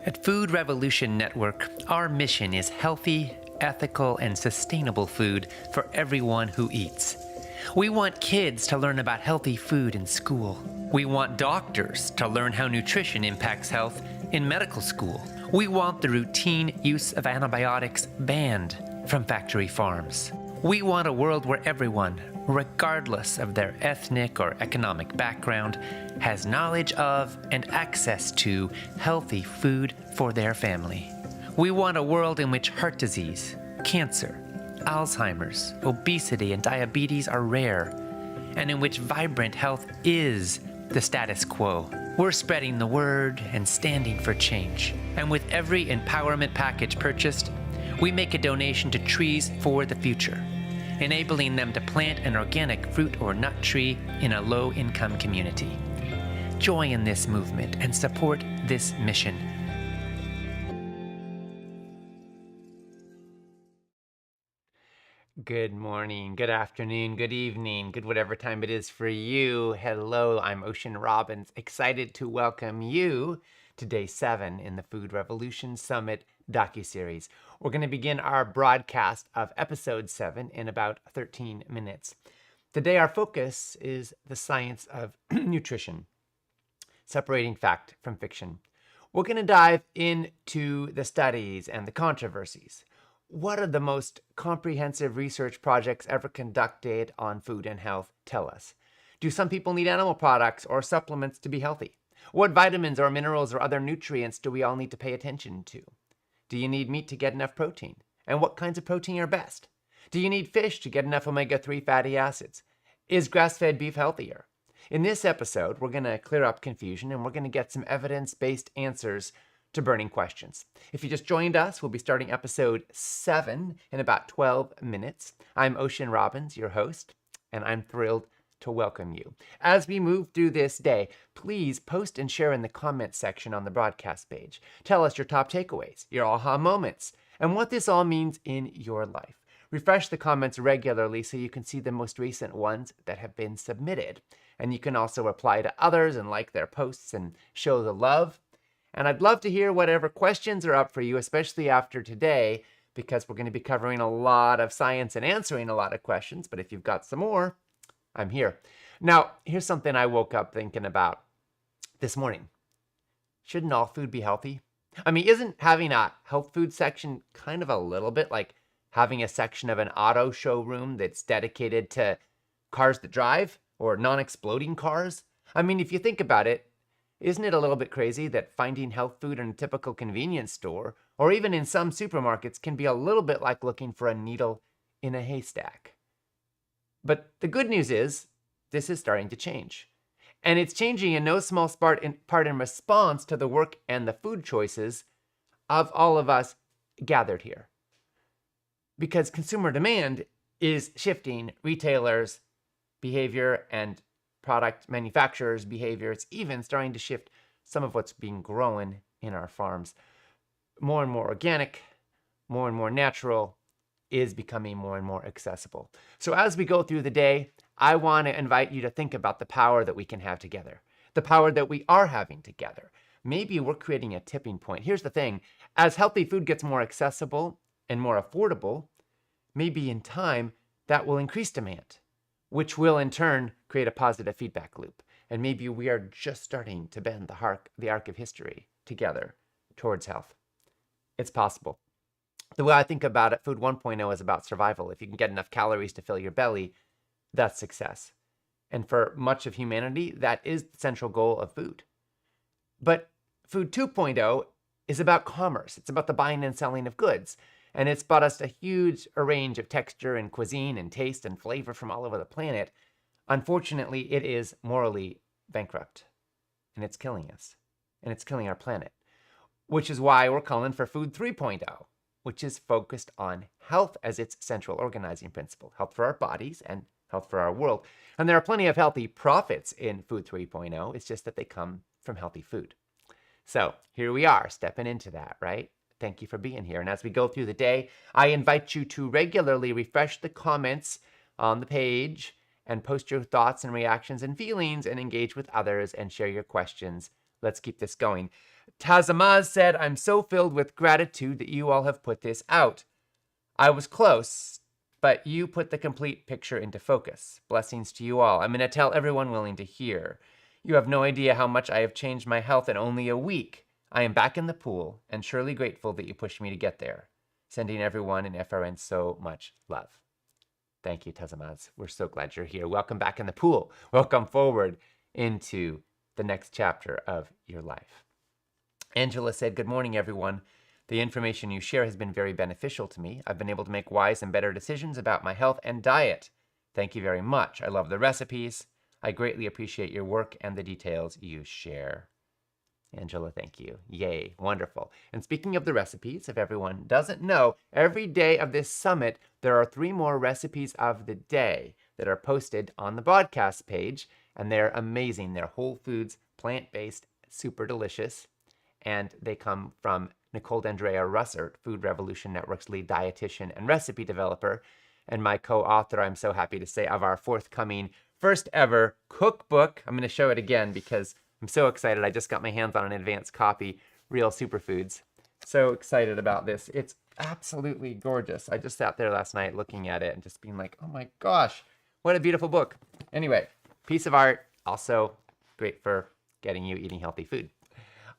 At Food Revolution Network, our mission is healthy, ethical, and sustainable food for everyone who eats. We want kids to learn about healthy food in school. We want doctors to learn how nutrition impacts health in medical school. We want the routine use of antibiotics banned from factory farms. We want a world where everyone, regardless of their ethnic or economic background, has knowledge of and access to healthy food for their family. We want a world in which heart disease, cancer, Alzheimer's, obesity, and diabetes are rare, and in which vibrant health is the status quo. We're spreading the word and standing for change. And with every empowerment package purchased, we make a donation to Trees for the Future, enabling them to plant an organic fruit or nut tree in a low-income community. Join this movement and support this mission. Good morning, good afternoon, good evening, good whatever time it is for you. Hello, I'm Ocean Robbins, excited to welcome you to Day 7 in the Food Revolution Summit Docuseries. We're going to begin our broadcast of Episode 7 in about 13 minutes. Today our focus is the science of nutrition, separating fact from fiction. We're going to dive into the studies and the controversies. What are the most comprehensive research projects ever conducted on food and health tell us? Do some people need animal products or supplements to be healthy? What vitamins or minerals or other nutrients do we all need to pay attention to? Do you need meat to get enough protein? And what kinds of protein are best? Do you need fish to get enough omega-3 fatty acids? Is grass-fed beef healthier? In this episode, we're going to clear up confusion and we're going to get some evidence-based answers to burning questions. If you just joined us, we'll be starting Episode 7 in about 12 minutes. I'm Ocean Robbins, your host, and I'm thrilled to welcome you. As we move through this day, please post and share in the comments section on the broadcast page. Tell us your top takeaways, your aha moments, and what this all means in your life. Refresh the comments regularly so you can see the most recent ones that have been submitted. And you can also reply to others and like their posts and show the love. And I'd love to hear whatever questions are up for you, especially after today, because we're going to be covering a lot of science and answering a lot of questions. But if you've got some more, I'm here. Now, here's something I woke up thinking about this morning. Shouldn't all food be healthy? I mean, isn't having a health food section kind of a little bit like having a section of an auto showroom that's dedicated to cars that drive or non-exploding cars? I mean, if you think about it, isn't it a little bit crazy that finding health food in a typical convenience store or even in some supermarkets can be a little bit like looking for a needle in a haystack? But the good news is this is starting to change. And it's changing in no small part in response to the work and the food choices of all of us gathered here. Because consumer demand is shifting retailers' behavior and product manufacturers' behavior. It's even starting to shift some of what's being grown in our farms. More and more organic, more and more natural is becoming more and more accessible. So as we go through the day, I want to invite you to think about the power that we can have together, the power that we are having together. Maybe we're creating a tipping point. Here's the thing, as healthy food gets more accessible and more affordable, maybe in time that will increase demand, which will in turn create a positive feedback loop. And maybe we are just starting to bend the arc of history together towards health. It's possible. The way I think about it, Food 1.0 is about survival. If you can get enough calories to fill your belly, that's success. And for much of humanity, that is the central goal of food. But Food 2.0 is about commerce. It's about the buying and selling of goods. And it's brought us a huge range of texture and cuisine and taste and flavor from all over the planet. Unfortunately, it is morally bankrupt. And it's killing us. And it's killing our planet. Which is why we're calling for Food 3.0, which is focused on health as its central organizing principle. Health for our bodies and health for our world. And there are plenty of healthy profits in Food 3.0. It's just that they come from healthy food. So here we are, stepping into that, right? Thank you for being here. And as we go through the day, I invite you to regularly refresh the comments on the page and post your thoughts and reactions and feelings and engage with others and share your questions let's keep this going. Tazamaz said, I'm so filled with gratitude that you all have put this out. I was close, but you put the complete picture into focus. Blessings to you all. I'm going to tell everyone willing to hear. You have no idea how much I have changed my health in only a week. I am back in the pool and surely grateful that you pushed me to get there. Sending everyone in FRN so much love. Thank you, Tazamaz. We're so glad you're here. Welcome back in the pool. Welcome forward into the next chapter of your life. Angela said, good morning, everyone. The information you share has been very beneficial to me. I've been able to make wise and better decisions about my health and diet. Thank you very much. I love the recipes. I greatly appreciate your work and the details you share. Angela, thank you. Yay, wonderful. And speaking of the recipes, if everyone doesn't know, every day of this summit, there are 3 more recipes of the day that are posted on the broadcast page, and they're amazing. They're whole foods, plant-based, super delicious, and they come from Nicole D'Andrea Russert, Food Revolution Network's lead dietitian and recipe developer, and my co-author, I'm so happy to say, of our forthcoming first ever cookbook. I'm going to show it again because I'm so excited. I just got my hands on an advanced copy, Real Superfoods. So excited about this. It's absolutely gorgeous. I just sat there last night looking at it and just being like, oh my gosh, what a beautiful book. Anyway, piece of art, also great for getting you eating healthy food.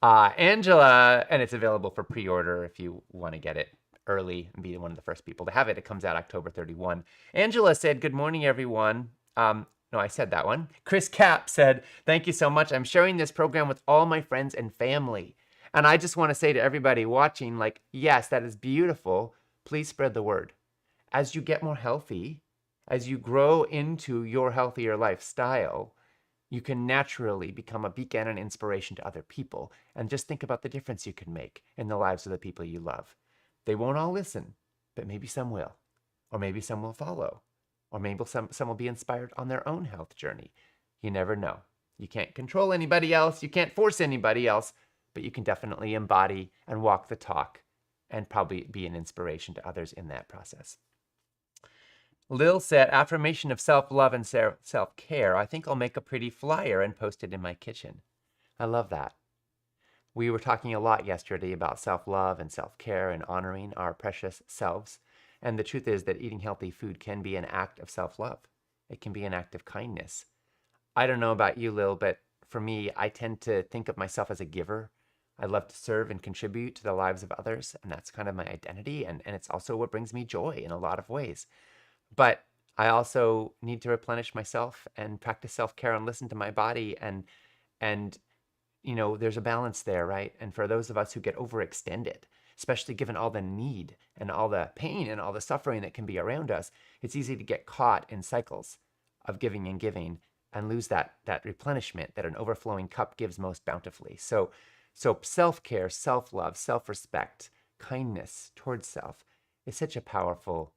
Angela, and it's available for pre-order if you want to get it early and be one of the first people to have it. It comes out October 31. Angela said, good morning, everyone. No, I said that one. Chris Capp said, thank you so much. I'm sharing this program with all my friends and family. And I just want to say to everybody watching, like, yes, that is beautiful. Please spread the word. As you get more healthy, as you grow into your healthier lifestyle, you can naturally become a beacon and inspiration to other people. And just think about the difference you can make in the lives of the people you love. They won't all listen, but maybe some will. Or maybe some will follow. Or maybe some will be inspired on their own health journey. You never know. You can't control anybody else. You can't force anybody else. But you can definitely embody and walk the talk and probably be an inspiration to others in that process. Lil said, affirmation of self-love and self-care. I think I'll make a pretty flyer and post it in my kitchen. I love that. We were talking a lot yesterday about self-love and self-care and honoring our precious selves. And the truth is that eating healthy food can be an act of self-love. It can be an act of kindness. I don't know about you, Lil, but for me, I tend to think of myself as a giver. I love to serve and contribute to the lives of others, and that's kind of my identity, and it's also what brings me joy in a lot of ways. But I also need to replenish myself and practice self-care and listen to my body, and you know, there's a balance there, right? And for those of us who get overextended, especially given all the need and all the pain and all the suffering that can be around us, it's easy to get caught in cycles of giving and lose that replenishment that an overflowing cup gives most bountifully. So self-care, self-love, self-respect, kindness towards self is such a powerful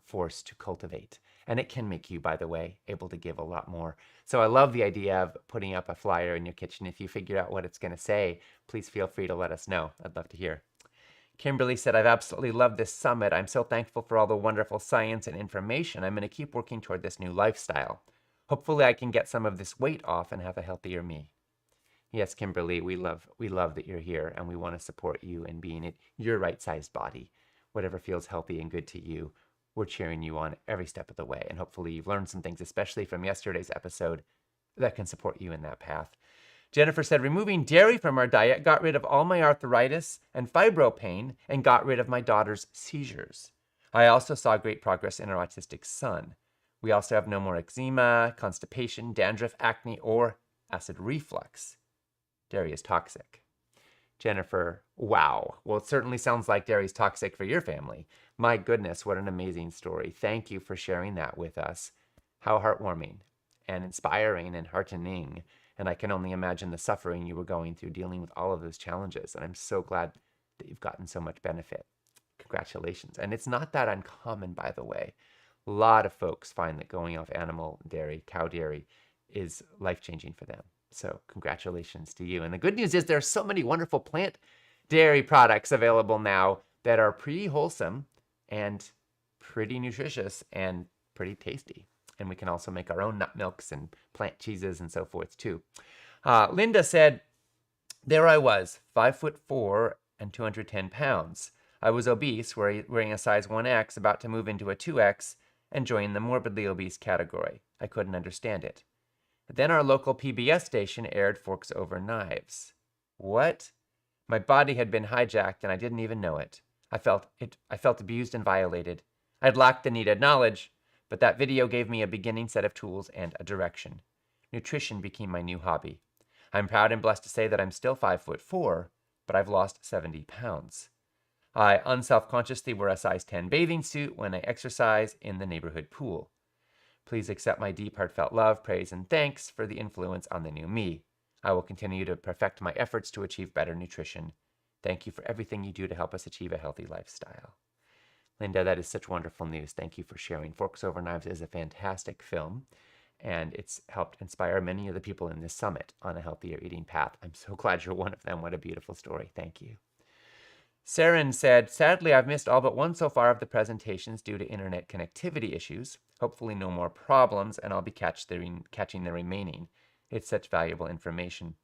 force to cultivate. And it can make you, by the way, able to give a lot more. So I love the idea of putting up a flyer in your kitchen. If you figure out what it's going to say, please feel free to let us know. I'd love to hear. Kimberly said, I've absolutely loved this summit. I'm so thankful for all the wonderful science and information. I'm going to keep working toward this new lifestyle. Hopefully I can get some of this weight off and have a healthier me. Yes, Kimberly, we love that you're here, and we want to support you in being in your right-sized body. Whatever feels healthy and good to you, we're cheering you on every step of the way. And hopefully you've learned some things, especially from yesterday's episode, that can support you in that path. Jennifer said, removing dairy from our diet got rid of all my arthritis and fibro pain and got rid of my daughter's seizures. I also saw great progress in our autistic son. We also have no more eczema, constipation, dandruff, acne, or acid reflux. Dairy is toxic. Jennifer, wow. Well, it certainly sounds like dairy is toxic for your family. My goodness, what an amazing story. Thank you for sharing that with us. How heartwarming and inspiring and heartening. And I can only imagine the suffering you were going through dealing with all of those challenges. And I'm so glad that you've gotten so much benefit. Congratulations. And it's not that uncommon, by the way. A lot of folks find that going off animal dairy, cow dairy, is life-changing for them. So congratulations to you. And the good news is there are so many wonderful plant dairy products available now that are pretty wholesome and pretty nutritious and pretty tasty. And we can also make our own nut milks and plant cheeses and so forth too. Linda said, There I was, 5'4" and 210 pounds. I was obese, wearing a size 1X, about to move into a 2X and join the morbidly obese category. I couldn't understand it. Then our local PBS station aired Forks Over Knives. What? My body had been hijacked and I didn't even know it. I felt abused and violated. I'd lacked the needed knowledge, but that video gave me a beginning set of tools and a direction. Nutrition became my new hobby. I'm proud and blessed to say that I'm still 5'4", but I've lost 70 pounds. I unselfconsciously wear a size 10 bathing suit when I exercise in the neighborhood pool. Please accept my deep, heartfelt love, praise, and thanks for the influence on the new me. I will continue to perfect my efforts to achieve better nutrition. Thank you for everything you do to help us achieve a healthy lifestyle. Linda, that is such wonderful news. Thank you for sharing. Forks Over Knives is a fantastic film, and it's helped inspire many of the people in this summit on a healthier eating path. I'm so glad you're one of them. What a beautiful story. Thank you. Saren said, sadly, I've missed all but one so far of the presentations due to internet connectivity issues. Hopefully no more problems, and I'll be catching the remaining. It's such valuable information.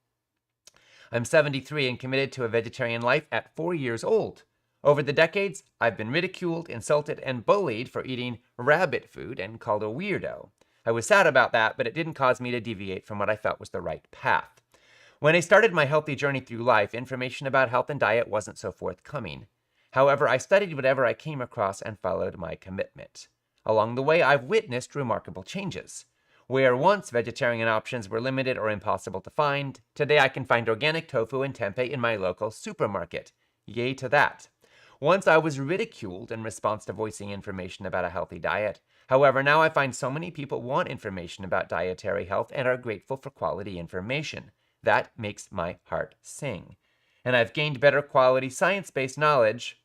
I'm 73 and committed to a vegetarian life at 4 years old. Over the decades, I've been ridiculed, insulted, and bullied for eating rabbit food and called a weirdo. I was sad about that, but it didn't cause me to deviate from what I felt was the right path. When I started my healthy journey through life, information about health and diet wasn't so forthcoming. However, I studied whatever I came across and followed my commitment. Along the way, I've witnessed remarkable changes. Where once vegetarian options were limited or impossible to find, today I can find organic tofu and tempeh in my local supermarket. Yay to that. Once I was ridiculed in response to voicing information about a healthy diet. However, now I find so many people want information about dietary health and are grateful for quality information. That makes my heart sing. And I've gained better quality science-based knowledge,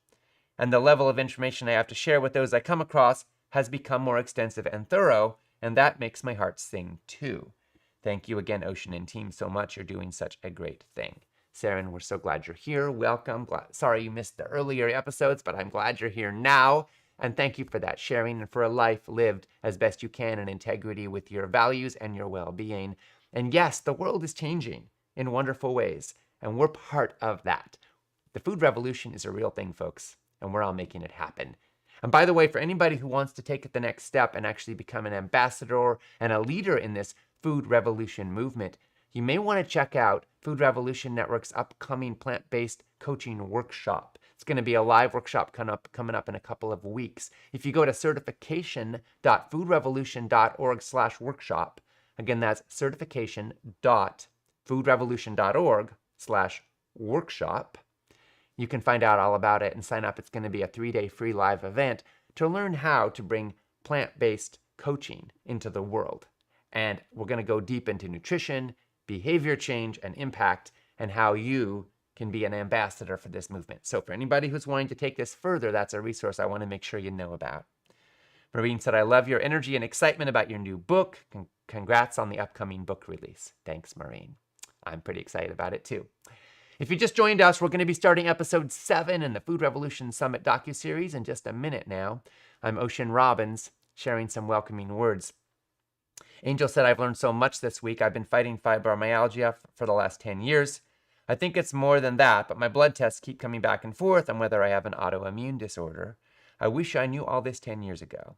and the level of information I have to share with those I come across has become more extensive and thorough, and that makes my heart sing too. Thank you again, Ocean and team, so much. You're doing such a great thing. Saren, we're so glad you're here. Welcome. Sorry you missed the earlier episodes, but I'm glad you're here now. And thank you for that sharing and for a life lived as best you can in integrity with your values and your well-being. And yes, the world is changing in wonderful ways, and we're part of that. The food revolution is a real thing, folks, and we're all making it happen. And by the way, for anybody who wants to take it the next step and actually become an ambassador and a leader in this food revolution movement, you may want to check out Food Revolution Network's upcoming plant-based coaching workshop. It's going to be a live workshop coming up in a couple of weeks. If you go to certification.foodrevolution.org/workshop, again, that's certification.foodrevolution.org/workshop, you can find out all about it and sign up. It's going to be a 3-day free live event to learn how to bring plant-based coaching into the world. And we're going to go deep into nutrition, behavior change, and impact, and how you can be an ambassador for this movement. So for anybody who's wanting to take this further, that's a resource I want to make sure you know about. Maureen said, I love your energy and excitement about your new book. Congrats on the upcoming book release. Thanks, Maureen. I'm pretty excited about it too. If you just joined us, we're going to be starting episode 7 in the Food Revolution Summit docuseries in just a minute now. I'm Ocean Robbins, sharing some welcoming words. Angel said, I've learned so much this week. I've been fighting fibromyalgia for the last 10 years. I think it's more than that, but my blood tests keep coming back and forth on whether I have an autoimmune disorder. I wish I knew all this 10 years ago.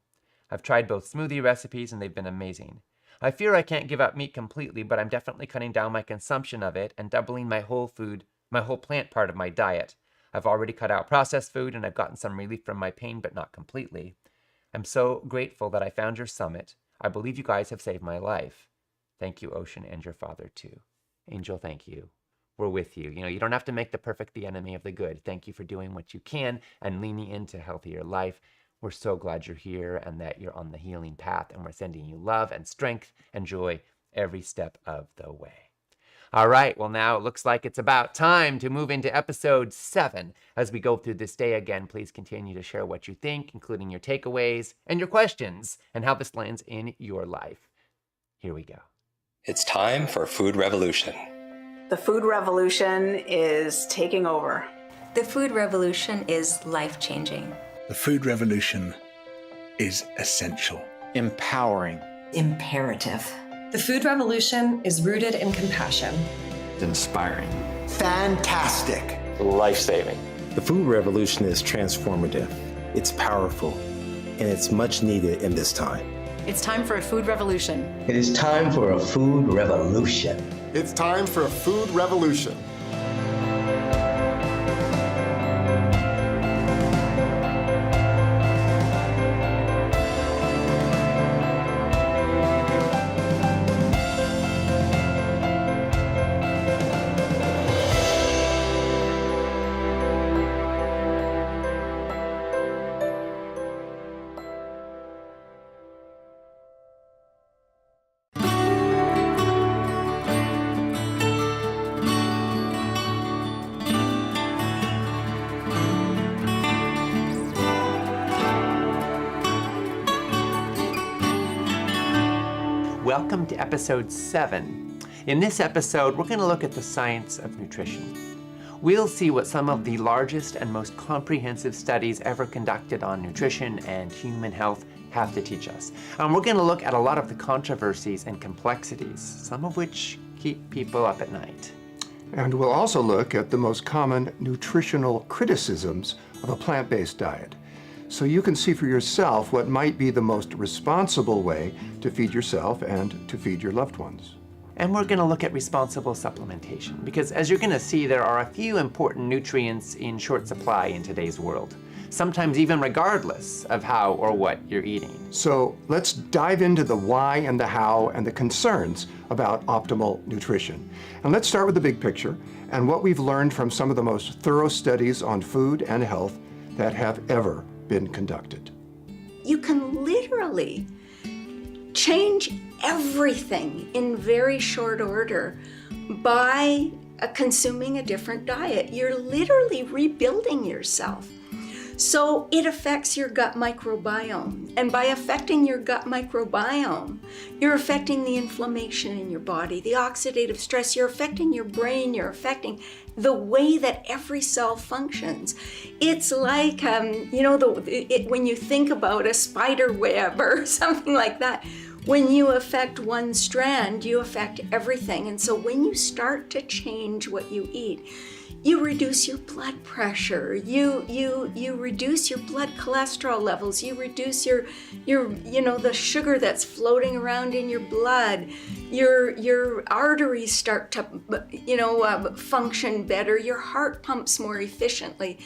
I've tried both smoothie recipes and they've been amazing. I fear I can't give up meat completely, but I'm definitely cutting down my consumption of it and doubling my whole plant part of my diet. I've already cut out processed food and I've gotten some relief from my pain, but not completely. I'm so grateful that I found your summit. I believe you guys have saved my life. Thank you, Ocean, and your father too. Angel, thank you. We're with you. You don't have to make the perfect the enemy of the good. Thank you for doing what you can and leaning into healthier life. We're so glad you're here and that you're on the healing path, and we're sending you love and strength and joy every step of the way. All right, well, now it looks like it's about time to move into episode 7. As we go through this day again, please continue to share what you think, including your takeaways and your questions and how this lands in your life. Here we go. It's time for Food Revolution. The food revolution is taking over. The food revolution is life-changing. The food revolution is essential. Empowering. Imperative. The food revolution is rooted in compassion. Inspiring. Fantastic. Life-saving. The food revolution is transformative. It's powerful, and it's much needed in this time. It's time for a food revolution. It is time for a food revolution. It's time for a food revolution. Welcome to episode 7. In this episode, we're going to look at the science of nutrition. We'll see what some of the largest and most comprehensive studies ever conducted on nutrition and human health have to teach us. And we're going to look at a lot of the controversies and complexities, some of which keep people up at night. And we'll also look at the most common nutritional criticisms of a plant-based diet, so you can see for yourself what might be the most responsible way to feed yourself and to feed your loved ones. And we're going to look at responsible supplementation, because as you're going to see, there are a few important nutrients in short supply in today's world, sometimes even regardless of how or what you're eating. So let's dive into the why and the how and the concerns about optimal nutrition. And let's start with the big picture and what we've learned from some of the most thorough studies on food and health that have ever been conducted. You can literally change everything in very short order by consuming a different diet. You're literally rebuilding yourself. So it affects your gut microbiome. And by affecting your gut microbiome, you're affecting the inflammation in your body, the oxidative stress, you're affecting your brain, you're affecting the way that every cell functions. It's like, when you think about a spider web or something like that, when you affect one strand, you affect everything. And so when you start to change what you eat, you reduce your blood pressure, you reduce your blood cholesterol levels, you reduce your the sugar that's floating around in your blood, your arteries start to function better, your heart pumps more efficiently.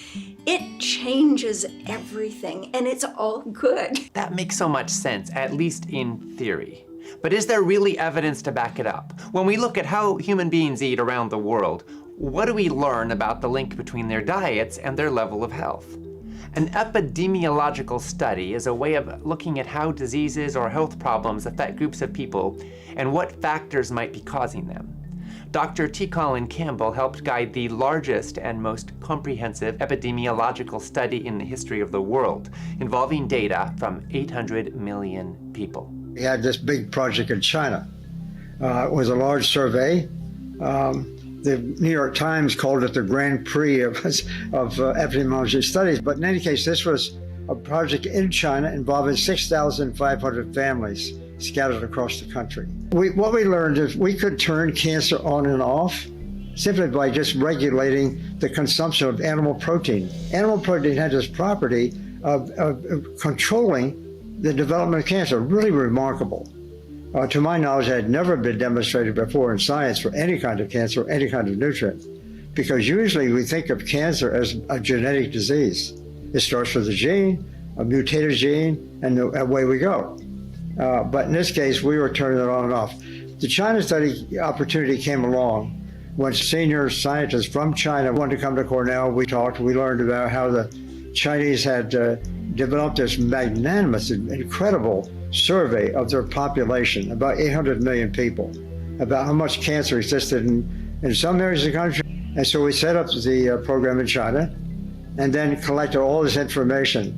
It changes everything, and it's all good. That makes so much sense, at least in theory. But is there really evidence to back it up? When we look at how human beings eat around the world, what do we learn about the link between their diets and their level of health? An epidemiological study is a way of looking at how diseases or health problems affect groups of people and what factors might be causing them. Dr. T. Colin Campbell helped guide the largest and most comprehensive epidemiological study in the history of the world, involving data from 800 million people. We had this big project in China. It was a large survey. The New York Times called it the Grand Prix of epidemiology studies. But in any case, this was a project in China involving 6,500 families scattered across the country. What we learned is we could turn cancer on and off simply by just regulating the consumption of animal protein. Animal protein had this property of controlling the development of cancer, really remarkable. To my knowledge, it had never been demonstrated before in science for any kind of cancer or any kind of nutrient, because usually we think of cancer as a genetic disease. It starts with a gene, a mutated gene, and away we go. But in this case, we were turning it on and off. The China study opportunity came along when senior scientists from China wanted to come to Cornell. We talked, we learned about how the Chinese had developed this magnanimous, incredible survey of their population, about 800 million people, about how much cancer existed in some areas of the country. And so we set up the program in China and then collected all this information.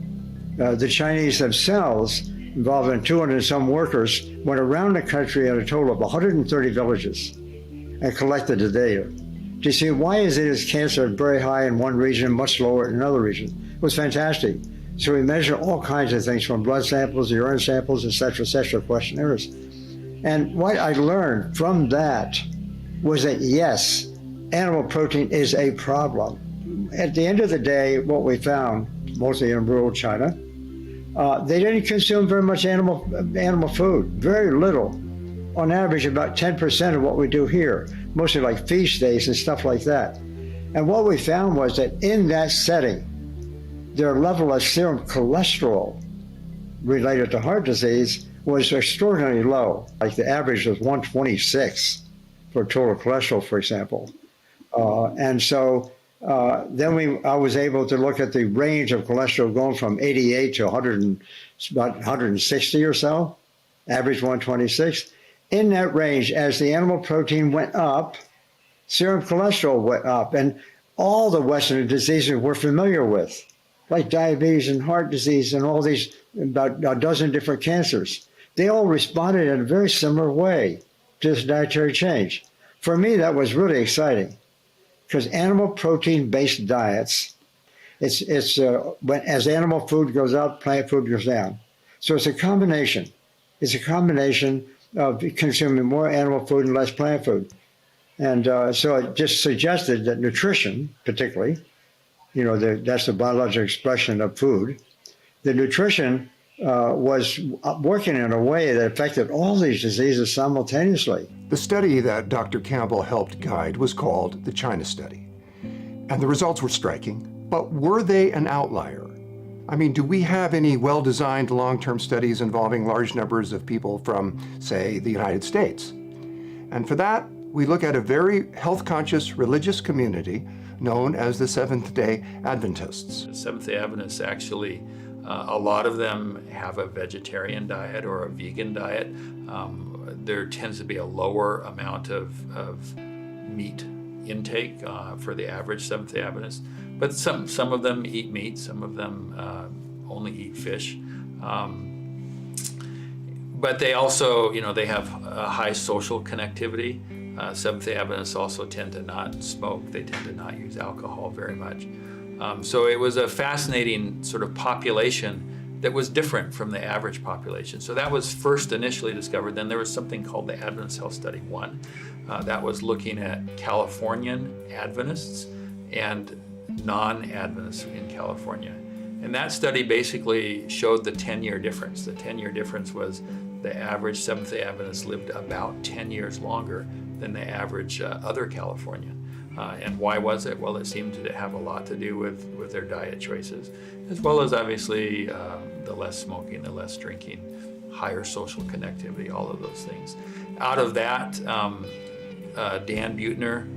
The Chinese themselves, involved in 200 and some workers, went around the country at a total of 130 villages and collected the data to see why is cancer very high in one region and much lower in another region. It was fantastic. So we measure all kinds of things, from blood samples, urine samples, et cetera, questionnaires. And what I learned from that was that, yes, animal protein is a problem. At the end of the day, what we found, mostly in rural China, they didn't consume very much animal food, very little. On average, about 10% of what we do here, mostly like feast days and stuff like that. And what we found was that in that setting, their level of serum cholesterol related to heart disease was extraordinarily low. Like the average was 126 for total cholesterol, for example. And so then I was able to look at the range of cholesterol going from 88 to 100 about 160 or so, average 126. In that range, as the animal protein went up, serum cholesterol went up, and all the Western diseases we're familiar with, like diabetes and heart disease and all these, about a dozen different cancers, they all responded in a very similar way to this dietary change. For me, that was really exciting, because animal protein-based diets, as animal food goes up, plant food goes down. So it's a combination. It's a combination of consuming more animal food and less plant food. And so it just suggested that nutrition, particularly, that's the biological expression of food, the nutrition was working in a way that affected all these diseases simultaneously. The study that Dr. Campbell helped guide was called the China study. And the results were striking, but were they an outlier? I mean, do we have any well-designed long-term studies involving large numbers of people from, say, the United States? And for that, we look at a very health-conscious religious community known as the Seventh-day Adventists. The Seventh-day Adventists actually, a lot of them have a vegetarian diet or a vegan diet. There tends to be a lower amount of meat intake for the average Seventh-day Adventist. But some of them eat meat, some of them only eat fish. But they also, they have a high social connectivity. Seventh-day Adventists also tend to not smoke. They tend to not use alcohol very much. So it was a fascinating sort of population that was different from the average population. So that was first initially discovered. Then there was something called the Adventist Health Study 1. That was looking at Californian Adventists and non-Adventists in California. And that study basically showed the 10-year difference. The 10-year difference was the average Seventh-day Adventist lived about 10 years longer than the average other Californian. And why was it? Well, it seemed to have a lot to do with their diet choices, as well as obviously the less smoking, the less drinking, higher social connectivity, all of those things. Out of that, Dan Buettner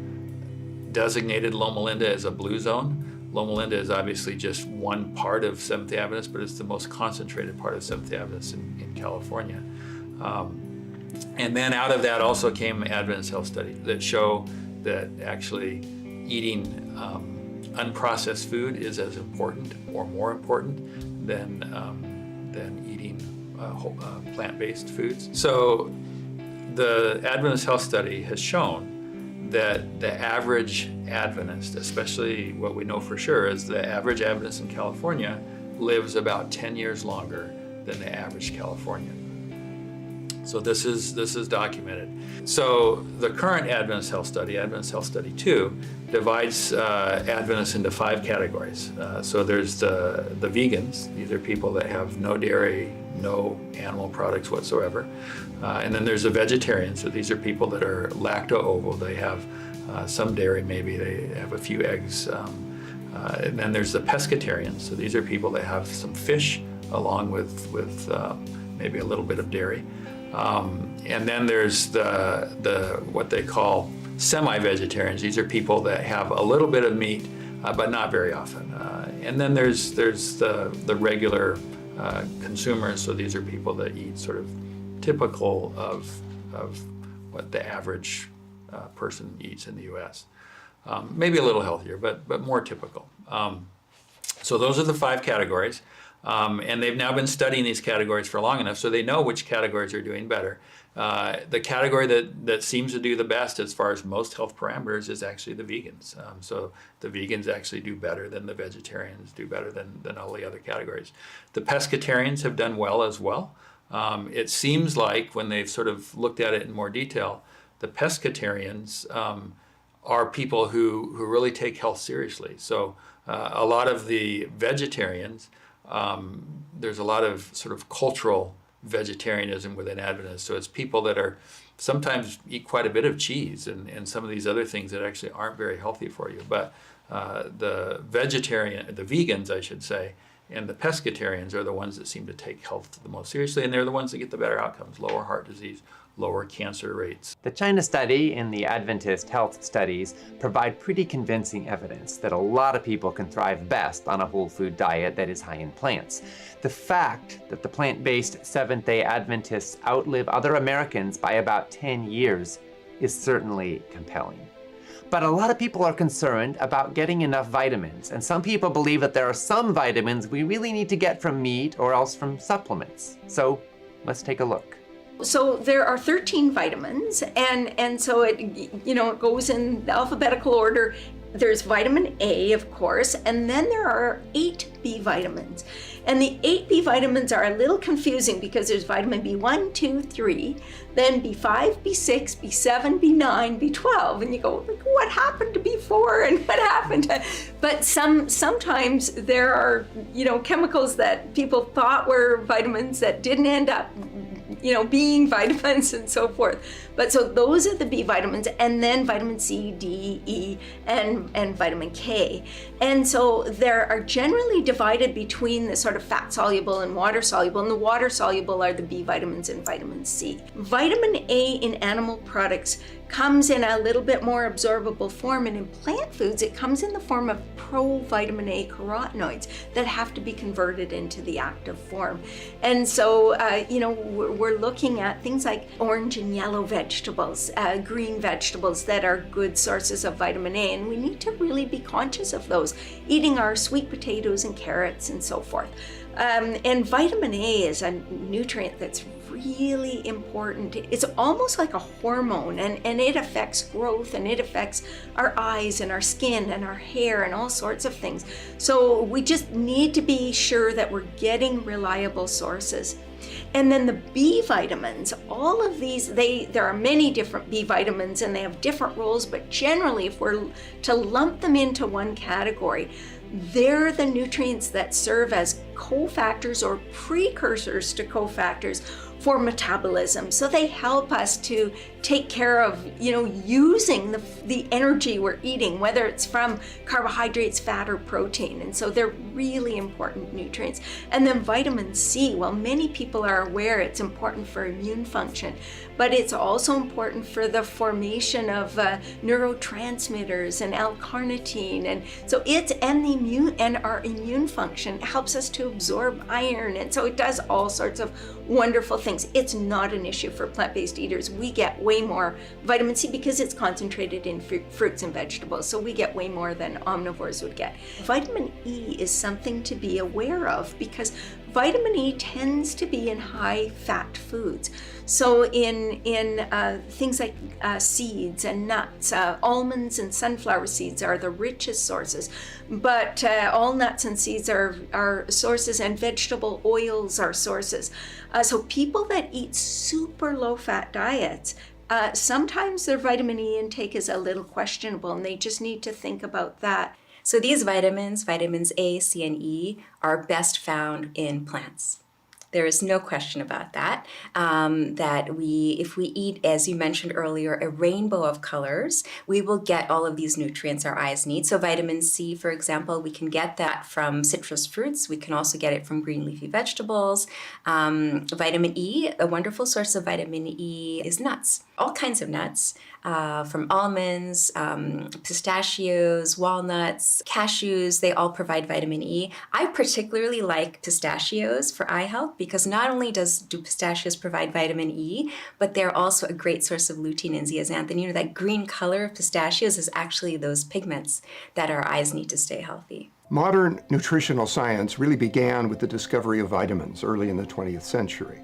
designated Loma Linda as a blue zone. Loma Linda is obviously just one part of Seventh-day Adventists, but it's the most concentrated part of Seventh-day Adventists in California. And then out of that also came Adventist Health Study that show that actually eating unprocessed food is as important or more important than eating plant-based foods. So the Adventist Health Study has shown that the average Adventist, especially what we know for sure is the average Adventist in California, lives about 10 years longer than the average Californian. So this is documented. So the current Adventist Health Study, Adventist Health Study 2, divides Adventists into 5 categories. So there's the vegans. These are people that have no dairy, no animal products whatsoever. And then there's the vegetarians. So these are people that are lacto-ovo. They have some dairy maybe, they have a few eggs. And then there's the pescatarians. So these are people that have some fish along with maybe a little bit of dairy. And then there's the what they call semi-vegetarians. These are people that have a little bit of meat, but not very often. And then there's the regular consumers. So these are people that eat sort of typical of what the average person eats in the U.S. Maybe a little healthier, but more typical. So those are the 5 categories. And they've now been studying these categories for long enough so they know which categories are doing better. The category that seems to do the best as far as most health parameters is actually the vegans. So the vegans actually do better than the vegetarians, do better than all the other categories. The pescatarians have done well as well. It seems like when they've sort of looked at it in more detail, the pescatarians are people who really take health seriously. So a lot of the vegetarians, there's a lot of sort of cultural vegetarianism within Adventists. So it's people that are sometimes eat quite a bit of cheese and some of these other things that actually aren't very healthy for you. But the vegans, I should say, and the pescatarians are the ones that seem to take health the most seriously, and they're the ones that get the better outcomes, lower heart disease, lower cancer rates. The China study and the Adventist health studies provide pretty convincing evidence that a lot of people can thrive best on a whole food diet that is high in plants. The fact that the plant-based Seventh-day Adventists outlive other Americans by about 10 years is certainly compelling. But a lot of people are concerned about getting enough vitamins, and some people believe that there are some vitamins we really need to get from meat or else from supplements. So let's take a look. So there are 13 vitamins, and so it goes in alphabetical order. There's vitamin A, of course, and then there are 8 B vitamins. And the 8 B vitamins are a little confusing because there's vitamin B1, 2, 3, then B5, B6, B7, B9, B12, and you go, like, what happened to B4 and what happened to... But sometimes there are, chemicals that people thought were vitamins that didn't end up being vitamins and so forth. But so those are the B vitamins, and then vitamin C, D, E, and vitamin K. And so they are generally divided between the sort of fat soluble and water soluble, and the water soluble are the B vitamins and vitamin C. Vitamin A in animal products comes in a little bit more absorbable form, and in plant foods it comes in the form of provitamin A carotenoids that have to be converted into the active form. And so we're looking at things like orange and yellow vegetables, green vegetables that are good sources of vitamin A, and we need to really be conscious of those, eating our sweet potatoes and carrots and so forth. And vitamin A is a nutrient that's really important. It's almost like a hormone, and it affects growth, and it affects our eyes and our skin and our hair and all sorts of things. So we just need to be sure that we're getting reliable sources. And then the B vitamins, all of these, there are many different B vitamins and they have different roles, but generally if we're to lump them into one category, they're the nutrients that serve as cofactors or precursors to cofactors for metabolism. So they help us to take care of, using the energy we're eating, whether it's from carbohydrates, fat, or protein. And so they're really important nutrients. And then vitamin C, well, many people are aware it's important for immune function, but it's also important for the formation of neurotransmitters and L-carnitine. And so our immune function helps us to absorb iron. And so it does all sorts of wonderful things. It's not an issue for plant-based eaters. We get way more vitamin C because it's concentrated in fruits and vegetables. So we get way more than omnivores would get. Vitamin E is something to be aware of because vitamin E tends to be in high-fat foods. So in things like seeds and nuts, almonds and sunflower seeds are the richest sources, but all nuts and seeds are sources, and vegetable oils are sources. So people that eat super low-fat diets, sometimes their vitamin E intake is a little questionable, and they just need to think about that. So these vitamins A, C, and E, are best found in plants. There is no question about that, if we eat, as you mentioned earlier, a rainbow of colors, we will get all of these nutrients our eyes need. So vitamin C, for example, we can get that from citrus fruits. We can also get it from green leafy vegetables. Vitamin E, a wonderful source of vitamin E is nuts, all kinds of nuts, from almonds, pistachios, walnuts, cashews. They all provide vitamin E. I particularly like pistachios for eye health because not only do pistachios provide vitamin E, but they're also a great source of lutein and zeaxanthin. That green color of pistachios is actually those pigments that our eyes need to stay healthy. Modern nutritional science really began with the discovery of vitamins early in the 20th century.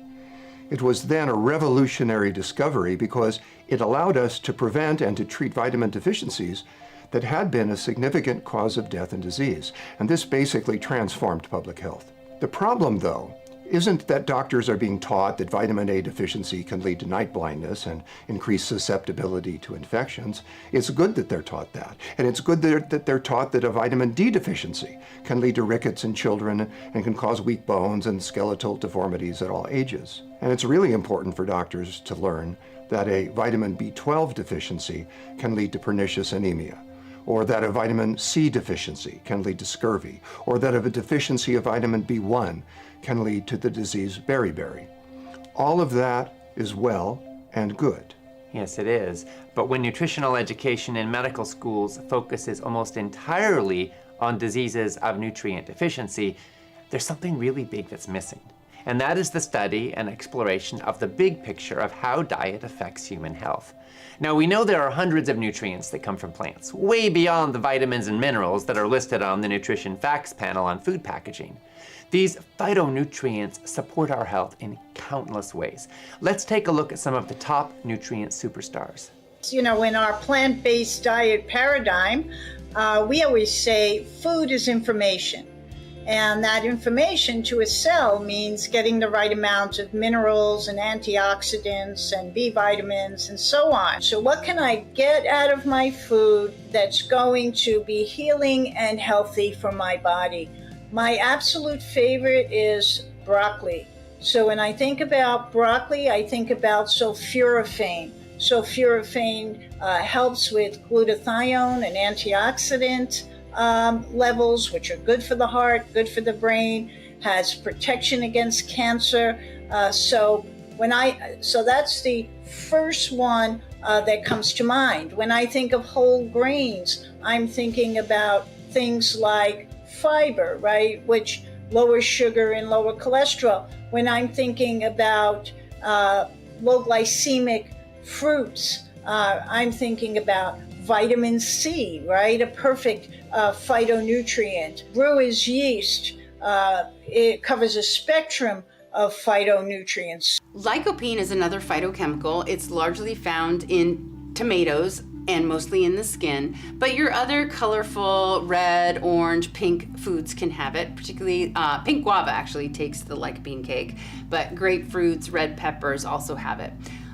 It was then a revolutionary discovery because it allowed us to prevent and to treat vitamin deficiencies that had been a significant cause of death and disease. And this basically transformed public health. The problem, though, isn't that doctors are being taught that vitamin A deficiency can lead to night blindness and increase susceptibility to infections. It's good that they're taught that. And it's good that they're taught that a vitamin D deficiency can lead to rickets in children and can cause weak bones and skeletal deformities at all ages. And it's really important for doctors to learn that a vitamin B12 deficiency can lead to pernicious anemia, or that a vitamin C deficiency can lead to scurvy, or that a deficiency of vitamin B1 can lead to the disease beriberi. All of that is well and good. Yes, it is. But when nutritional education in medical schools focuses almost entirely on diseases of nutrient deficiency, there's something really big that's missing. And that is the study and exploration of the big picture of how diet affects human health. Now, we know there are hundreds of nutrients that come from plants, way beyond the vitamins and minerals that are listed on the nutrition facts panel on food packaging. These phytonutrients support our health in countless ways. Let's take a look at some of the top nutrient superstars. You know, in our plant-based diet paradigm, we always say food is information. And that information to a cell means getting the right amount of minerals and antioxidants and B vitamins and so on. So what can I get out of my food that's going to be healing and healthy for my body? My absolute favorite is broccoli. So when I think about broccoli, I think about sulforaphane. Sulforaphane helps with glutathione, an antioxidant, levels, which are good for the heart, good for the brain, has protection against cancer. So that's the first one that comes to mind. When I think of whole grains, I'm thinking about things like fiber, right, which lowers sugar and lower cholesterol. When I'm thinking about low glycemic fruits, I'm thinking about vitamin C, right? A perfect phytonutrient. Brewer's yeast, it covers a spectrum of phytonutrients. Lycopene is another phytochemical. It's largely found in tomatoes and mostly in the skin, but your other colorful red, orange, pink foods can have it, particularly pink guava actually takes the lycopene cake, but grapefruits, red peppers also have it.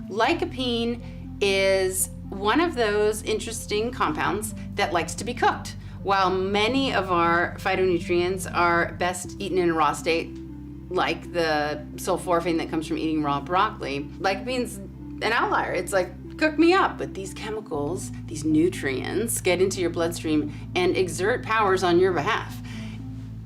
Lycopene is one of those interesting compounds that likes to be cooked. While many of our phytonutrients are best eaten in a raw state, like the sulforaphane that comes from eating raw broccoli, lycopene's an outlier. It's like, cook me up. But these chemicals, these nutrients, get into your bloodstream and exert powers on your behalf.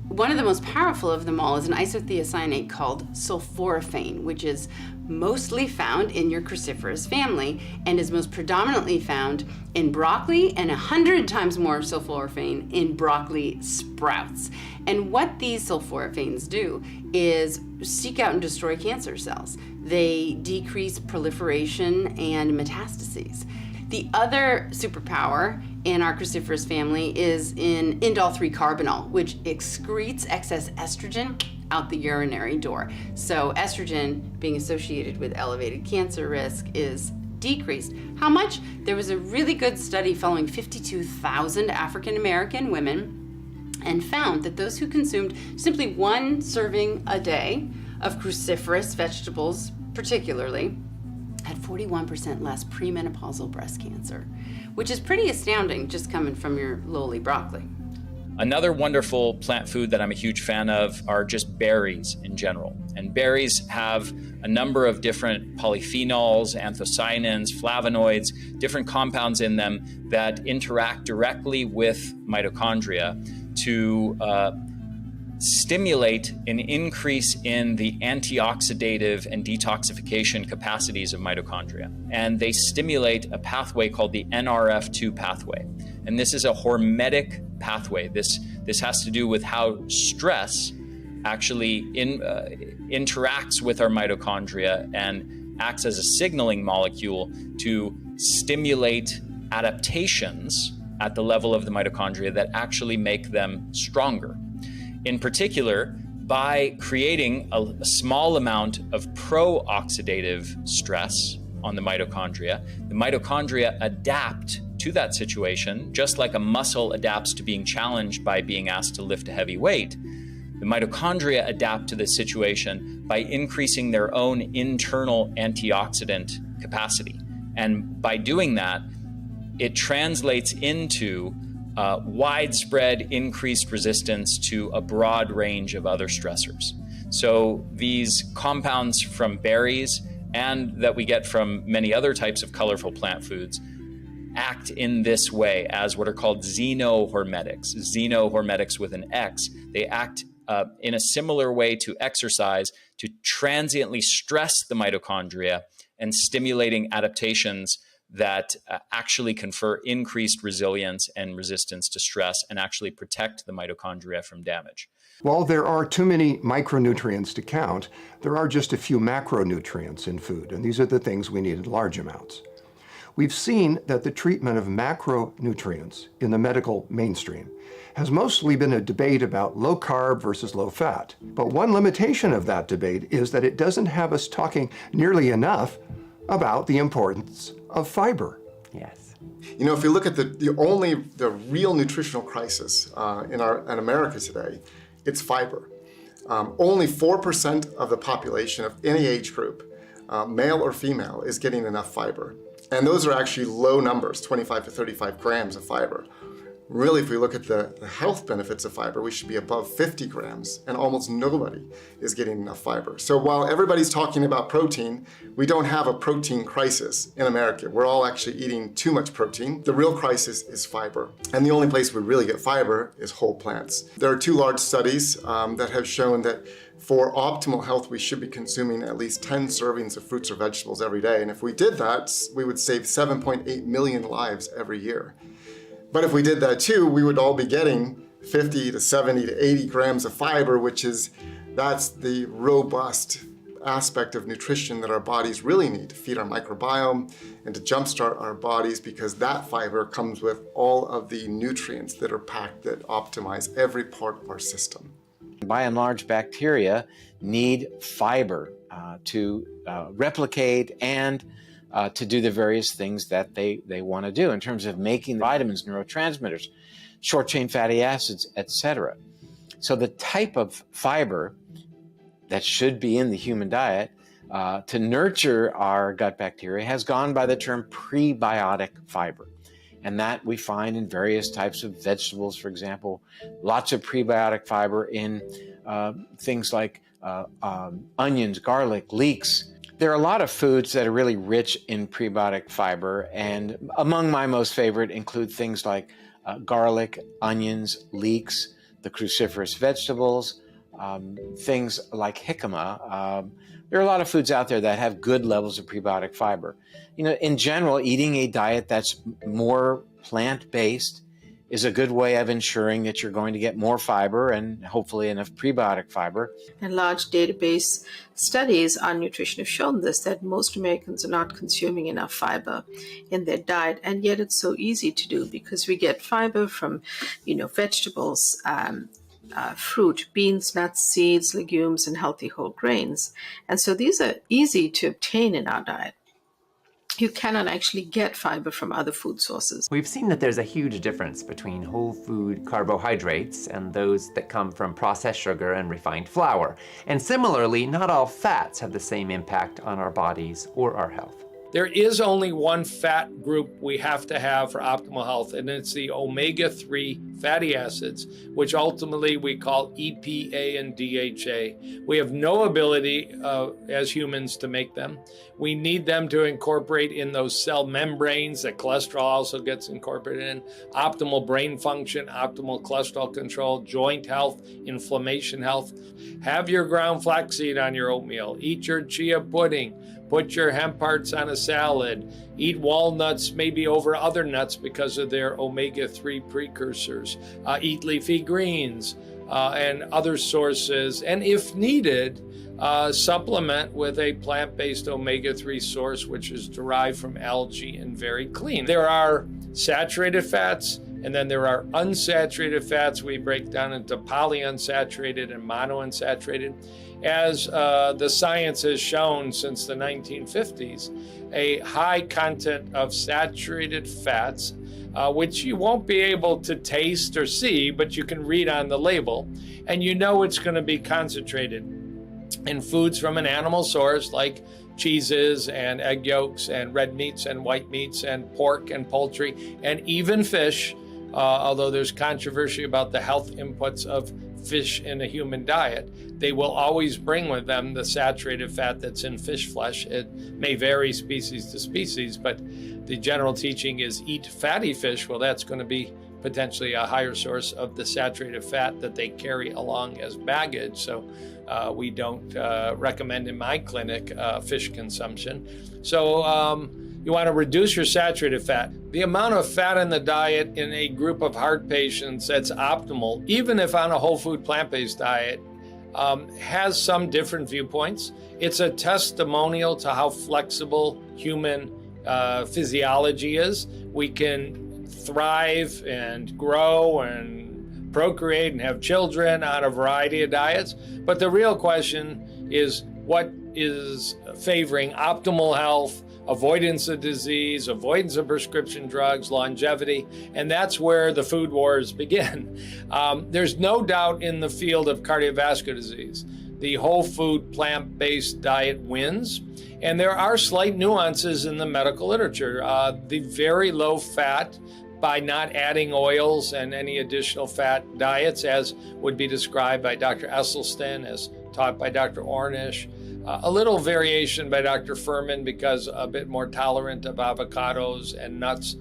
One of the most powerful of them all is an isothiocyanate called sulforaphane, which is mostly found in your cruciferous family and is most predominantly found in broccoli and 100 times more sulforaphane in broccoli sprouts. And what these sulforaphanes do is seek out and destroy cancer cells. They decrease proliferation and metastases. The other superpower in our cruciferous family is in indole-3-carbinol, which excretes excess estrogen out the urinary door. So estrogen, being associated with elevated cancer risk, is decreased. How much? There was a really good study following 52,000 African American women and found that those who consumed simply one serving a day of cruciferous vegetables, particularly, had 41% less premenopausal breast cancer, which is pretty astounding just coming from your lowly broccoli. Another wonderful plant food that I'm a huge fan of are just berries in general. And berries have a number of different polyphenols, anthocyanins, flavonoids, different compounds in them that interact directly with mitochondria to stimulate an increase in the antioxidative and detoxification capacities of mitochondria. And they stimulate a pathway called the NRF2 pathway. And this is a hormetic pathway. This has to do with how stress actually interacts with our mitochondria and acts as a signaling molecule to stimulate adaptations at the level of the mitochondria that actually make them stronger. In particular, by creating a small amount of pro-oxidative stress on the mitochondria adapt to that situation, just like a muscle adapts to being challenged by being asked to lift a heavy weight. The mitochondria adapt to this situation by increasing their own internal antioxidant capacity. And by doing that, it translates into widespread increased resistance to a broad range of other stressors. So these compounds from berries and that we get from many other types of colorful plant foods act in this way as what are called xenohormetics. Xenohormetics with an X. They act in a similar way to exercise to transiently stress the mitochondria and stimulating adaptations that actually confer increased resilience and resistance to stress and actually protect the mitochondria from damage. While there are too many micronutrients to count, there are just a few macronutrients in food, and these are the things we need in large amounts. We've seen that the treatment of macronutrients in the medical mainstream has mostly been a debate about low carb versus low fat. But one limitation of that debate is that it doesn't have us talking nearly enough about the importance of fiber. Yes. You know, if you look at the real nutritional crisis in America today, it's fiber. Only 4% of the population of any age group, male or female, is getting enough fiber. And those are actually low numbers, 25 to 35 grams of fiber. Really, if we look at the health benefits of fiber, we should be above 50 grams, and almost nobody is getting enough fiber. So while everybody's talking about protein, we don't have a protein crisis in America. We're all actually eating too much protein. The real crisis is fiber. And the only place we really get fiber is whole plants. There are 2 large studies that have shown that for optimal health, we should be consuming at least 10 servings of fruits or vegetables every day. And if we did that, we would save 7.8 million lives every year. But if we did that too, we would all be getting 50 to 70 to 80 grams of fiber, that's the robust aspect of nutrition that our bodies really need to feed our microbiome and to jumpstart our bodies, because that fiber comes with all of the nutrients that are packed that optimize every part of our system. By and large, bacteria need fiber to replicate and to do the various things that they want to do in terms of making vitamins, neurotransmitters, short-chain fatty acids, etc. So the type of fiber that should be in the human diet to nurture our gut bacteria has gone by the term prebiotic fiber. And that we find in various types of vegetables, for example, lots of prebiotic fiber in things like onions, garlic, leeks. There are a lot of foods that are really rich in prebiotic fiber, and among my most favorite include things like garlic, onions, leeks, the cruciferous vegetables, things like jicama. There are a lot of foods out there that have good levels of prebiotic fiber. You know, in general, eating a diet that's more plant-based is a good way of ensuring that you're going to get more fiber and hopefully enough prebiotic fiber. And large database studies on nutrition have shown this, that most Americans are not consuming enough fiber in their diet, and yet it's so easy to do because we get fiber from, vegetables, fruit, beans, nuts, seeds, legumes, and healthy whole grains. And so these are easy to obtain in our diet. You cannot actually get fiber from other food sources. We've seen that there's a huge difference between whole food carbohydrates and those that come from processed sugar and refined flour. And similarly, not all fats have the same impact on our bodies or our health. There is only one fat group we have to have for optimal health, and it's the omega-3 fatty acids, which ultimately we call EPA and DHA. We have no ability as humans to make them. We need them to incorporate in those cell membranes that cholesterol also gets incorporated in, optimal brain function, optimal cholesterol control, joint health, inflammation health. Have your ground flaxseed on your oatmeal. Eat your chia pudding. Put your hemp hearts on a salad. Eat walnuts, maybe over other nuts because of their omega-3 precursors. Eat leafy greens and other sources. And if needed, supplement with a plant-based omega-3 source, which is derived from algae and very clean. There are saturated fats, And then there are unsaturated fats we break down into polyunsaturated and monounsaturated. As the science has shown since the 1950s, a high content of saturated fats, which you won't be able to taste or see, but you can read on the label, and you know it's going to be concentrated in foods from an animal source like cheeses and egg yolks and red meats and white meats and pork and poultry and even fish, although there's controversy about the health inputs of fish in a human diet. They will always bring with them the saturated fat that's in fish flesh. It may vary species to species, but the general teaching is eat fatty fish. Well, that's going to be potentially a higher source of the saturated fat that they carry along as baggage. So we don't recommend in my clinic fish consumption. So you want to reduce your saturated fat. The amount of fat in the diet in a group of heart patients that's optimal, even if on a whole food plant-based diet, has some different viewpoints. It's a testimonial to how flexible human physiology is. We can thrive and grow and procreate and have children on a variety of diets. But the real question is, what is favoring optimal health, avoidance of disease, avoidance of prescription drugs, longevity, and that's where the food wars begin. There's no doubt in the field of cardiovascular disease, the whole food plant-based diet wins, and there are slight nuances in the medical literature. The very low fat, by not adding oils and any additional fat diets, as would be described by Dr. Esselstyn, as taught by Dr. Ornish, a little variation by Dr. Furman because a bit more tolerant of avocados and nuts,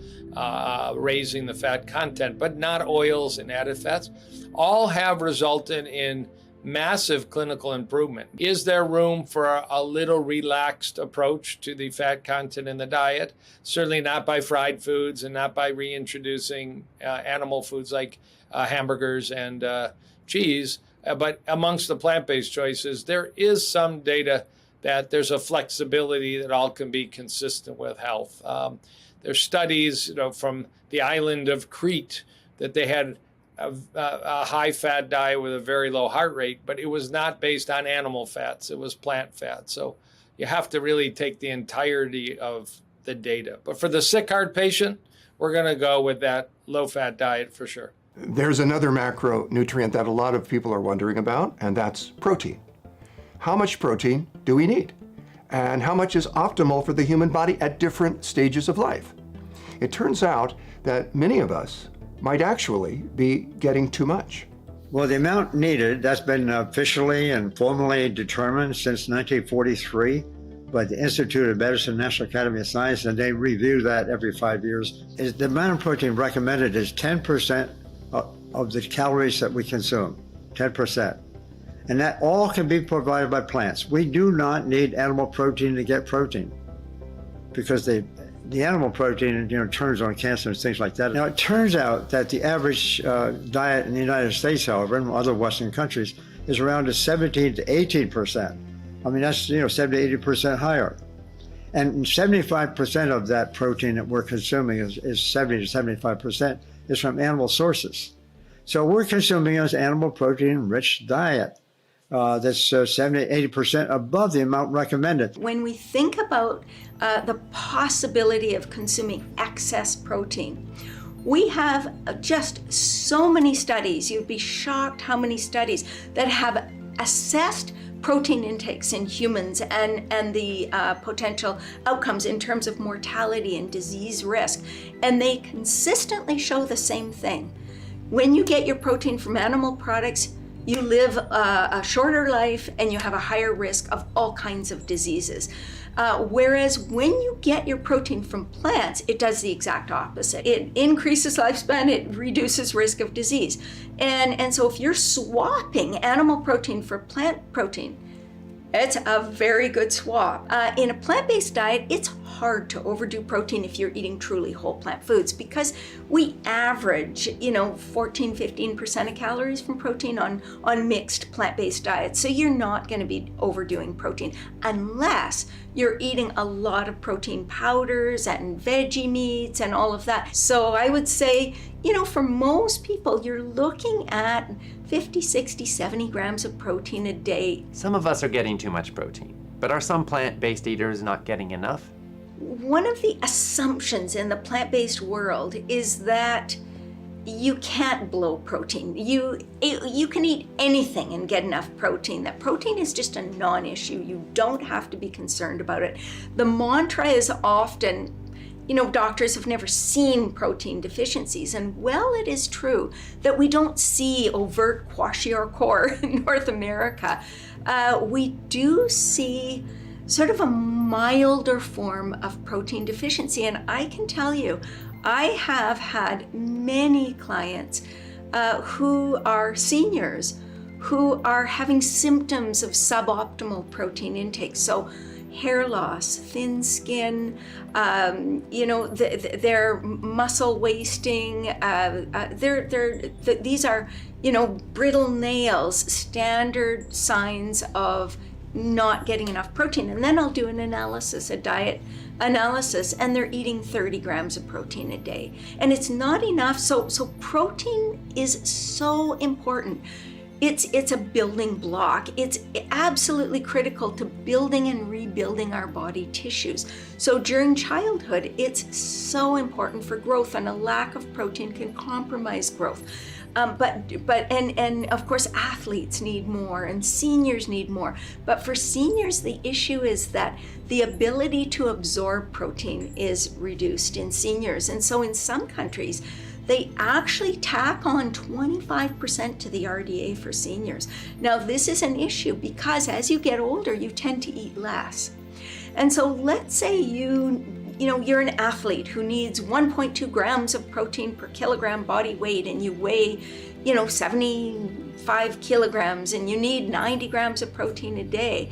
raising the fat content, but not oils and added fats, all have resulted in massive clinical improvement. Is there room for a little relaxed approach to the fat content in the diet? Certainly not by fried foods and not by reintroducing animal foods like hamburgers and cheese. But amongst the plant-based choices, there is some data that there's a flexibility that all can be consistent with health. There's studies, from the island of Crete that they had a high-fat diet with a very low heart rate, but it was not based on animal fats. It was plant fat. So you have to really take the entirety of the data. But for the sick heart patient, we're going to go with that low-fat diet for sure. There's another macronutrient that a lot of people are wondering about, and that's protein. How much protein do we need? And how much is optimal for the human body at different stages of life? It turns out that many of us might actually be getting too much. Well, the amount needed, that's been officially and formally determined since 1943 by the Institute of Medicine, National Academy of Science, and they review that every 5 years. The amount of protein recommended is 10% of the calories that we consume, 10%. And that all can be provided by plants. We do not need animal protein to get protein because the animal protein, turns on cancer and things like that. Now, it turns out that the average diet in the United States, however, and other Western countries, is around 17 to 18%. I mean, that's 70 to 80% higher. And 75% of that protein that we're consuming is 70 to 75% is from animal sources. So we're consuming an animal protein-rich diet that's 70 to 80% above the amount recommended. When we think about the possibility of consuming excess protein, we have just so many studies. You'd be shocked how many studies that have assessed protein intakes in humans and the potential outcomes in terms of mortality and disease risk. And they consistently show the same thing. When you get your protein from animal products, you live a shorter life and you have a higher risk of all kinds of diseases. Whereas when you get your protein from plants, it does the exact opposite. It increases lifespan, it reduces risk of disease. And so if you're swapping animal protein for plant protein, it's a very good swap. In a plant-based diet, it's hard to overdo protein if you're eating truly whole plant foods, because we average, 14, 15% of calories from protein on mixed plant-based diets. So you're not going to be overdoing protein unless you're eating a lot of protein powders and veggie meats and all of that. So I would say, for most people, you're looking at 50, 60, 70 grams of protein a day. Some of us are getting too much protein, but are some plant-based eaters not getting enough? One of the assumptions in the plant-based world is that you can't blow protein. You can eat anything and get enough protein. That protein is just a non-issue. You don't have to be concerned about it. The mantra is often, doctors have never seen protein deficiencies. And while it is true that we don't see overt kwashiorkor in North America, we do see sort of a milder form of protein deficiency. And I can tell you, I have had many clients who are seniors who are having symptoms of suboptimal protein intake. So hair loss, thin skin, their muscle wasting, these are, brittle nails, standard signs of not getting enough protein. And then I'll do an analysis, a diet analysis, and they're eating 30 grams of protein a day. And it's not enough. So protein is so important. It's a building block. It's absolutely critical to building and rebuilding our body tissues. So during childhood, it's so important for growth, and a lack of protein can compromise growth. And of course, athletes need more and seniors need more. But for seniors, the issue is that the ability to absorb protein is reduced in seniors. And so in some countries, they actually tack on 25% to the RDA for seniors. Now, this is an issue because as you get older, you tend to eat less. And so let's say you're an athlete who needs 1.2 grams of protein per kilogram body weight, and you weigh, 75 kilograms, and you need 90 grams of protein a day.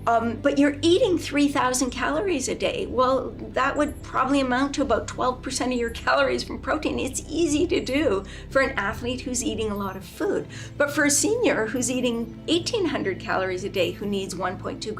But you're eating 3,000 calories a day. Well, that would probably amount to about 12% of your calories from protein. It's easy to do for an athlete who's eating a lot of food. But for a senior who's eating 1,800 calories a day, who needs 1.2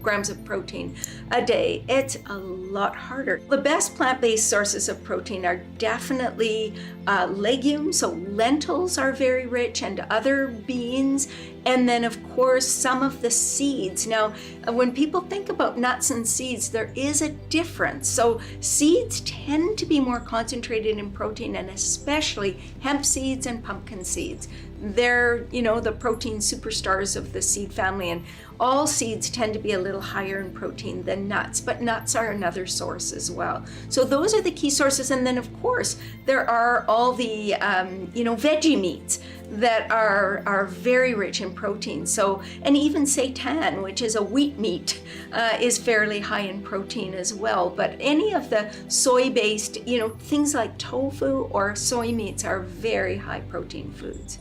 grams of protein a day, it's a lot harder. The best plant-based sources of protein are definitely legumes. So lentils are very rich, and other beans. And then, of course, some of the seeds. Now, when people think about nuts and seeds, there is a difference. So seeds tend to be more concentrated in protein, and especially hemp seeds and pumpkin seeds. They're, the protein superstars of the seed family, and all seeds tend to be a little higher in protein than nuts, but nuts are another source as well. So those are the key sources. And then, of course, there are all the, veggie meats that are very rich in protein. So, and even seitan, which is a wheat meat, is fairly high in protein as well. But any of the soy-based, things like tofu or soy meats are very high protein foods.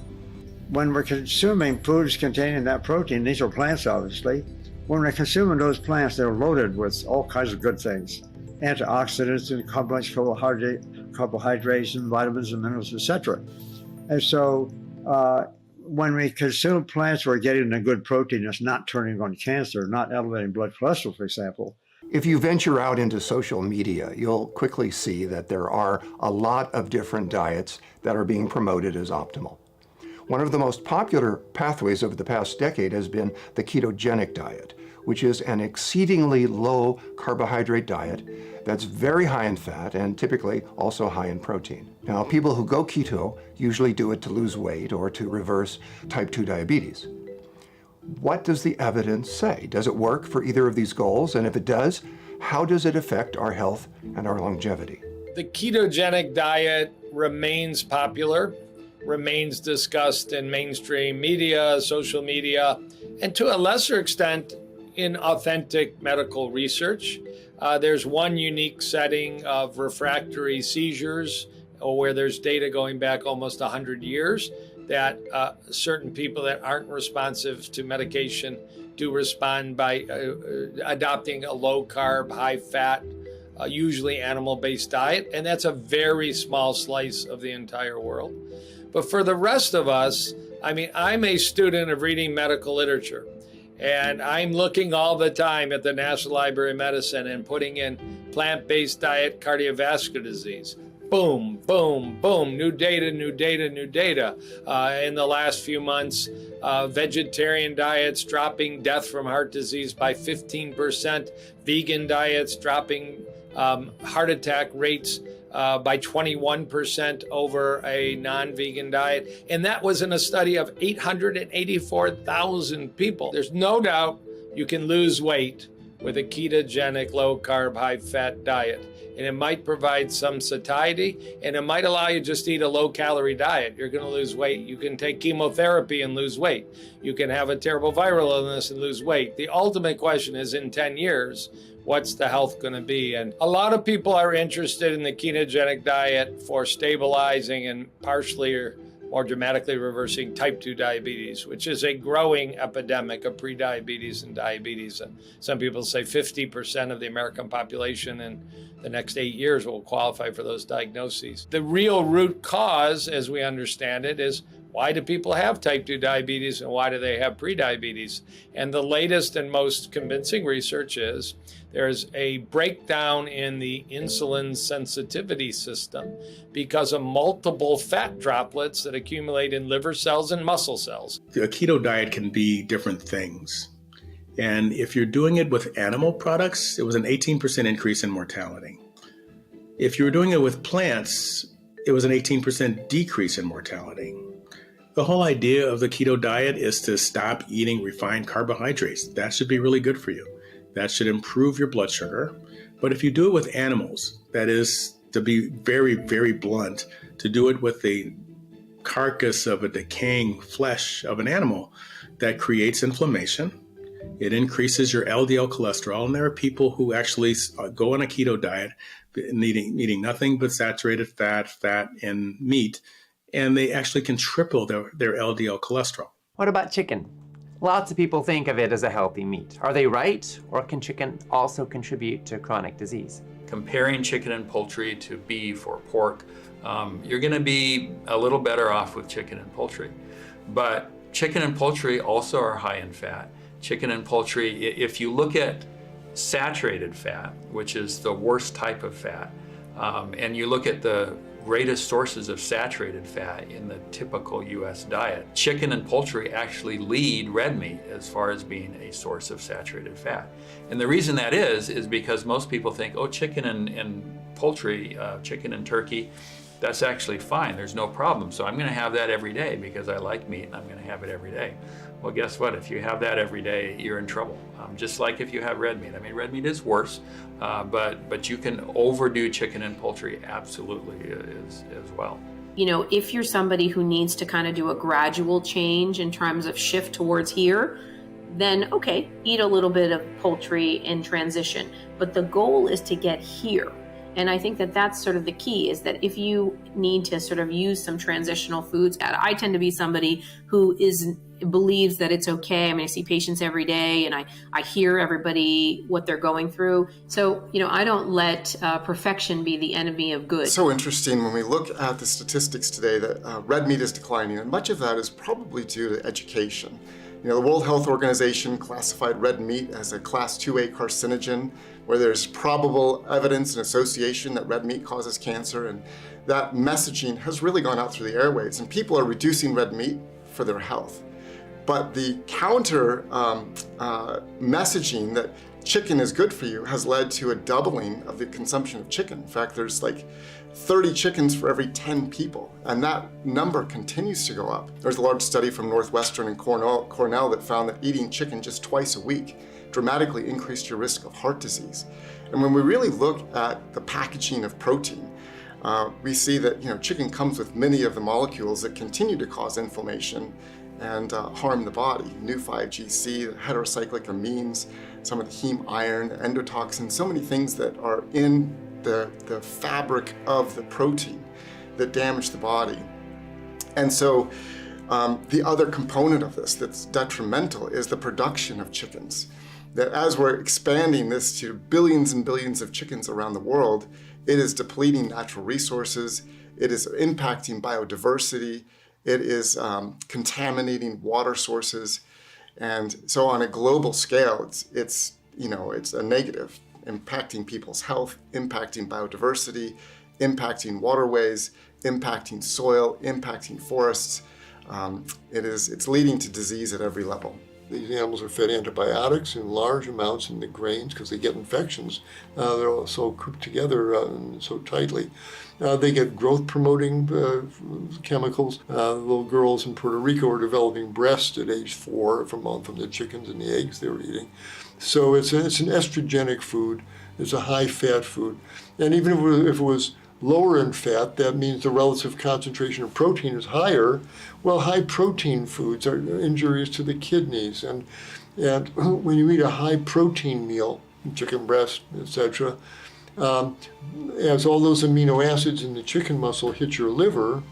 When we're consuming foods containing that protein, these are plants obviously, when we're consuming those plants, they're loaded with all kinds of good things. Antioxidants and complex carbohydrates and vitamins and minerals, etc. And so when we consume plants, we're getting a good protein that's not turning on cancer, not elevating blood cholesterol, for example. If you venture out into social media, you'll quickly see that there are a lot of different diets that are being promoted as optimal. One of the most popular pathways over the past decade has been the ketogenic diet, which is an exceedingly low carbohydrate diet that's very high in fat and typically also high in protein. Now, people who go keto usually do it to lose weight or to reverse type 2 diabetes. What does the evidence say? Does it work for either of these goals? And if it does, how does it affect our health and our longevity? The ketogenic diet remains popular, remains discussed in mainstream media, social media, and to a lesser extent in authentic medical research. There's one unique setting of refractory seizures where there's data going back almost 100 years that certain people that aren't responsive to medication do respond by adopting a low-carb, high-fat, usually animal-based diet, and that's a very small slice of the entire world. But for the rest of us, I mean, I'm a student of reading medical literature, and I'm looking all the time at the National Library of Medicine and putting in plant-based diet, cardiovascular disease. Boom, boom, boom, new data, new data, new data. In the last few months, vegetarian diets dropping death from heart disease by 15%, vegan diets dropping heart attack rates by 21% over a non-vegan diet. And that was in a study of 884,000 people. There's no doubt you can lose weight with a ketogenic, low-carb, high-fat diet. And it might provide some satiety, and it might allow you just to eat a low-calorie diet. You're going to lose weight. You can take chemotherapy and lose weight. You can have a terrible viral illness and lose weight. The ultimate question is, in 10 years, what's the health going to be? And a lot of people are interested in the ketogenic diet for stabilizing and partially or more dramatically reversing type 2 diabetes, which is a growing epidemic of prediabetes and diabetes. Some people say 50% of the American population in the next 8 years will qualify for those diagnoses. The real root cause, as we understand it, is why do people have type 2 diabetes and why do they have prediabetes? And the latest and most convincing research is there's a breakdown in the insulin sensitivity system because of multiple fat droplets that accumulate in liver cells and muscle cells. A keto diet can be different things. And if you're doing it with animal products, it was an 18% increase in mortality. If you were doing it with plants, it was an 18% decrease in mortality. The whole idea of the keto diet is to stop eating refined carbohydrates. That should be really good for you. That should improve your blood sugar. But if you do it with animals, that is, to be very, very blunt, to do it with the carcass of a decaying flesh of an animal, that creates inflammation. It increases your LDL cholesterol. And there are people who actually go on a keto diet, eating nothing but saturated fat, and meat, and they actually can triple their LDL cholesterol. What about chicken? Lots of people think of it as a healthy meat. Are they right? Or can chicken also contribute to chronic disease? Comparing chicken and poultry to beef or pork, you're going to be a little better off with chicken and poultry. But chicken and poultry also are high in fat. Chicken and poultry, if you look at saturated fat, which is the worst type of fat, and you look at the greatest sources of saturated fat in the typical US diet, chicken and poultry actually lead red meat as far as being a source of saturated fat. And the reason that is because most people think, oh, chicken and poultry, chicken and turkey, that's actually fine, there's no problem. So I'm gonna have that every day because I like meat and I'm gonna have it every day. Well, guess what? If you have that every day, you're in trouble. Just like if you have red meat. I mean, red meat is worse, but you can overdo chicken and poultry absolutely as well. You know, if you're somebody who needs to kind of do a gradual change in terms of shift towards here, then okay, eat a little bit of poultry in transition. But the goal is to get here. And I think that that's sort of the key, is that if you need to sort of use some transitional foods, I tend to be somebody who believes that it's okay. I mean, I see patients every day and I hear everybody, what they're going through. So, you know, I don't let perfection be the enemy of good. So interesting when we look at the statistics today that red meat is declining, and much of that is probably due to education. You know, the World Health Organization classified red meat as a class 2A carcinogen, where there's probable evidence and association that red meat causes cancer, and that messaging has really gone out through the airwaves, and people are reducing red meat for their health. But the counter messaging that chicken is good for you has led to a doubling of the consumption of chicken. In fact, there's like 30 chickens for every 10 people, and that number continues to go up. There's a large study from Northwestern and Cornell that found that eating chicken just twice a week dramatically increased your risk of heart disease. And when we really look at the packaging of protein, we see that, you know, chicken comes with many of the molecules that continue to cause inflammation and harm the body. New 5-GC, heterocyclic amines, some of the heme iron, endotoxins, so many things that are in the fabric of the protein that damage the body. And so The other component of this that's detrimental is the production of chickens. That as we're expanding this to billions and billions of chickens around the world, it is depleting natural resources, it is impacting biodiversity, it is contaminating water sources. And so on a global scale, it's a negative, impacting people's health, impacting biodiversity, impacting waterways, impacting soil, impacting forests. It's leading to disease at every level. These animals are fed antibiotics in large amounts in the grains because they get infections. They're all so cooped together so tightly. They get growth-promoting chemicals. Little girls in Puerto Rico are developing breasts at age 4 from the chickens and the eggs they were eating. So it's an estrogenic food. It's a high-fat food. And even if it was lower in fat, that means the relative concentration of protein is higher. Well, high protein foods are injurious to the kidneys. And when you eat a high protein meal, chicken breast, etc., as all those amino acids in the chicken muscle hit your liver,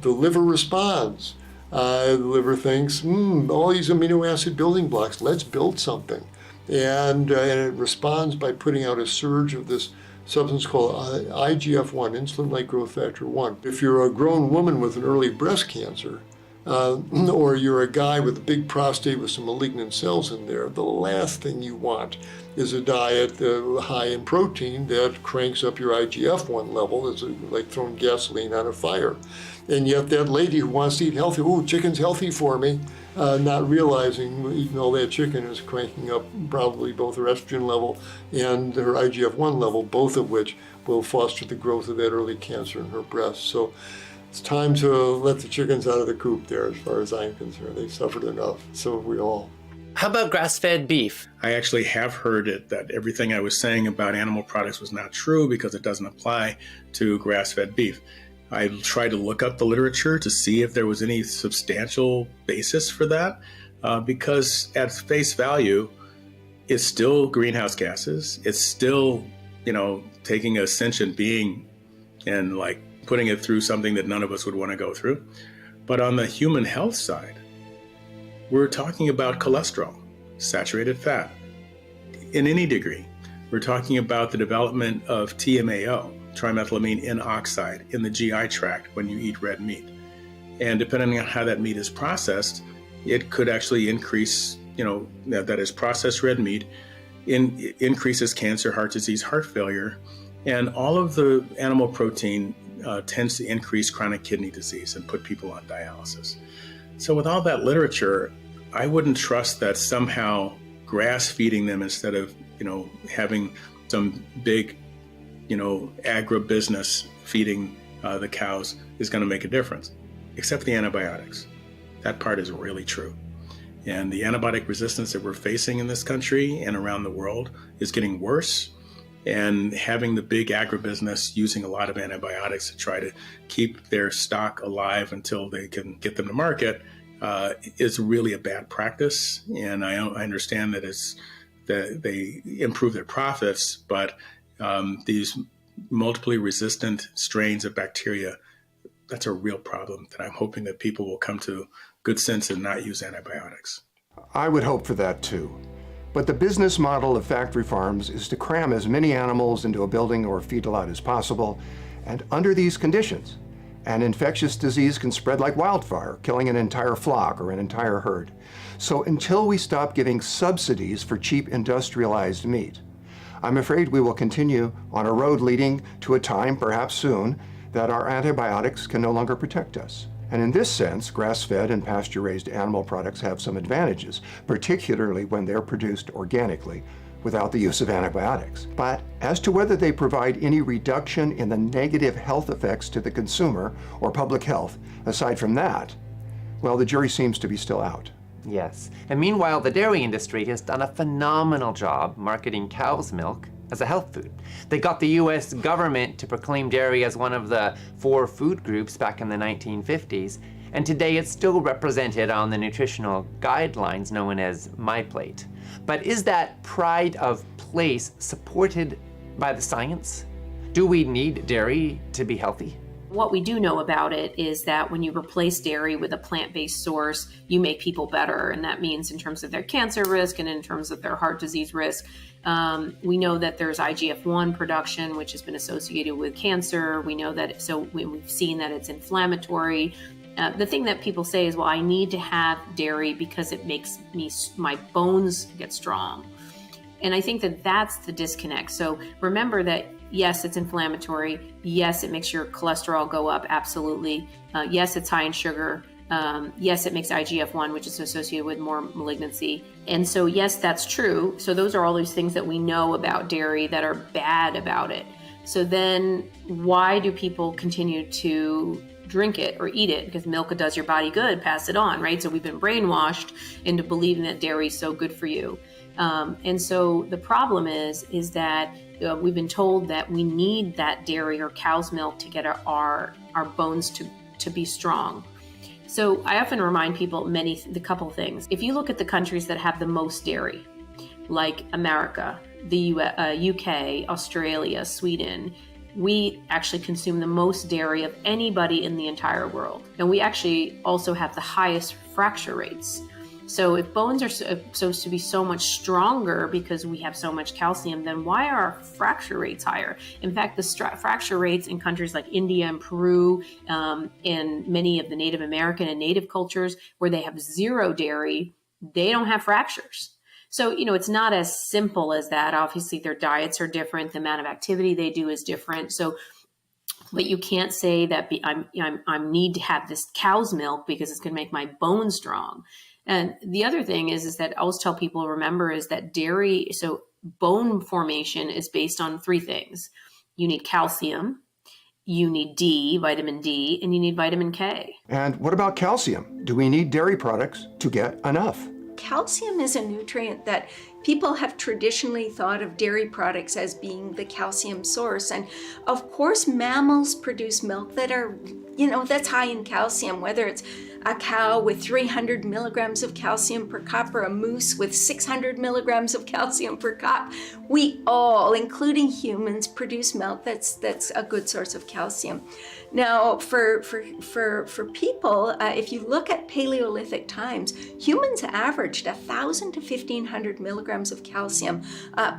the liver responds. The liver thinks, all these amino acid building blocks, let's build something. And it responds by putting out a surge of this substance called IGF-1, insulin-like growth factor 1. If you're a grown woman with an early breast cancer, or you're a guy with a big prostate with some malignant cells in there, the last thing you want is a diet high in protein that cranks up your IGF-1 level. It's like throwing gasoline on a fire. And yet that lady who wants to eat healthy, chicken's healthy for me, not realizing eating all that chicken is cranking up probably both her estrogen level and her IGF-1 level, both of which will foster the growth of that early cancer in her breast. So it's time to let the chickens out of the coop there, as far as I'm concerned. They've suffered enough, so have we all. How about grass-fed beef? I actually have heard that everything I was saying about animal products was not true because it doesn't apply to grass-fed beef. I tried to look up the literature to see if there was any substantial basis for that, because at face value, it's still greenhouse gases. It's still, taking a sentient being and putting it through something that none of us would want to go through. But on the human health side, we're talking about cholesterol, saturated fat, in any degree. We're talking about the development of TMAO, trimethylamine N oxide, in the GI tract when you eat red meat. And depending on how that meat is processed, it could actually increase, that is processed red meat, increases cancer, heart disease, heart failure, and all of the animal protein tends to increase chronic kidney disease and put people on dialysis. So with all that literature, I wouldn't trust that somehow grass feeding them instead of, having some big, agribusiness feeding the cows is going to make a difference, except the antibiotics. That part is really true. And the antibiotic resistance that we're facing in this country and around the world is getting worse. And having the big agribusiness using a lot of antibiotics to try to keep their stock alive until they can get them to market is really a bad practice. And I understand that they improve their profits, but these multiply resistant strains of bacteria, that's a real problem that I'm hoping that people will come to good sense and not use antibiotics. I would hope for that too. But the business model of factory farms is to cram as many animals into a building or feedlot as possible, and under these conditions, an infectious disease can spread like wildfire, killing an entire flock or an entire herd. So until we stop giving subsidies for cheap industrialized meat, I'm afraid we will continue on a road leading to a time, perhaps soon, that our antibiotics can no longer protect us. And in this sense, grass-fed and pasture-raised animal products have some advantages, particularly when they're produced organically without the use of antibiotics. But as to whether they provide any reduction in the negative health effects to the consumer or public health, aside from that, well, the jury seems to be still out. Yes. And meanwhile, the dairy industry has done a phenomenal job marketing cow's milk as a health food. They got the US government to proclaim dairy as one of the 4 food groups back in the 1950s, and today it's still represented on the nutritional guidelines known as MyPlate. But is that pride of place supported by the science? Do we need dairy to be healthy? What we do know about it is that when you replace dairy with a plant-based source, you make people better. And that means in terms of their cancer risk and in terms of their heart disease risk. We know that there's IGF-1 production, which has been associated with cancer. We know that, so we've seen that it's inflammatory. The thing that people say is, well, I need to have dairy because it makes my bones get strong. And I think that that's the disconnect. So remember that, yes, it's inflammatory. Yes, it makes your cholesterol go up. Absolutely. Yes, it's high in sugar. Yes, it makes IGF-1, which is associated with more malignancy. And so, yes, that's true. So those are all these things that we know about dairy that are bad about it. So then why do people continue to drink it or eat it? Because milk does your body good, pass it on, right? So we've been brainwashed into believing that dairy is so good for you. And so the problem is that we've been told that we need that dairy or cow's milk to get our bones to be strong. So I often remind people the couple things. If you look at the countries that have the most dairy, like America, the UK, Australia, Sweden, we actually consume the most dairy of anybody in the entire world. And we actually also have the highest fracture rates. So if bones are supposed to be so much stronger because we have so much calcium, then why are our fracture rates higher? In fact, the fracture rates in countries like India and Peru, and many of the Native American and Native cultures where they have zero dairy, they don't have fractures. So, it's not as simple as that. Obviously, their diets are different. The amount of activity they do is different. So, but you can't say that I need to have this cow's milk because it's going to make my bones strong. And the other thing is that I always tell people to remember is that dairy, so bone formation is based on three things. You need calcium, you need vitamin D, and you need vitamin K. And what about calcium? Do we need dairy products to get enough? Calcium is a nutrient that people have traditionally thought of dairy products as being the calcium source. And of course, mammals produce milk that are, that's high in calcium, whether it's a cow with 300 milligrams of calcium per cup or a moose with 600 milligrams of calcium per cup. We all, including humans, produce milk that's a good source of calcium. Now, for people, if you look at Paleolithic times, humans averaged 1,000 to 1,500 milligrams of calcium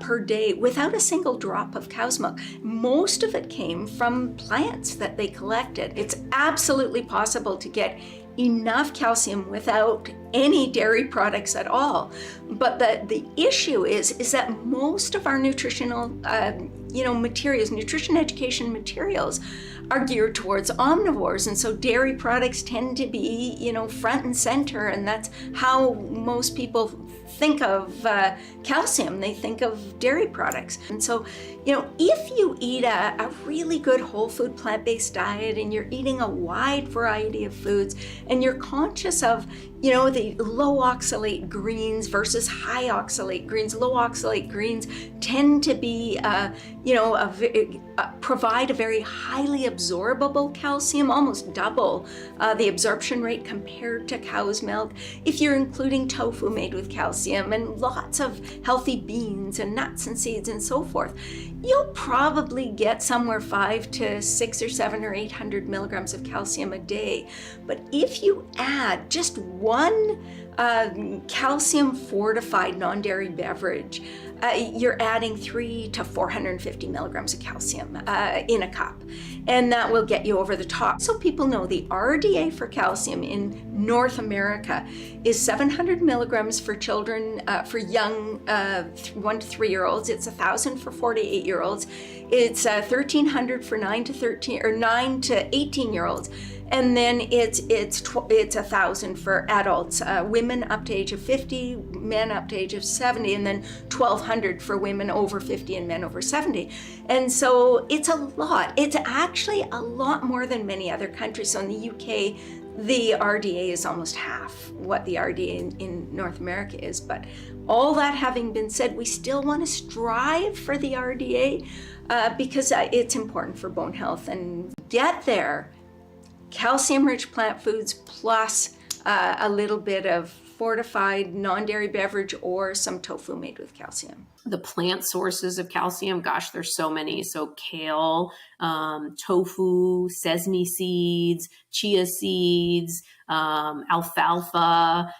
per day without a single drop of cow's milk. Most of it came from plants that they collected. It's absolutely possible to get enough calcium without any dairy products at all. But the issue is that most of our nutritional materials, nutrition education materials, are geared towards omnivores, and so dairy products tend to be, front and center, and that's how most people think of calcium. They think of dairy products. And so, if you eat a really good whole food plant-based diet and you're eating a wide variety of foods and you're conscious of the low oxalate greens versus high oxalate greens. Low oxalate greens tend to be, provide a very highly absorbable calcium, almost double the absorption rate compared to cow's milk. If you're including tofu made with calcium and lots of healthy beans and nuts and seeds and so forth, you'll probably get somewhere 5 to 6 or 7 or 800 milligrams of calcium a day. But if you add just one calcium fortified non-dairy beverage, you're adding 300 to 450 milligrams of calcium in a cup, and that will get you over the top. So people know the RDA for calcium in North America is 700 milligrams for children, for young 1 to 3 year olds. It's 1,000 for 4 to 8 year olds. It's 1,300 for 9 to 18 year olds. And then it's 1,000 for adults, women up to age of 50, men up to age of 70, and then 1,200 for women over 50 and men over 70. And so it's a lot. It's actually a lot more than many other countries. So in the UK, the RDA is almost half what the RDA in North America is. But all that having been said, we still want to strive for the RDA because it's important for bone health. And get there. Calcium-rich plant foods plus a little bit of fortified non-dairy beverage or some tofu made with calcium. The plant sources of calcium, gosh, there's so many. So kale, tofu, sesame seeds, chia seeds, alfalfa,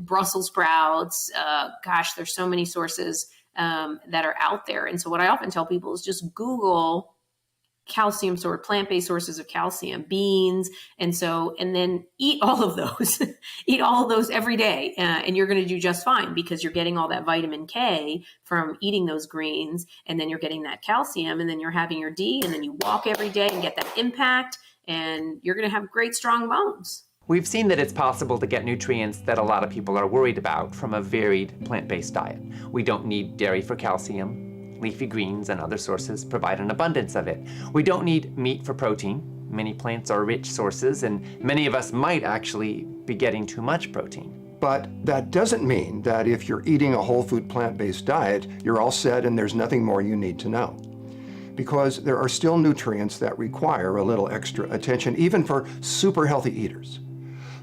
Brussels sprouts. Gosh, there's so many sources that are out there. And so what I often tell people is just Google calcium sort of plant-based sources of calcium, beans, and then eat all of those, eat all of those every day, and you're going to do just fine because you're getting all that vitamin K from eating those greens, and then you're getting that calcium, and then you're having your D, and then you walk every day and get that impact, and you're going to have great strong bones. We've seen that it's possible to get nutrients that a lot of people are worried about from a varied plant-based diet. We don't need dairy for calcium. Leafy greens and other sources provide an abundance of it. We don't need meat for protein. Many plants are rich sources, and many of us might actually be getting too much protein. But that doesn't mean that if you're eating a whole food plant-based diet, you're all set and there's nothing more you need to know. Because there are still nutrients that require a little extra attention, even for super healthy eaters.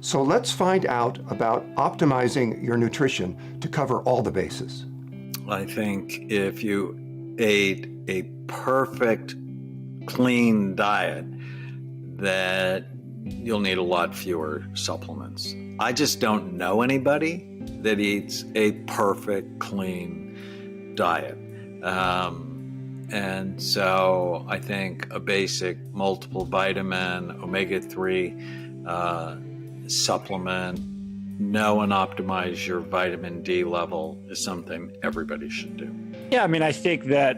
So let's find out about optimizing your nutrition to cover all the bases. I think if you ate a perfect, clean diet, that you'll need a lot fewer supplements. I just don't know anybody that eats a perfect, clean diet. And so I think a basic multiple vitamin, omega-3 supplement, know and optimize your vitamin D level is something everybody should do. Yeah, I mean, I think that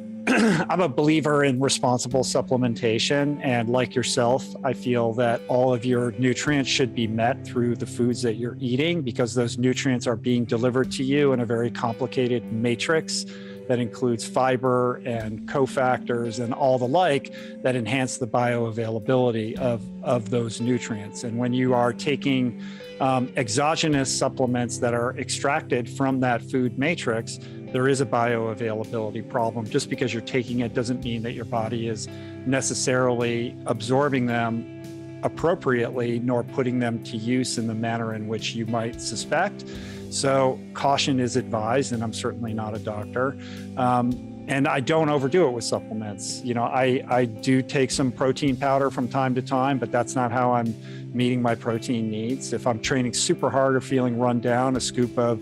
I'm a believer in responsible supplementation. And like yourself, I feel that all of your nutrients should be met through the foods that you're eating because those nutrients are being delivered to you in a very complicated matrix that includes fiber and cofactors and all the like that enhance the bioavailability of those nutrients. And when you are taking exogenous supplements that are extracted from that food matrix, there is a bioavailability problem. Just because you're taking it doesn't mean that your body is necessarily absorbing them appropriately, nor putting them to use in the manner in which you might suspect. So caution is advised, and I'm certainly not a doctor. And I don't overdo it with supplements. You know, I do take some protein powder from time to time, but that's not how I'm meeting my protein needs. If I'm training super hard or feeling run down, a scoop of,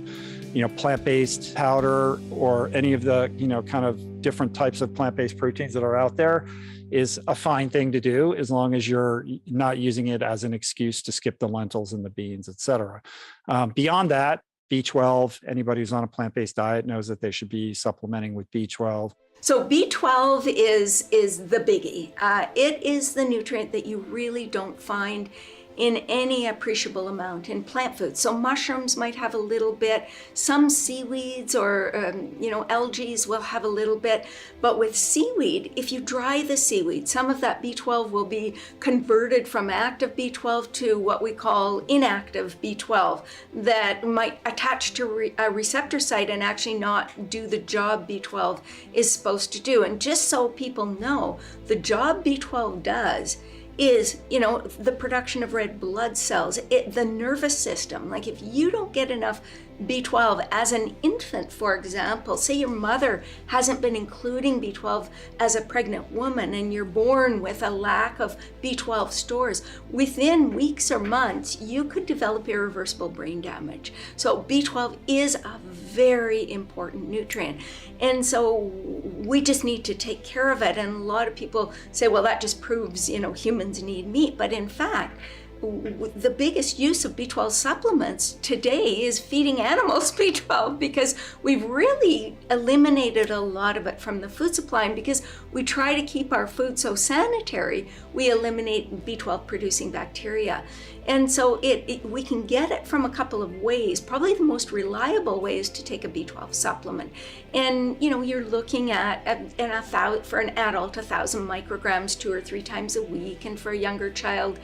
plant-based powder or any of the, kind of different types of plant-based proteins that are out there is a fine thing to do as long as you're not using it as an excuse to skip the lentils and the beans, et cetera. Beyond that, B12, anybody who's on a plant-based diet knows that they should be supplementing with B12. So B12 is the biggie. It is the nutrient that you really don't find in any appreciable amount in plant foods. So mushrooms might have a little bit, some seaweeds or algae will have a little bit, but with seaweed, if you dry the seaweed, some of that B12 will be converted from active B12 to what we call inactive B12 that might attach to a receptor site and actually not do the job B12 is supposed to do. And just so people know, the job B12 does is, the production of red blood cells, the nervous system. Like if you don't get enough B12 as an infant, for example, say your mother hasn't been including B12 as a pregnant woman and you're born with a lack of B12 stores, within weeks or months, you could develop irreversible brain damage. So B12 is a very important nutrient. And so we just need to take care of it. And a lot of people say, well, that just proves, humans need meat. But in fact, the biggest use of B12 supplements today is feeding animals B12 because we've really eliminated a lot of it from the food supply. And because we try to keep our food so sanitary, we eliminate B12 producing bacteria. And so we can get it from a couple of ways. Probably the most reliable way is to take a B12 supplement. And you're looking at for an adult 1,000 micrograms 2 or 3 times a week, and for a younger child,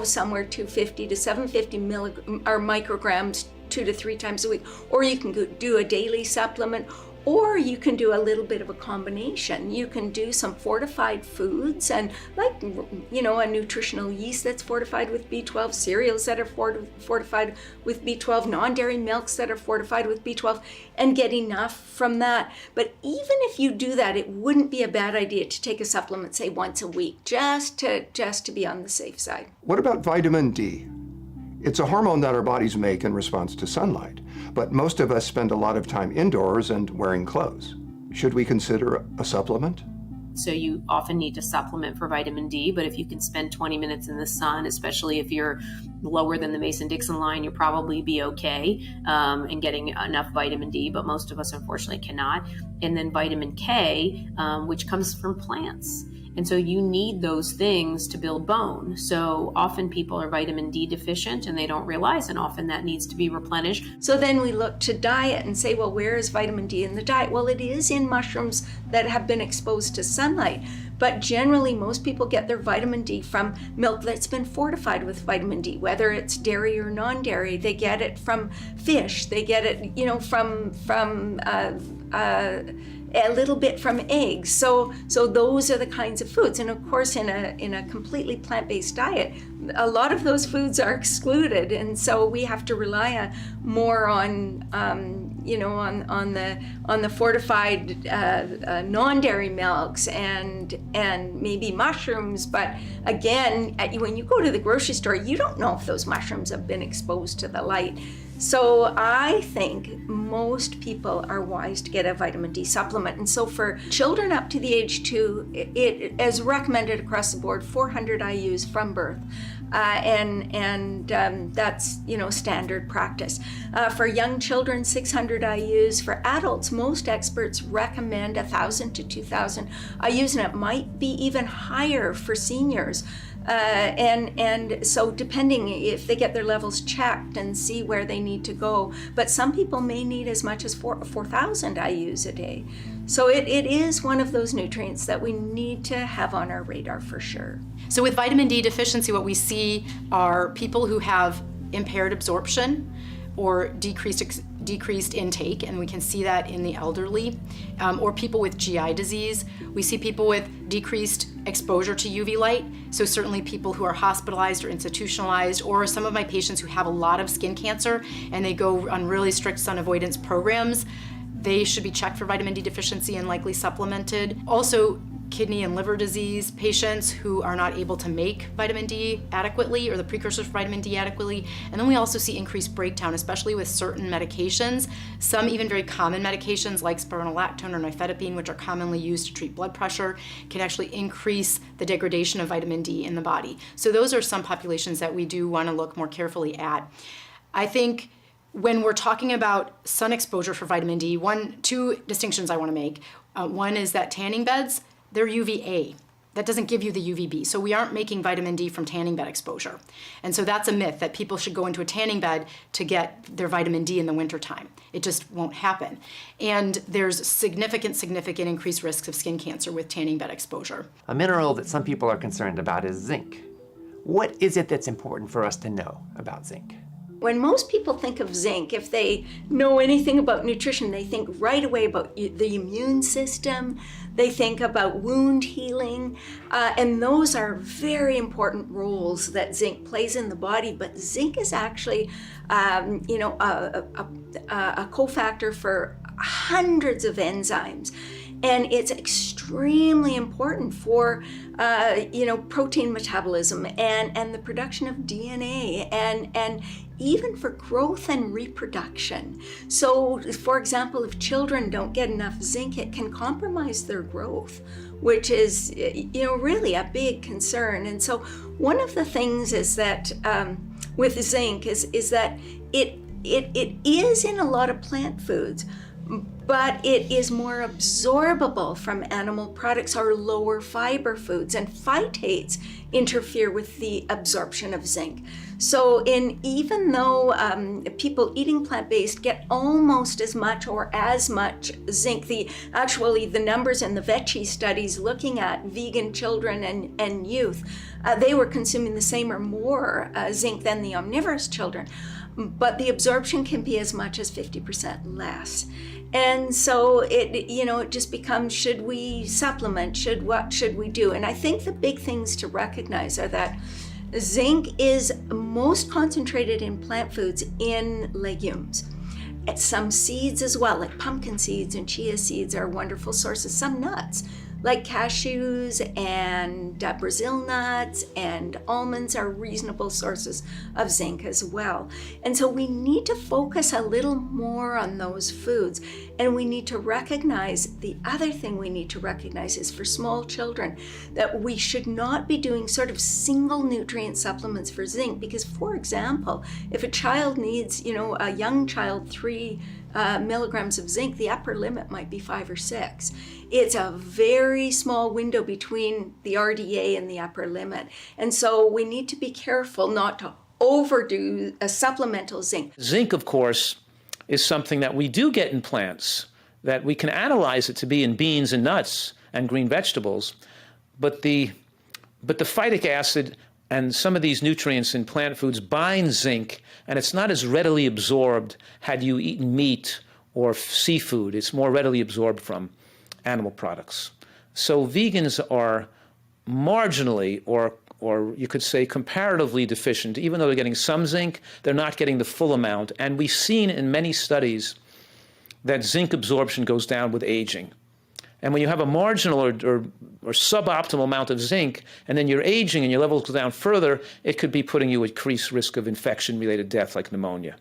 somewhere 250 to 750 micrograms 2 to 3 times a week. Or you can do a daily supplement, Or you can do a little bit of a combination. You can do some fortified foods, and like, a nutritional yeast that's fortified with B12, cereals that are fortified with B12, non-dairy milks that are fortified with B12, and get enough from that. But even if you do that, it wouldn't be a bad idea to take a supplement, say once a week, just to be on the safe side. What about vitamin D? It's a hormone that our bodies make in response to sunlight, but most of us spend a lot of time indoors and wearing clothes. Should we consider a supplement? So you often need to supplement for vitamin D, but if you can spend 20 minutes in the sun, especially if you're lower than the Mason-Dixon line, you'll probably be okay in getting enough vitamin D, but most of us unfortunately cannot. And then vitamin K, which comes from plants. And so you need those things to build bone. So often people are vitamin D deficient and they don't realize, and often that needs to be replenished. So then we look to diet and say, well, where is vitamin D in the diet? Well, it is in mushrooms that have been exposed to sunlight. But generally, most people get their vitamin D from milk that's been fortified with vitamin D, whether it's dairy or non-dairy. They get it from fish. They get it, from a little bit from eggs. So those are the kinds of foods. And of course, in a completely plant-based diet, a lot of those foods are excluded, and so we have to rely more on the fortified non-dairy milks and maybe mushrooms. But again, when you go to the grocery store, you don't know if those mushrooms have been exposed to the light. So I think most people are wise to get a vitamin D supplement. And so for children up to the age 2, it is recommended across the board 400 IUs from birth. And that's standard practice. For young children, 600 IUs. For adults, most experts recommend 1,000 to 2,000 IUs, and it might be even higher for seniors. And so depending if they get their levels checked and see where they need to go, but some people may need as much as 4,000 IUs a day. So it is one of those nutrients that we need to have on our radar for sure. So with vitamin D deficiency, what we see are people who have impaired absorption or decreased intake, and we can see that in the elderly, or people with GI disease. We see people with decreased exposure to UV light, so certainly people who are hospitalized or institutionalized, or some of my patients who have a lot of skin cancer and they go on really strict sun avoidance programs, they should be checked for vitamin D deficiency and likely supplemented. Also, kidney and liver disease patients who are not able to make vitamin D adequately or the precursors for vitamin D adequately. And then we also see increased breakdown, especially with certain medications. Some even very common medications like spironolactone or nifedipine, which are commonly used to treat blood pressure, can actually increase the degradation of vitamin D in the body. So those are some populations that we do want to look more carefully at. I think when we're talking about sun exposure for vitamin D, two distinctions I want to make. One is that tanning beds, they're UVA. That doesn't give you the UVB. So we aren't making vitamin D from tanning bed exposure. And so that's a myth that people should go into a tanning bed to get their vitamin D in the wintertime. It just won't happen. And there's significant increased risks of skin cancer with tanning bed exposure. A mineral that some people are concerned about is zinc. What is it that's important for us to know about zinc? When most people think of zinc, if they know anything about nutrition, they think right away about the immune system, they think about wound healing, and those are very important roles that zinc plays in the body. But zinc is actually, a cofactor for hundreds of enzymes. And it's extremely important for, protein metabolism and the production of DNA and even for growth and reproduction. So, for example, if children don't get enough zinc, it can compromise their growth, which is, really a big concern. And so one of the things is that with zinc is that it is in a lot of plant foods, but it is more absorbable from animal products or lower fiber foods, and phytates interfere with the absorption of zinc. So even though people eating plant-based get almost as much or as much zinc, the numbers in the Vecchi studies looking at vegan children and youth, they were consuming the same or more zinc than the omnivorous children, but the absorption can be as much as 50% less. And so it just becomes, should we supplement? What should we do? And I think the big things to recognize are that zinc is most concentrated in plant foods in legumes. Some seeds as well, like pumpkin seeds and chia seeds are wonderful sources. Some nuts, like cashews and Brazil nuts and almonds are reasonable sources of zinc as well. And so we need to focus a little more on those foods. And we need to recognize, the other thing we need to recognize is for small children, that we should not be doing sort of single nutrient supplements for zinc. Because, for example, if a child needs, a young child, 3 milligrams of zinc, the upper limit might be 5 or 6. It's a very small window between the RDA and the upper limit. And so we need to be careful not to overdo a supplemental zinc. Zinc, of course, is something that we do get in plants, that we can analyze it to be in beans and nuts and green vegetables, but the phytic acid and some of these nutrients in plant foods bind zinc, and it's not as readily absorbed had you eaten meat or seafood. It's more readily absorbed from animal products. So vegans are marginally, or you could say comparatively deficient. Even though they're getting some zinc, they're not getting the full amount. And we've seen in many studies that zinc absorption goes down with aging. And when you have a marginal or suboptimal amount of zinc, and then you're aging and your levels go down further, it could be putting you at increased risk of infection-related death like pneumonia.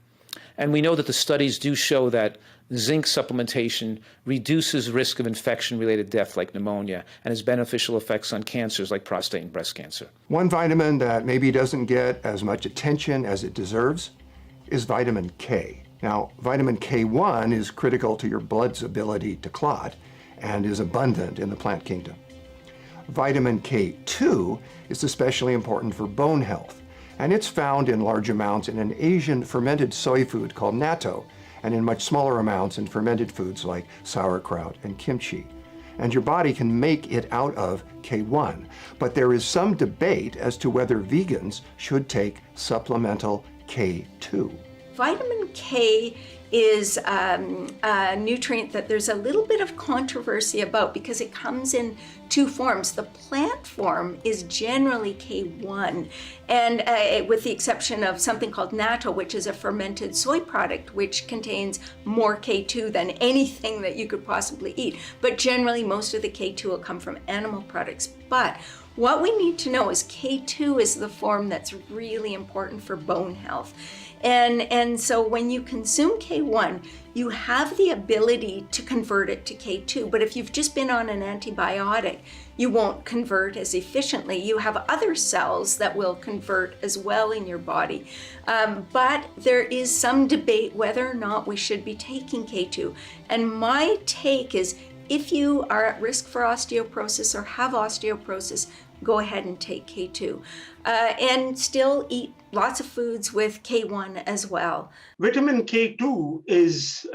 And we know that the studies do show that zinc supplementation reduces risk of infection-related death like pneumonia and has beneficial effects on cancers like prostate and breast cancer. One vitamin that maybe doesn't get as much attention as it deserves is vitamin K. Now, vitamin K1 is critical to your blood's ability to clot and is abundant in the plant kingdom. Vitamin K2 is especially important for bone health, and it's found in large amounts in an Asian fermented soy food called natto, and in much smaller amounts in fermented foods like sauerkraut and kimchi. And your body can make it out of K1. But there is some debate as to whether vegans should take supplemental K2. Vitamin K is a nutrient that there's a little bit of controversy about because it comes in 2 forms. The plant form is generally K1, and with the exception of something called natto, which is a fermented soy product, which contains more K2 than anything that you could possibly eat. But generally, most of the K2 will come from animal products. But what we need to know is K2 is the form that's really important for bone health. And so when you consume K1, you have the ability to convert it to K2. But if you've just been on an antibiotic, you won't convert as efficiently. You have other cells that will convert as well in your body. But there is some debate whether or not we should be taking K2. And my take is, if you are at risk for osteoporosis or have osteoporosis, go ahead and take K2. And still eat lots of foods with K1 as well. Vitamin K2 is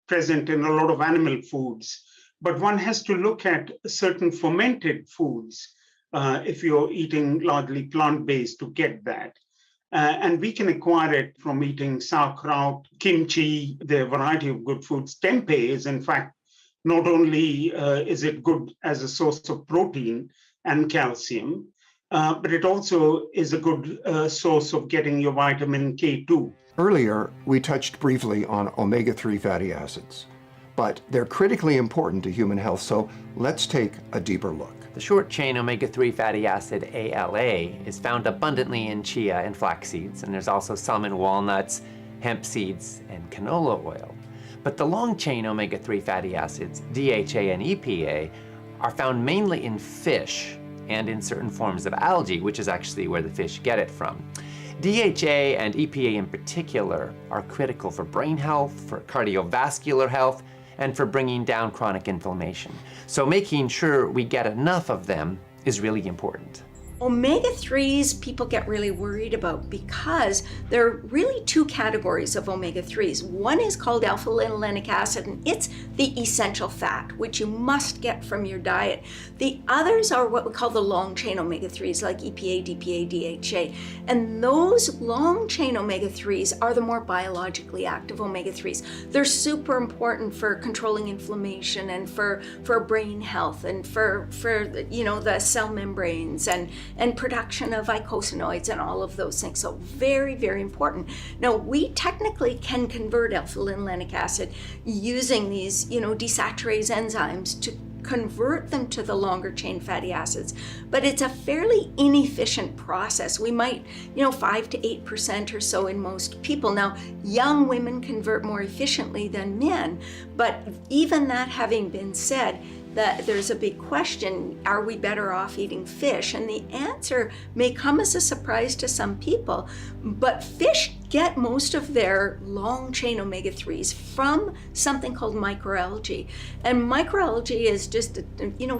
present in a lot of animal foods, but one has to look at certain fermented foods if you're eating largely plant-based to get that. And we can acquire it from eating sauerkraut, kimchi, the variety of good foods. Tempeh is, in fact, not only is it good as a source of protein and calcium, but it also is a good source of getting your vitamin K2. Earlier, we touched briefly on omega-3 fatty acids, but they're critically important to human health, so let's take a deeper look. The short-chain omega-3 fatty acid, ALA, is found abundantly in chia and flax seeds, and there's also some in walnuts, hemp seeds, and canola oil. But the long-chain omega-3 fatty acids, DHA and EPA, are found mainly in fish and in certain forms of algae, which is actually where the fish get it from. DHA and EPA in particular are critical for brain health, for cardiovascular health, and for bringing down chronic inflammation. So making sure we get enough of them is really important. Omega-3s people get really worried about because there are really two categories of omega-3s. One is called alpha-linolenic acid, and it's the essential fat, which you must get from your diet. The others are what we call the long-chain omega-3s, like EPA, DPA, DHA. And those long-chain omega-3s are the more biologically active omega-3s. They're super important for controlling inflammation and for brain health and for the cell membranes and production of eicosanoids and all of those things. So very, very important. Now, we technically can convert alpha-linolenic acid using these, desaturase enzymes to convert them to the longer chain fatty acids, but it's a fairly inefficient process. We might, 5 to 8% or so in most people. Now, young women convert more efficiently than men, but even that having been said, that there's a big question, are we better off eating fish? And the answer may come as a surprise to some people, but fish get most of their long chain omega-3s from something called microalgae. And microalgae is just,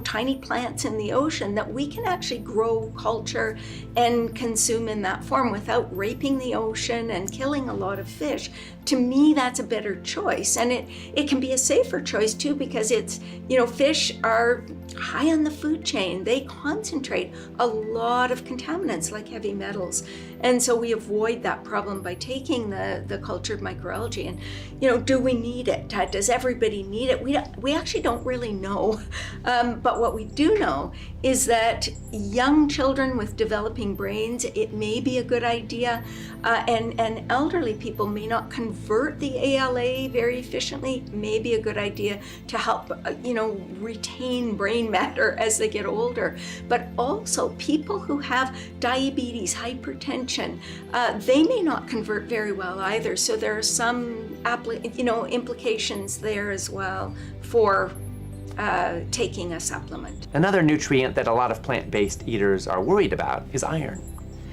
tiny plants in the ocean that we can actually grow, culture, and consume in that form without raping the ocean and killing a lot of fish. To me, that's a better choice. And it can be a safer choice too, because it's, fish are high on the food chain. They concentrate a lot of contaminants like heavy metals. And so we avoid that problem by taking the cultured microalgae. And, do we need it? Does everybody need it? We actually don't really know. But what we do know is that young children with developing brains, it may be a good idea. And elderly people may not convert the ALA very efficiently. It may be a good idea to help, retain brain matter as they get older. But also people who have diabetes, hypertension, they may not convert very well either. So there are some, implications there as well for taking a supplement. Another nutrient that a lot of plant-based eaters are worried about is iron.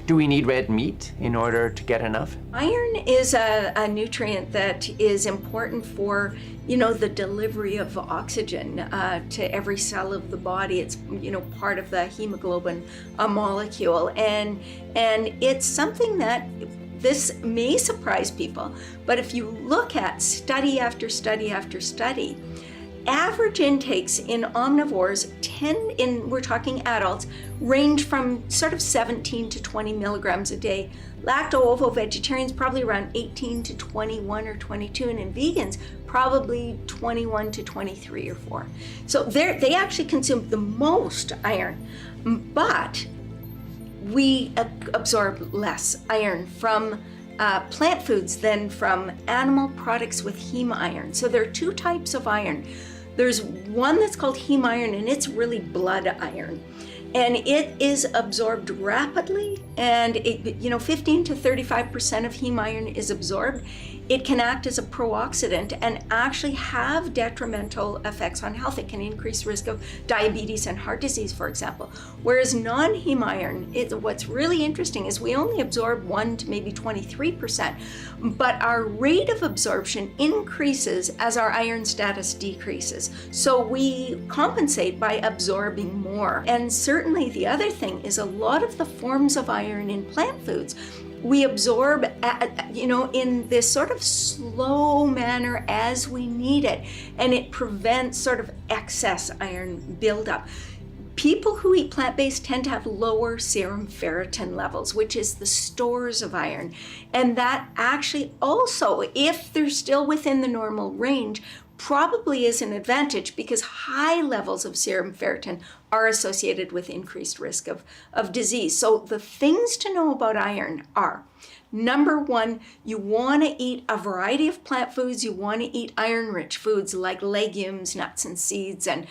Do we need red meat in order to get enough? Iron is a nutrient that is important for, the delivery of oxygen to every cell of the body. It's, part of the hemoglobin molecule. And it's something that this may surprise people, but if you look at study after study after study, average intakes in omnivores we're talking adults, range from sort of 17 to 20 milligrams a day. Lacto-ovo vegetarians probably around 18 to 21 or 22, and in vegans probably 21 to 23 or 4. So they actually consume the most iron, but we absorb less iron from plant foods than from animal products with heme iron. So there are two types of iron. There's one that's called heme iron, and it's really blood iron. And it is absorbed rapidly, and 15 to 35% of heme iron is absorbed. It can act as a pro-oxidant and actually have detrimental effects on health. It can increase risk of diabetes and heart disease, for example. Whereas non-heme iron, what's really interesting is we only absorb 1 to maybe 23%, but our rate of absorption increases as our iron status decreases. So we compensate by absorbing more. And certainly the other thing is a lot of the forms of iron in plant foods we absorb, in this sort of slow manner as we need it, and it prevents sort of excess iron buildup. People who eat plant-based tend to have lower serum ferritin levels, which is the stores of iron. And that actually also, if they're still within the normal range, probably is an advantage because high levels of serum ferritin are associated with increased risk of disease. So the things to know about iron are, number one, you want to eat a variety of plant foods. You want to eat iron-rich foods like legumes, nuts, and seeds, and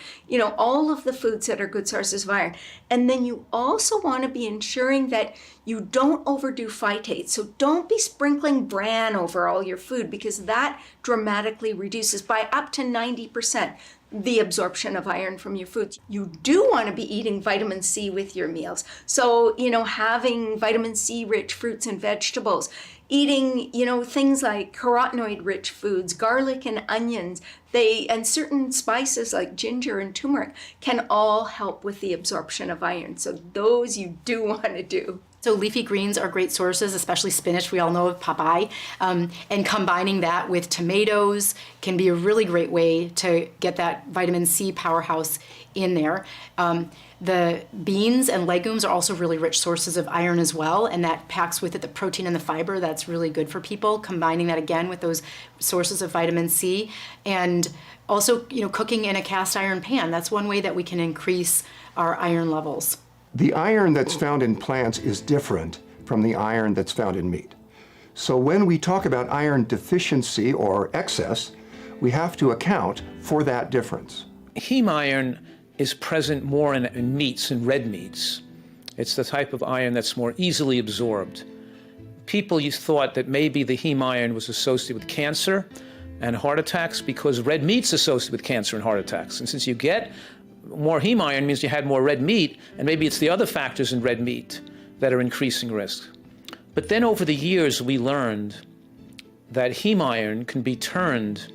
all of the foods that are good sources of iron. And then you also want to be ensuring that you don't overdo phytates. So don't be sprinkling bran over all your food because that dramatically reduces by up to 90% the absorption of iron from your foods. You do want to be eating vitamin C with your meals. So, having vitamin C rich fruits and vegetables, Eating, things like carotenoid-rich foods, garlic and onions, and certain spices like ginger and turmeric can all help with the absorption of iron. So those you do want to do. So leafy greens are great sources, especially spinach. We all know of Popeye. And combining that with tomatoes can be a really great way to get that vitamin C powerhouse in there. The beans and legumes are also really rich sources of iron as well, and that packs with it the protein and the fiber that's really good for people, combining that again with those sources of vitamin C. And also, cooking in a cast iron pan, that's one way that we can increase our iron levels. The iron that's found in plants is different from the iron that's found in meat. So when we talk about iron deficiency or excess, we have to account for that difference. Heme iron is present more in meats, in red meats. It's the type of iron that's more easily absorbed. People thought that maybe the heme iron was associated with cancer and heart attacks because red meat's associated with cancer and heart attacks. And since you get more heme iron means you had more red meat, and maybe it's the other factors in red meat that are increasing risk. But then over the years, we learned that heme iron can be turned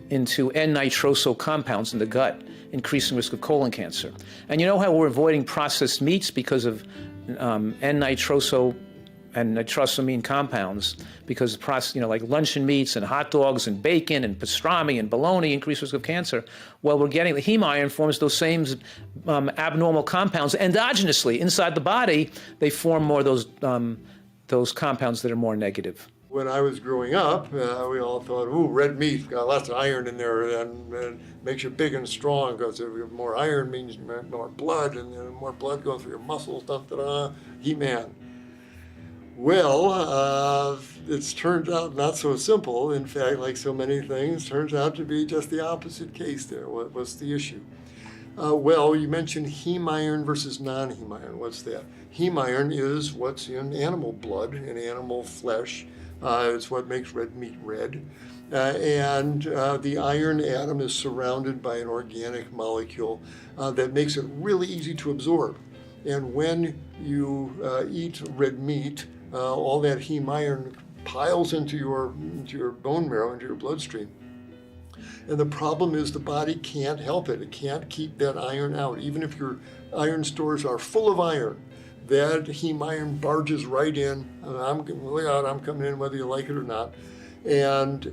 into N-nitroso compounds in the gut, increasing risk of colon cancer. And you know how we're avoiding processed meats because of N-nitroso and nitrosamine compounds, because like luncheon meats and hot dogs and bacon and pastrami and bologna increase risk of cancer. Well, we're getting the heme iron forms those same abnormal compounds endogenously inside the body. They form more of those compounds that are more negative. When I was growing up, we all thought, ooh, red meat, got lots of iron in there, and makes you big and strong, because more iron means more blood, and more blood going through your muscles, He-Man. Well, it's turned out not so simple. In fact, like so many things, turns out to be just the opposite case there. What's the issue? Well, you mentioned heme iron versus non-heme iron. What's that? Heme iron is what's in animal blood, in animal flesh. It's what makes red meat red. And the iron atom is surrounded by an organic molecule that makes it really easy to absorb. And when you eat red meat, all that heme iron piles into your bone marrow, into your bloodstream. And the problem is the body can't help it. It can't keep that iron out. Even if your iron stores are full of iron, that heme iron barges right in. I'm coming in whether you like it or not. And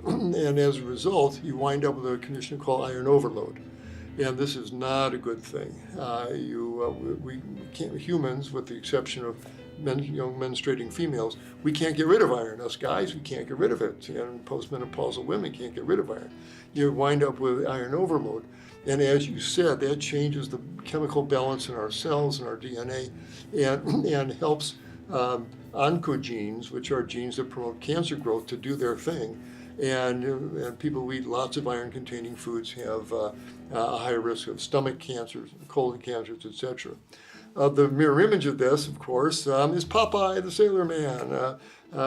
as a result, you wind up with a condition called iron overload. And this is not a good thing. We can't, humans, with the exception of menstruating females, we can't get rid of iron. Us guys, we can't get rid of it. And postmenopausal women can't get rid of iron. You wind up with iron overload. And as you said, that changes the chemical balance in our cells and our DNA and helps oncogenes, which are genes that promote cancer growth, to do their thing. And people who eat lots of iron-containing foods have a higher risk of stomach cancers, colon cancers, etc. The mirror image of this, of course, is Popeye the Sailor Man.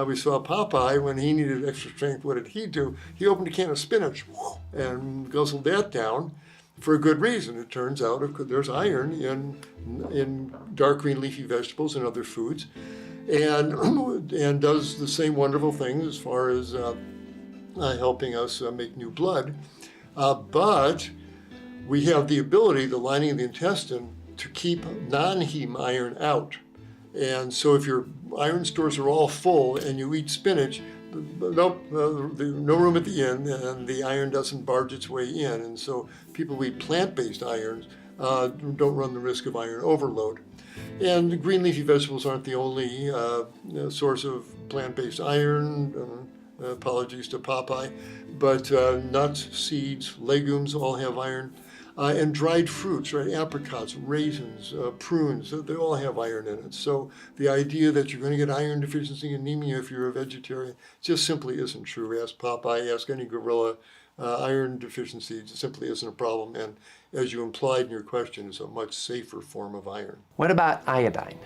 We saw Popeye when he needed extra strength. What did he do? He opened a can of spinach and guzzled that down for a good reason. It turns out there's iron in dark green leafy vegetables and other foods, and does the same wonderful things as far as helping us make new blood. But we have the ability, the lining of the intestine, to keep non-heme iron out. And so if your iron stores are all full and you eat spinach, nope, no room at the end, and the iron doesn't barge its way in. And so people who eat plant-based irons don't run the risk of iron overload. And green leafy vegetables aren't the only source of plant-based iron. Apologies to Popeye. But nuts, seeds, legumes all have iron. And dried fruits, right? Apricots, raisins, prunes, they all have iron in it. So the idea that you're going to get iron deficiency anemia if you're a vegetarian just simply isn't true. Ask Popeye, ask any gorilla. Iron deficiency simply isn't a problem. And as you implied in your question, it's a much safer form of iron. What about iodine?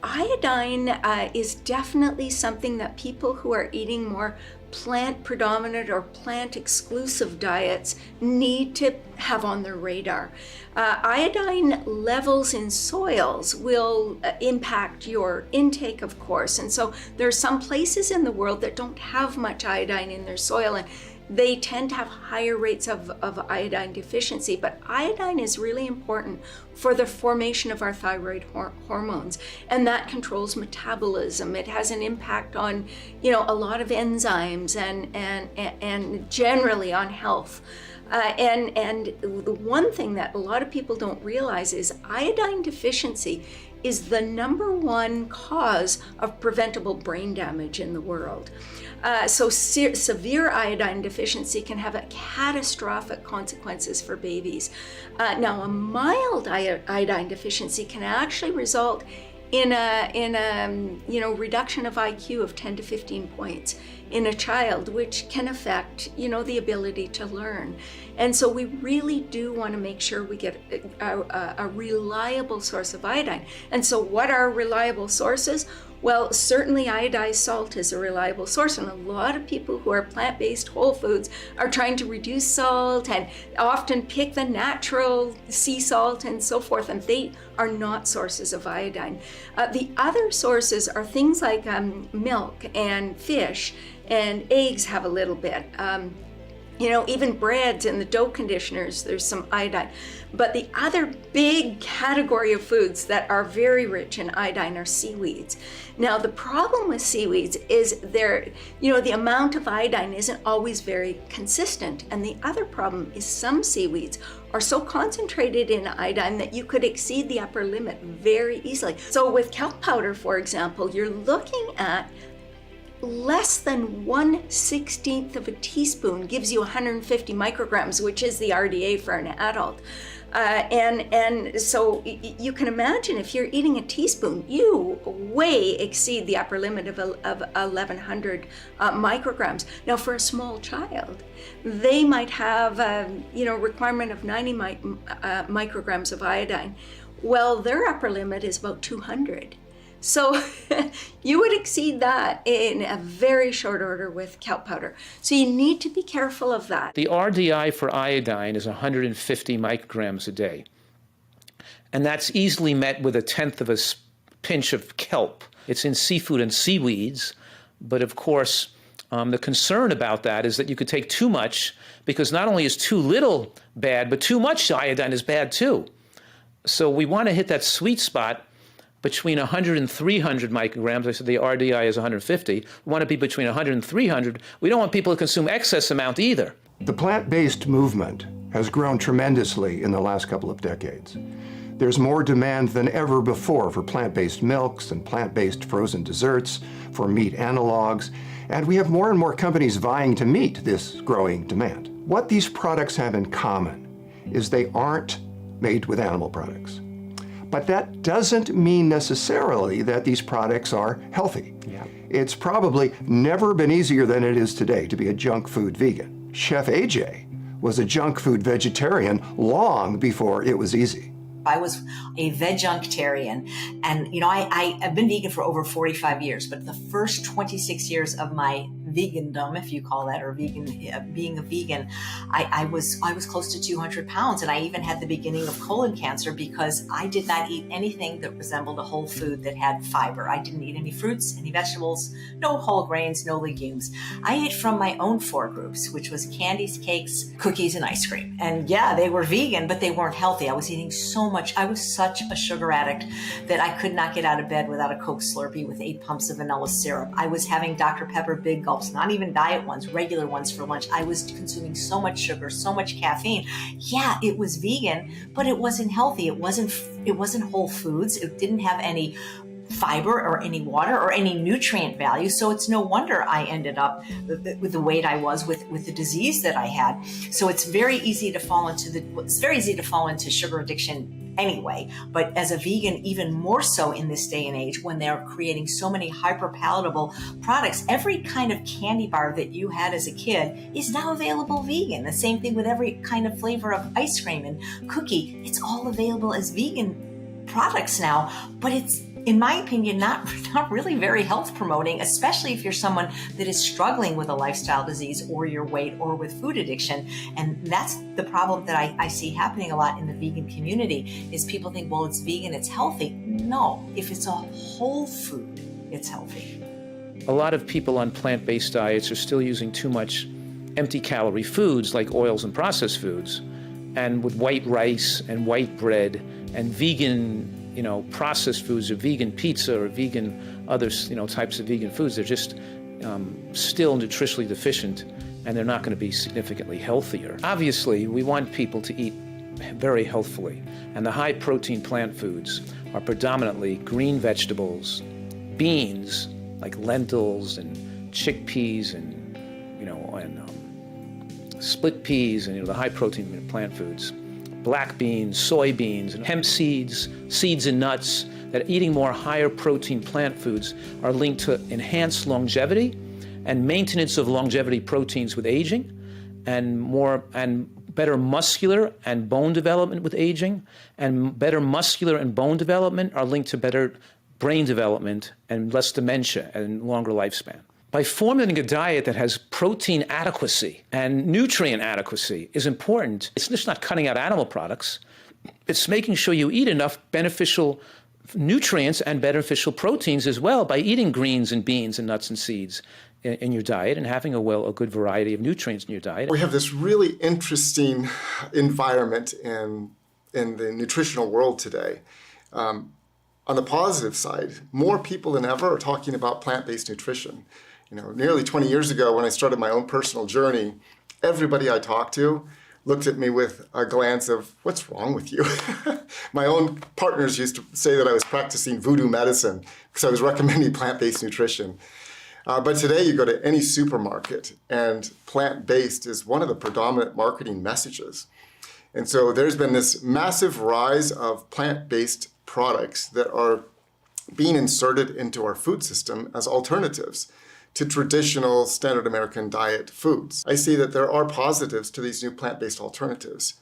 iodine is definitely something that people who are eating more plant predominant or plant exclusive diets need to have on their radar. Iodine levels in soils will impact your intake, of course, and so there are some places in the world that don't have much iodine in their soil, and they tend to have higher rates of iodine deficiency. But iodine is really important for the formation of our thyroid hormones, and that controls metabolism. It has an impact on, a lot of enzymes and generally on health. And the one thing that a lot of people don't realize is iodine deficiency is the number one cause of preventable brain damage in the world. So severe iodine deficiency can have catastrophic consequences for babies. Now, a mild iodine deficiency can actually result in a reduction of IQ of 10 to 15 points in a child, which can affect the ability to learn. And so we really do want to make sure we get a reliable source of iodine. And so what are reliable sources? Well, certainly iodized salt is a reliable source, and a lot of people who are plant-based whole foods are trying to reduce salt and often pick the natural sea salt and so forth, and they are not sources of iodine. The other sources are things like milk and fish, and eggs have a little bit. Even breads and the dough conditioners, there's some iodine. But the other big category of foods that are very rich in iodine are seaweeds. Now, the problem with seaweeds is the amount of iodine isn't always very consistent. And the other problem is some seaweeds are so concentrated in iodine that you could exceed the upper limit very easily. So with kelp powder, for example, you're looking at less than 1/16 of a teaspoon gives you 150 micrograms, which is the RDA for an adult. And so you can imagine if you're eating a teaspoon, you way exceed the upper limit of 1,100 micrograms. Now, for a small child, they might have a requirement of 90 micrograms of iodine. Well, their upper limit is about 200. So you would exceed that in a very short order with kelp powder. So you need to be careful of that. The RDI for iodine is 150 micrograms a day. And that's easily met with 1/10 of a pinch of kelp. It's in seafood and seaweeds. But of course, the concern about that is that you could take too much, because not only is too little bad, but too much iodine is bad too. So we want to hit that sweet spot between 100 and 300 micrograms. I said the RDI is 150. We want to be between 100 and 300. We don't want people to consume excess amount either. The plant-based movement has grown tremendously in the last couple of decades. There's more demand than ever before for plant-based milks and plant-based frozen desserts, for meat analogs, and we have more and more companies vying to meet this growing demand. What these products have in common is they aren't made with animal products. But that doesn't mean necessarily that these products are healthy. Yeah. It's probably never been easier than it is today to be a junk food vegan. Chef AJ was a junk food vegetarian long before it was easy. I was a veguntarian, and I've been vegan for over 45 years, but the first 26 years of my vegandom, if you call that, or being a vegan, I was close to 200 pounds, and I even had the beginning of colon cancer because I did not eat anything that resembled a whole food that had fiber. I didn't eat any fruits, any vegetables, no whole grains, no legumes. I ate from my own 4 groups, which was candies, cakes, cookies, and ice cream. And yeah, they were vegan, but they weren't healthy. I was eating so much. I was such a sugar addict that I could not get out of bed without a Coke Slurpee with 8 pumps of vanilla syrup. I was having Dr. Pepper big gulps, not even diet ones, regular ones for lunch. I was consuming so much sugar, so much caffeine. Yeah, it was vegan, but it wasn't healthy. It wasn't whole foods. It didn't have any fiber or any water or any nutrient value. So it's no wonder I ended up with the weight I was with the disease that I had. So it's very easy to fall into sugar addiction anyway, but as a vegan, even more so in this day and age when they're creating so many hyper palatable products. Every kind of candy bar that you had as a kid is now available vegan. The same thing with every kind of flavor of ice cream and cookie. It's all available as vegan products now, but in my opinion, not really very health promoting, especially if you're someone that is struggling with a lifestyle disease or your weight or with food addiction. And that's the problem that I see happening a lot in the vegan community is people think, well, it's vegan, it's healthy. No, if it's a whole food, it's healthy. A lot of people on plant-based diets are still using too much empty calorie foods like oils and processed foods, and with white rice and white bread and vegan processed foods or vegan pizza or vegan other, types of vegan foods. They're just still nutritionally deficient, and they're not going to be significantly healthier. Obviously, we want people to eat very healthfully, and the high protein plant foods are predominantly green vegetables, beans like lentils and chickpeas and split peas and the high protein plant foods, black beans, soybeans, and hemp seeds, seeds and nuts. That eating more higher protein plant foods are linked to enhanced longevity and maintenance of longevity proteins with aging, and better muscular and bone development with aging, and better muscular and bone development are linked to better brain development and less dementia and longer lifespan. By formulating a diet that has protein adequacy and nutrient adequacy is important. It's just not cutting out animal products. It's making sure you eat enough beneficial nutrients and beneficial proteins as well by eating greens and beans and nuts and seeds in your diet and having a good variety of nutrients in your diet. We have this really interesting environment in the nutritional world today. On the positive side, more people than ever are talking about plant-based nutrition. Nearly 20 years ago when I started my own personal journey, everybody I talked to looked at me with a glance of, what's wrong with you? My own partners used to say that I was practicing voodoo medicine because I was recommending plant-based nutrition. But today you go to any supermarket and plant-based is one of the predominant marketing messages. And so there's been this massive rise of plant-based products that are being inserted into our food system as alternatives to traditional standard American diet foods. I see that there are positives to these new plant-based alternatives.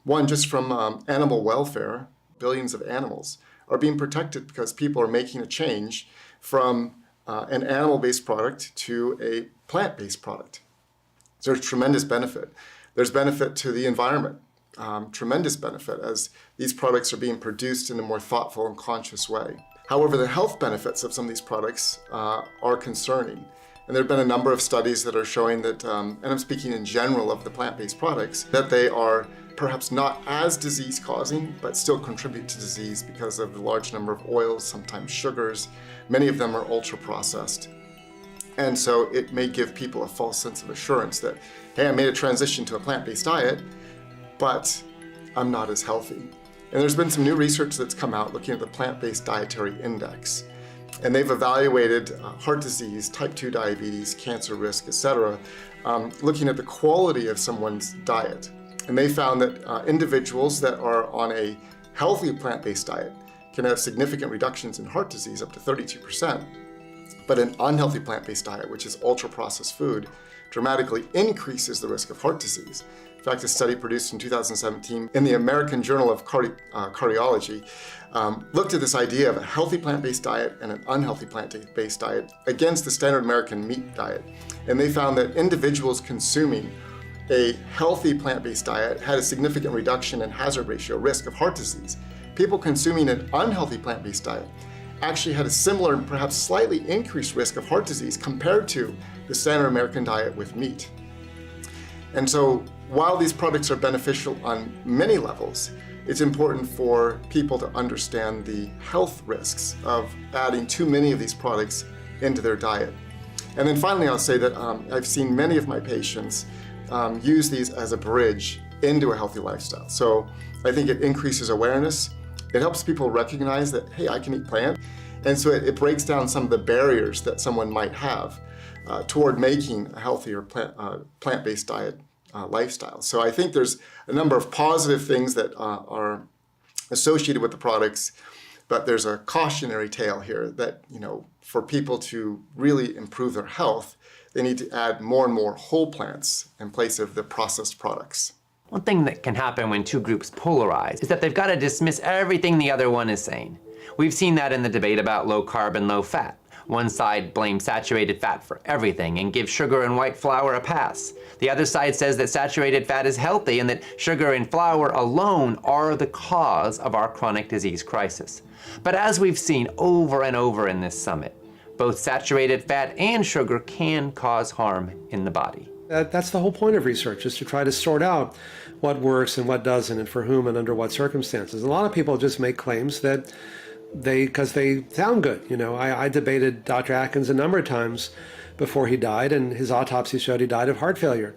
One, just from animal welfare, billions of animals are being protected because people are making a change from an animal-based product to a plant-based product. So there's tremendous benefit. There's benefit to the environment, tremendous benefit as these products are being produced in a more thoughtful and conscious way. However, the health benefits of some of these products are concerning. And there have been a number of studies that are showing that, and I'm speaking in general of the plant-based products, that they are perhaps not as disease-causing, but still contribute to disease because of the large number of oils, sometimes sugars. Many of them are ultra-processed. And so it may give people a false sense of assurance that, hey, I made a transition to a plant-based diet, but I'm not as healthy. And there's been some new research that's come out looking at the plant-based dietary index. And they've evaluated heart disease, type 2 diabetes, cancer risk, etc., looking at the quality of someone's diet. And they found that individuals that are on a healthy plant-based diet can have significant reductions in heart disease, up to 32%. But an unhealthy plant-based diet, which is ultra-processed food, dramatically increases the risk of heart disease. In fact, a study produced in 2017 in the American Journal of Cardiology looked at this idea of a healthy plant-based diet and an unhealthy plant-based diet against the standard American meat diet. And they found that individuals consuming a healthy plant-based diet had a significant reduction in hazard ratio risk of heart disease. People consuming an unhealthy plant-based diet actually had a similar and perhaps slightly increased risk of heart disease compared to the standard American diet with meat. And so while these products are beneficial on many levels, it's important for people to understand the health risks of adding too many of these products into their diet. And then finally, I'll say that I've seen many of my patients use these as a bridge into a healthy lifestyle. So I think it increases awareness. It helps people recognize that, hey, I can eat plant. And so it breaks down some of the barriers that someone might have toward making a healthier plant-based diet lifestyle. So I think there's a number of positive things that are associated with the products, but there's a cautionary tale here that, for people to really improve their health, they need to add more and more whole plants in place of the processed products. One thing that can happen when two groups polarize is that they've got to dismiss everything the other one is saying. We've seen that in the debate about low carb and low fat. One side blames saturated fat for everything and gives sugar and white flour a pass. The other side says that saturated fat is healthy and that sugar and flour alone are the cause of our chronic disease crisis. But as we've seen over and over in this summit, both saturated fat and sugar can cause harm in the body. That's the whole point of research, is to try to sort out what works and what doesn't, and for whom and under what circumstances. A lot of people just make claims that because they sound good. You know, I debated Dr. Atkins a number of times before he died, and his autopsy showed he died of heart failure.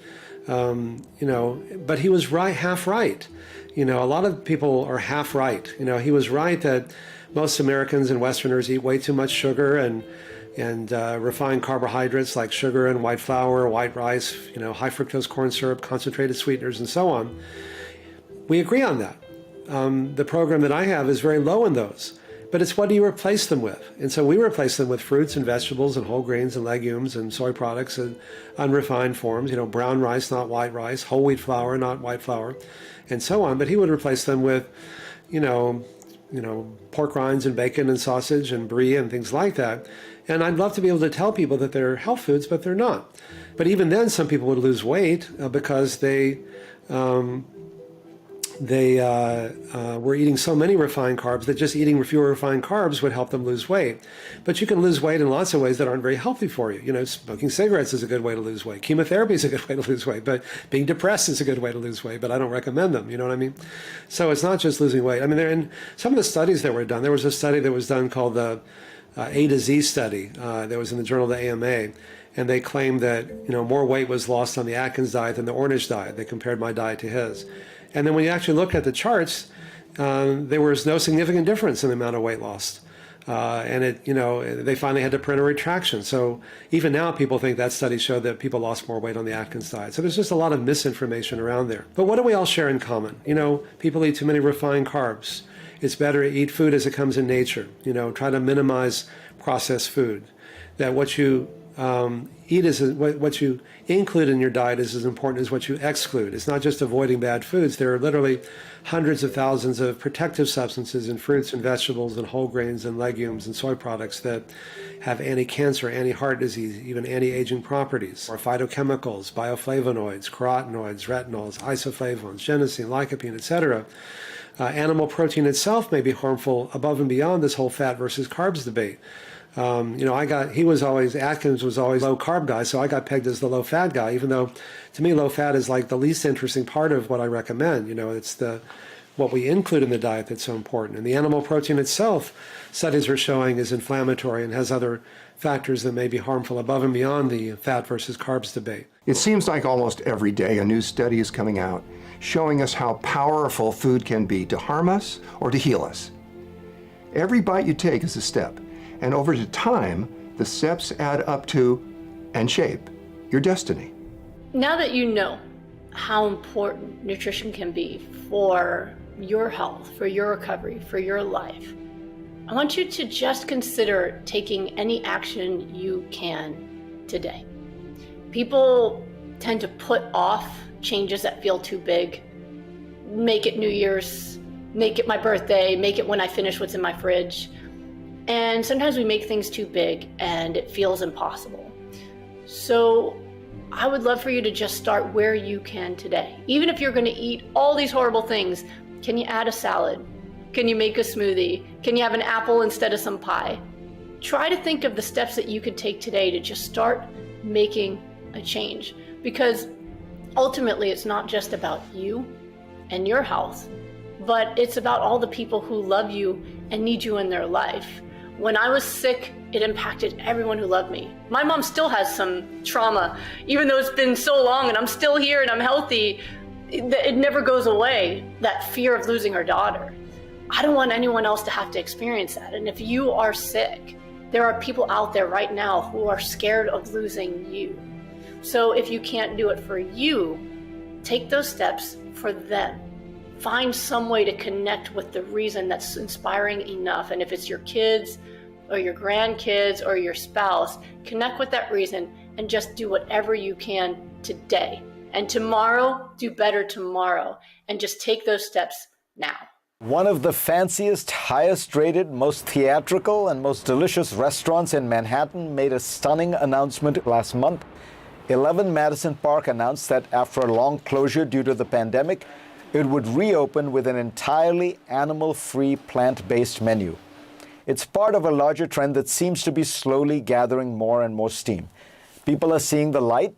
You know, but he was right, half right. You know, a lot of people are half right. You know, he was right that most Americans and Westerners eat way too much sugar and refined carbohydrates like sugar and white flour, white rice, you know, high fructose corn syrup, concentrated sweeteners, and so on. We agree on that. The program that I have is very low in those. But it's what do you replace them with? And so we replace them with fruits and vegetables and whole grains and legumes and soy products and unrefined forms, you know, brown rice, not white rice, whole wheat flour, not white flour, and so on. But he would replace them with, you know, pork rinds and bacon and sausage and brie and things like that. And I'd love to be able to tell people that they're health foods, but they're not. But even then, some people would lose weight because they were eating so many refined carbs that just eating fewer refined carbs would help them lose weight. But you can lose weight in lots of ways that aren't very healthy for you. You know, smoking cigarettes is a good way to lose weight. Chemotherapy is a good way to lose weight. But being depressed is a good way to lose weight. But I don't recommend them. You know what I mean? So it's not just losing weight. I mean, in some of the studies that were done, there was a study that was done called the A to Z study that was in the journal of the AMA. And they claimed that, you know, more weight was lost on the Atkins diet than the Ornish diet. They compared my diet to his. And then when you actually look at the charts, there was no significant difference in the amount of weight lost. And it, you know, they finally had to print a retraction. So even now people think that study showed that people lost more weight on the Atkins diet. So there's just a lot of misinformation around there. But what do we all share in common? You know, people eat too many refined carbs. It's better to eat food as it comes in nature. You know, try to minimize processed food. That what you eat is what you include in your diet is as important as what you exclude. It's not just avoiding bad foods. There are literally hundreds of thousands of protective substances in fruits and vegetables and whole grains and legumes and soy products that have anti-cancer, anti-heart disease, even anti-aging properties, or phytochemicals, bioflavonoids, carotenoids, retinols, isoflavones, genistein, lycopene, etc. Animal protein itself may be harmful above and beyond this whole fat versus carbs debate. You know, Atkins was always low carb guy, so I got pegged as the low fat guy, even though to me low fat is like the least interesting part of what I recommend. You know, it's what we include in the diet that's so important. And the animal protein itself, studies are showing, is inflammatory and has other factors that may be harmful above and beyond the fat versus carbs debate. It seems like almost every day a new study is coming out showing us how powerful food can be to harm us or to heal us. Every bite you take is a step. And over time, the steps add up to and shape your destiny. Now that you know how important nutrition can be for your health, for your recovery, for your life, I want you to just consider taking any action you can today. People tend to put off changes that feel too big. Make it New Year's, make it my birthday, make it when I finish what's in my fridge. And sometimes we make things too big and it feels impossible. So I would love for you to just start where you can today. Even if you're going to eat all these horrible things, can you add a salad? Can you make a smoothie? Can you have an apple instead of some pie? Try to think of the steps that you could take today to just start making a change. Because ultimately it's not just about you and your health, but it's about all the people who love you and need you in their life. When I was sick, it impacted everyone who loved me. My mom still has some trauma, even though it's been so long and I'm still here and I'm healthy, it never goes away, that fear of losing her daughter. I don't want anyone else to have to experience that. And if you are sick, there are people out there right now who are scared of losing you. So if you can't do it for you, take those steps for them. Find some way to connect with the reason that's inspiring enough. And if it's your kids or your grandkids or your spouse, connect with that reason and just do whatever you can today. And tomorrow, do better tomorrow. And just take those steps now. One of the fanciest, highest rated, most theatrical, and most delicious restaurants in Manhattan made a stunning announcement last month. 11 Madison Park announced that after a long closure due to the pandemic, it would reopen with an entirely animal-free, plant-based menu. It's part of a larger trend that seems to be slowly gathering more and more steam. People are seeing the light,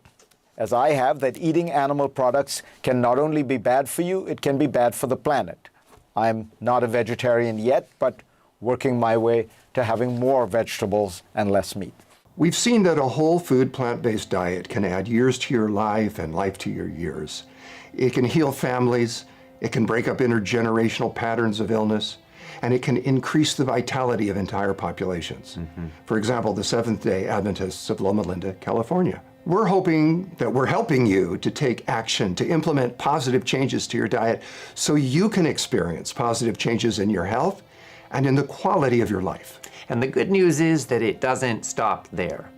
as I have, that eating animal products can not only be bad for you, it can be bad for the planet. I'm not a vegetarian yet, but working my way to having more vegetables and less meat. We've seen that a whole food plant-based diet can add years to your life and life to your years. It can heal families, it can break up intergenerational patterns of illness, and it can increase the vitality of entire populations. For example, the Seventh-day Adventists of Loma Linda, California. We're hoping that we're helping you to take action, to implement positive changes to your diet so you can experience positive changes in your health and in the quality of your life. And the good news is that it doesn't stop there.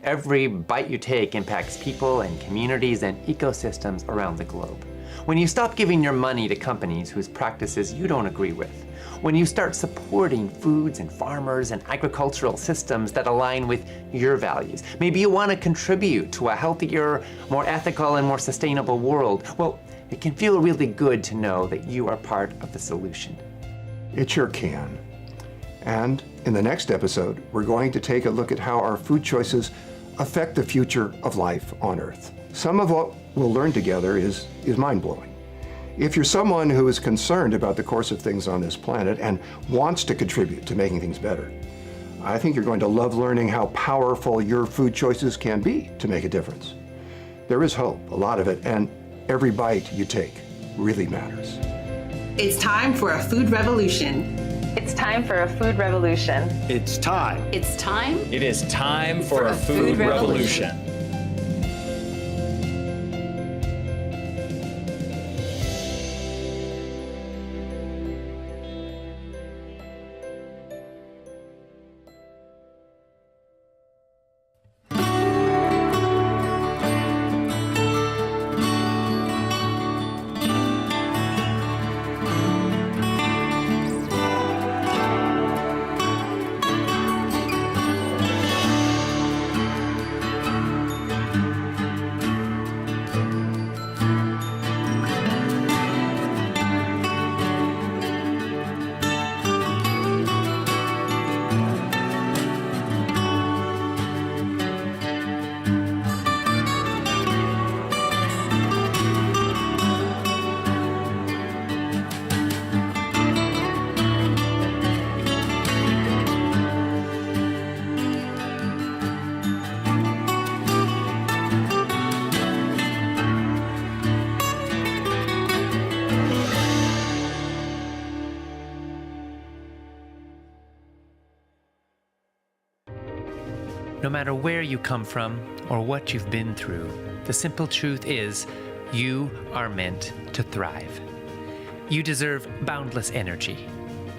Every bite you take impacts people and communities and ecosystems around the globe. When you stop giving your money to companies whose practices you don't agree with, when you start supporting foods and farmers and agricultural systems that align with your values, maybe you want to contribute to a healthier, more ethical, and more sustainable world, well, it can feel really good to know that you are part of the solution. It sure can. And in the next episode, we're going to take a look at how our food choices affect the future of life on Earth. Some of what we'll learn together is mind-blowing. If you're someone who is concerned about the course of things on this planet and wants to contribute to making things better, I think you're going to love learning how powerful your food choices can be to make a difference. There is hope, a lot of it, and every bite you take really matters. It's time for a food revolution. It's time for a food revolution. It's time. It's time. It is time for a food revolution. No matter where you come from or what you've been through, the simple truth is you are meant to thrive. You deserve boundless energy,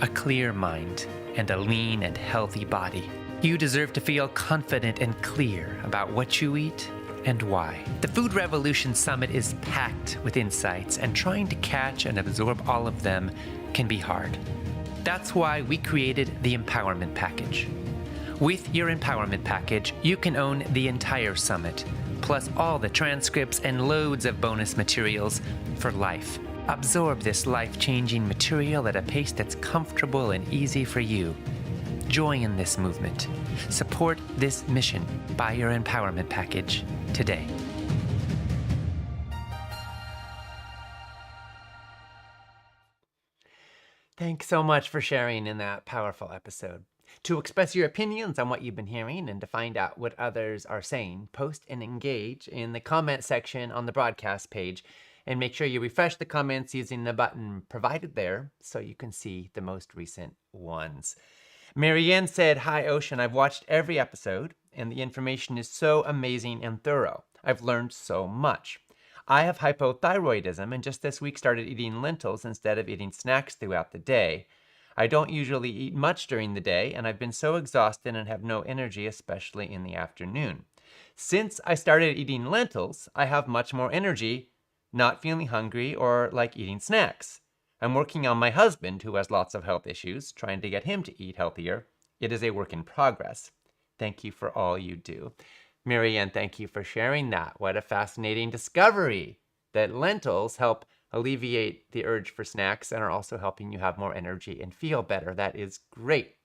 a clear mind, and a lean and healthy body. You deserve to feel confident and clear about what you eat and why. The Food Revolution Summit is packed with insights, and trying to catch and absorb all of them can be hard. That's why we created the Empowerment Package. With your Empowerment Package, you can own the entire summit, plus all the transcripts and loads of bonus materials for life. Absorb this life-changing material at a pace that's comfortable and easy for you. Join in this movement. Support this mission. Buy your Empowerment Package today. Thanks so much for sharing in that powerful episode. To express your opinions on what you've been hearing and to find out what others are saying, post and engage in the comment section on the broadcast page, and make sure you refresh the comments using the button provided there so you can see the most recent ones. Marianne said, "Hi Ocean, I've watched every episode and the information is so amazing and thorough. I've learned so much. I have hypothyroidism and just this week started eating lentils instead of eating snacks throughout the day. I don't usually eat much during the day, and I've been so exhausted and have no energy, especially in the afternoon. Since I started eating lentils, I have much more energy, not feeling hungry or like eating snacks. I'm working on my husband, who has lots of health issues, trying to get him to eat healthier. It is a work in progress. Thank you for all you do. Marianne, thank you for sharing that. What a fascinating discovery that lentils help alleviate the urge for snacks and are also helping you have more energy and feel better. That is great.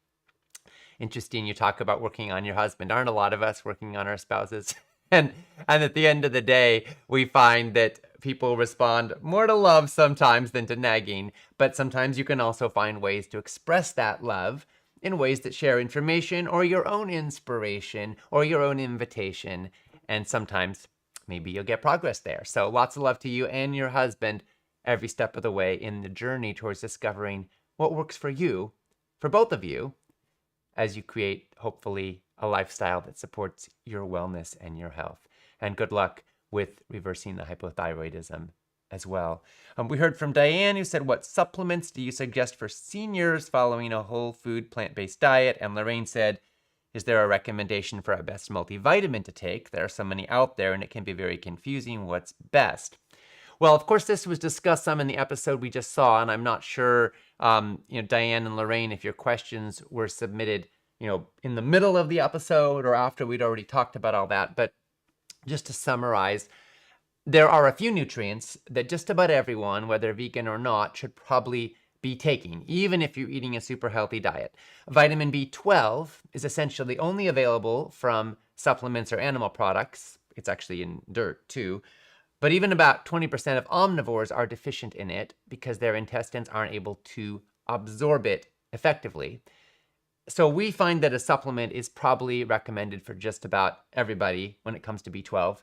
Interesting, you talk about working on your husband. Aren't a lot of us working on our spouses? And at the end of the day, we find that people respond more to love sometimes than to nagging, but sometimes you can also find ways to express that love in ways that share information or your own inspiration or your own invitation. And sometimes maybe you'll get progress there. So lots of love to you and your husband every step of the way in the journey towards discovering what works for you, for both of you, as you create, hopefully, a lifestyle that supports your wellness and your health. And good luck with reversing the hypothyroidism as well. We heard from Diane, who said, what supplements do you suggest for seniors following a whole food plant-based diet? And Lorraine said, is there a recommendation for a best multivitamin to take? There are so many out there and it can be very confusing. What's best? Well, of course, this was discussed some in the episode we just saw, and I'm not sure, Diane and Lorraine, if your questions were submitted, in the middle of the episode or after we'd already talked about all that. But just to summarize, there are a few nutrients that just about everyone, whether vegan or not, should probably be taking, even if you're eating a super healthy diet. Vitamin B12 is essentially only available from supplements or animal products. It's actually in dirt too. But even about 20% of omnivores are deficient in it because their intestines aren't able to absorb it effectively. So we find that a supplement is probably recommended for just about everybody when it comes to B12.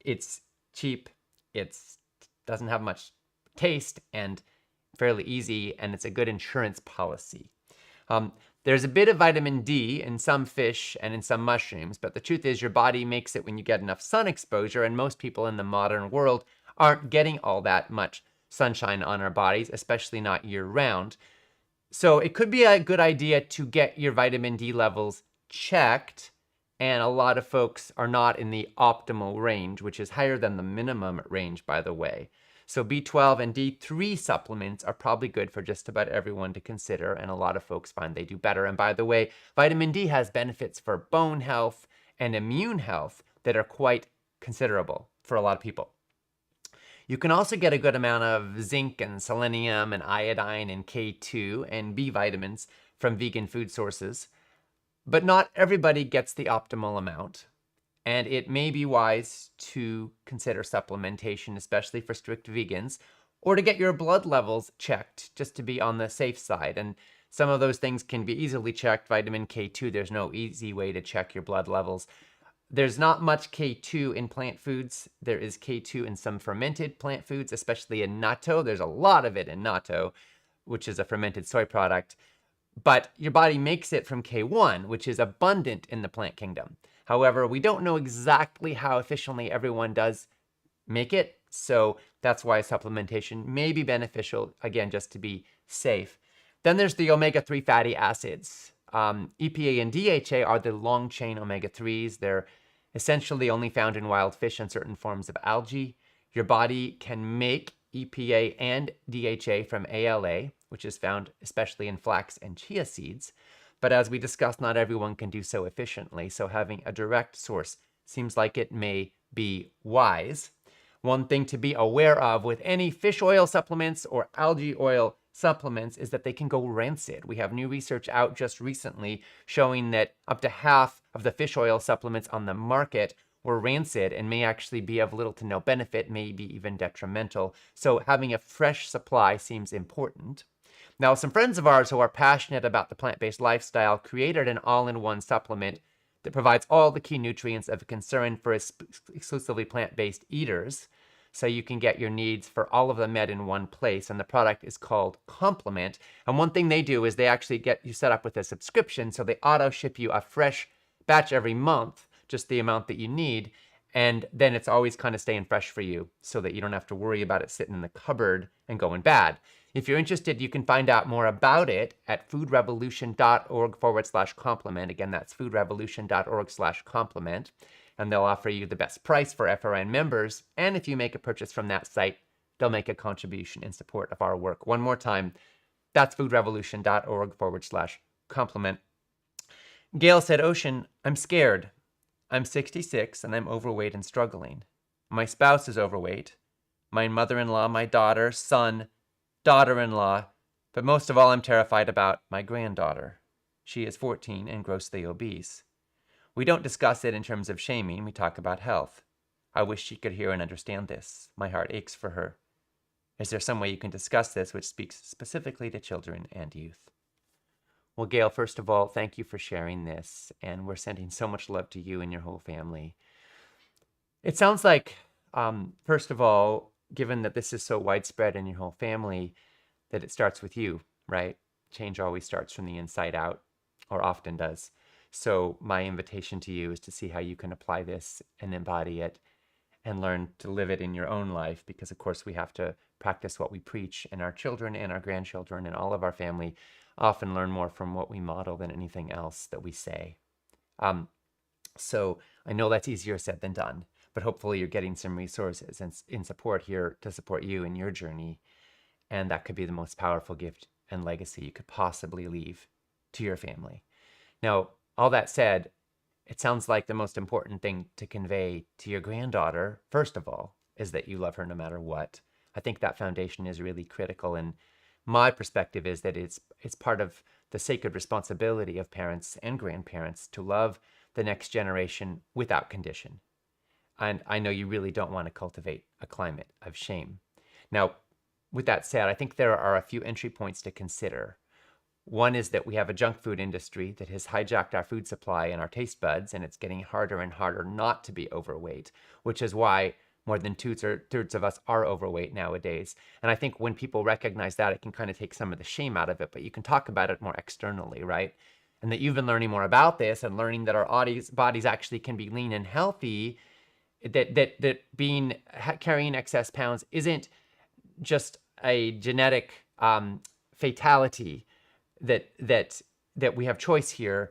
It's cheap, it doesn't have much taste, and fairly easy, and it's a good insurance policy. There's a bit of vitamin D in some fish and in some mushrooms, but the truth is your body makes it when you get enough sun exposure, and most people in the modern world aren't getting all that much sunshine on our bodies, especially not year-round. So it could be a good idea to get your vitamin D levels checked, and a lot of folks are not in the optimal range, which is higher than the minimum range, by the way. So B12 and D3 supplements are probably good for just about everyone to consider, and a lot of folks find they do better. And by the way, vitamin D has benefits for bone health and immune health that are quite considerable for a lot of people. You can also get a good amount of zinc and selenium and iodine and K2 and B vitamins from vegan food sources, but not everybody gets the optimal amount. And it may be wise to consider supplementation, especially for strict vegans, or to get your blood levels checked just to be on the safe side. And some of those things can be easily checked. Vitamin K2, there's no easy way to check your blood levels. There's not much K2 in plant foods. There is K2 in some fermented plant foods, especially in natto. There's a lot of it in natto, which is a fermented soy product. But your body makes it from K1, which is abundant in the plant kingdom. However, we don't know exactly how efficiently everyone does make it, so that's why supplementation may be beneficial, again, just to be safe. Then there's the omega-3 fatty acids. EPA and DHA are the long-chain omega-3s. They're essentially only found in wild fish and certain forms of algae. Your body can make EPA and DHA from ALA, which is found especially in flax and chia seeds. But as we discussed, not everyone can do so efficiently, so having a direct source seems like it may be wise. One thing to be aware of with any fish oil supplements or algae oil supplements is that they can go rancid. We have new research out just recently showing that up to half of the fish oil supplements on the market were rancid and may actually be of little to no benefit, maybe even detrimental. So having a fresh supply seems important. Now, some friends of ours who are passionate about the plant-based lifestyle created an all-in-one supplement that provides all the key nutrients of concern for exclusively plant-based eaters. So you can get your needs for all of them met in one place. And the product is called Complement. And one thing they do is they actually get you set up with a subscription. So they auto ship you a fresh batch every month, just the amount that you need. And then it's always kind of staying fresh for you so that you don't have to worry about it sitting in the cupboard and going bad. If you're interested, you can find out more about it at foodrevolution.org/complement. Again, that's foodrevolution.org/complement. And they'll offer you the best price for FRN members. And if you make a purchase from that site, they'll make a contribution in support of our work. One more time, that's foodrevolution.org/compliment. Gail said, Ocean, I'm scared. I'm 66 and I'm overweight and struggling. My spouse is overweight. My mother-in-law, my daughter, son, daughter-in-law, but most of all, I'm terrified about my granddaughter. She is 14 and grossly obese. We don't discuss it in terms of shaming. We talk about health. I wish she could hear and understand this. My heart aches for her. Is there some way you can discuss this which speaks specifically to children and youth? Well, Gail, first of all, thank you for sharing this, and we're sending so much love to you and your whole family. It sounds like, first of all, given that this is so widespread in your whole family, that it starts with you, right? Change always starts from the inside out, or often does. So my invitation to you is to see how you can apply this and embody it and learn to live it in your own life, because of course we have to practice what we preach, and our children and our grandchildren and all of our family often learn more from what we model than anything else that we say. So I know that's easier said than done, but hopefully you're getting some resources and in support here to support you in your journey. And that could be the most powerful gift and legacy you could possibly leave to your family. Now, all that said, it sounds like the most important thing to convey to your granddaughter, first of all, is that you love her no matter what. I think that foundation is really critical. And my perspective is that it's part of the sacred responsibility of parents and grandparents to love the next generation without condition. And I know you really don't want to cultivate a climate of shame. Now, with that said, I think there are a few entry points to consider. One is that we have a junk food industry that has hijacked our food supply and our taste buds, and it's getting harder and harder not to be overweight, which is why more than two-thirds of us are overweight nowadays. And I think when people recognize that, it can kind of take some of the shame out of it, but you can talk about it more externally, right? And that you've been learning more about this and learning that our bodies actually can be lean and healthy, that carrying excess pounds isn't just a genetic fatality, that we have choice here.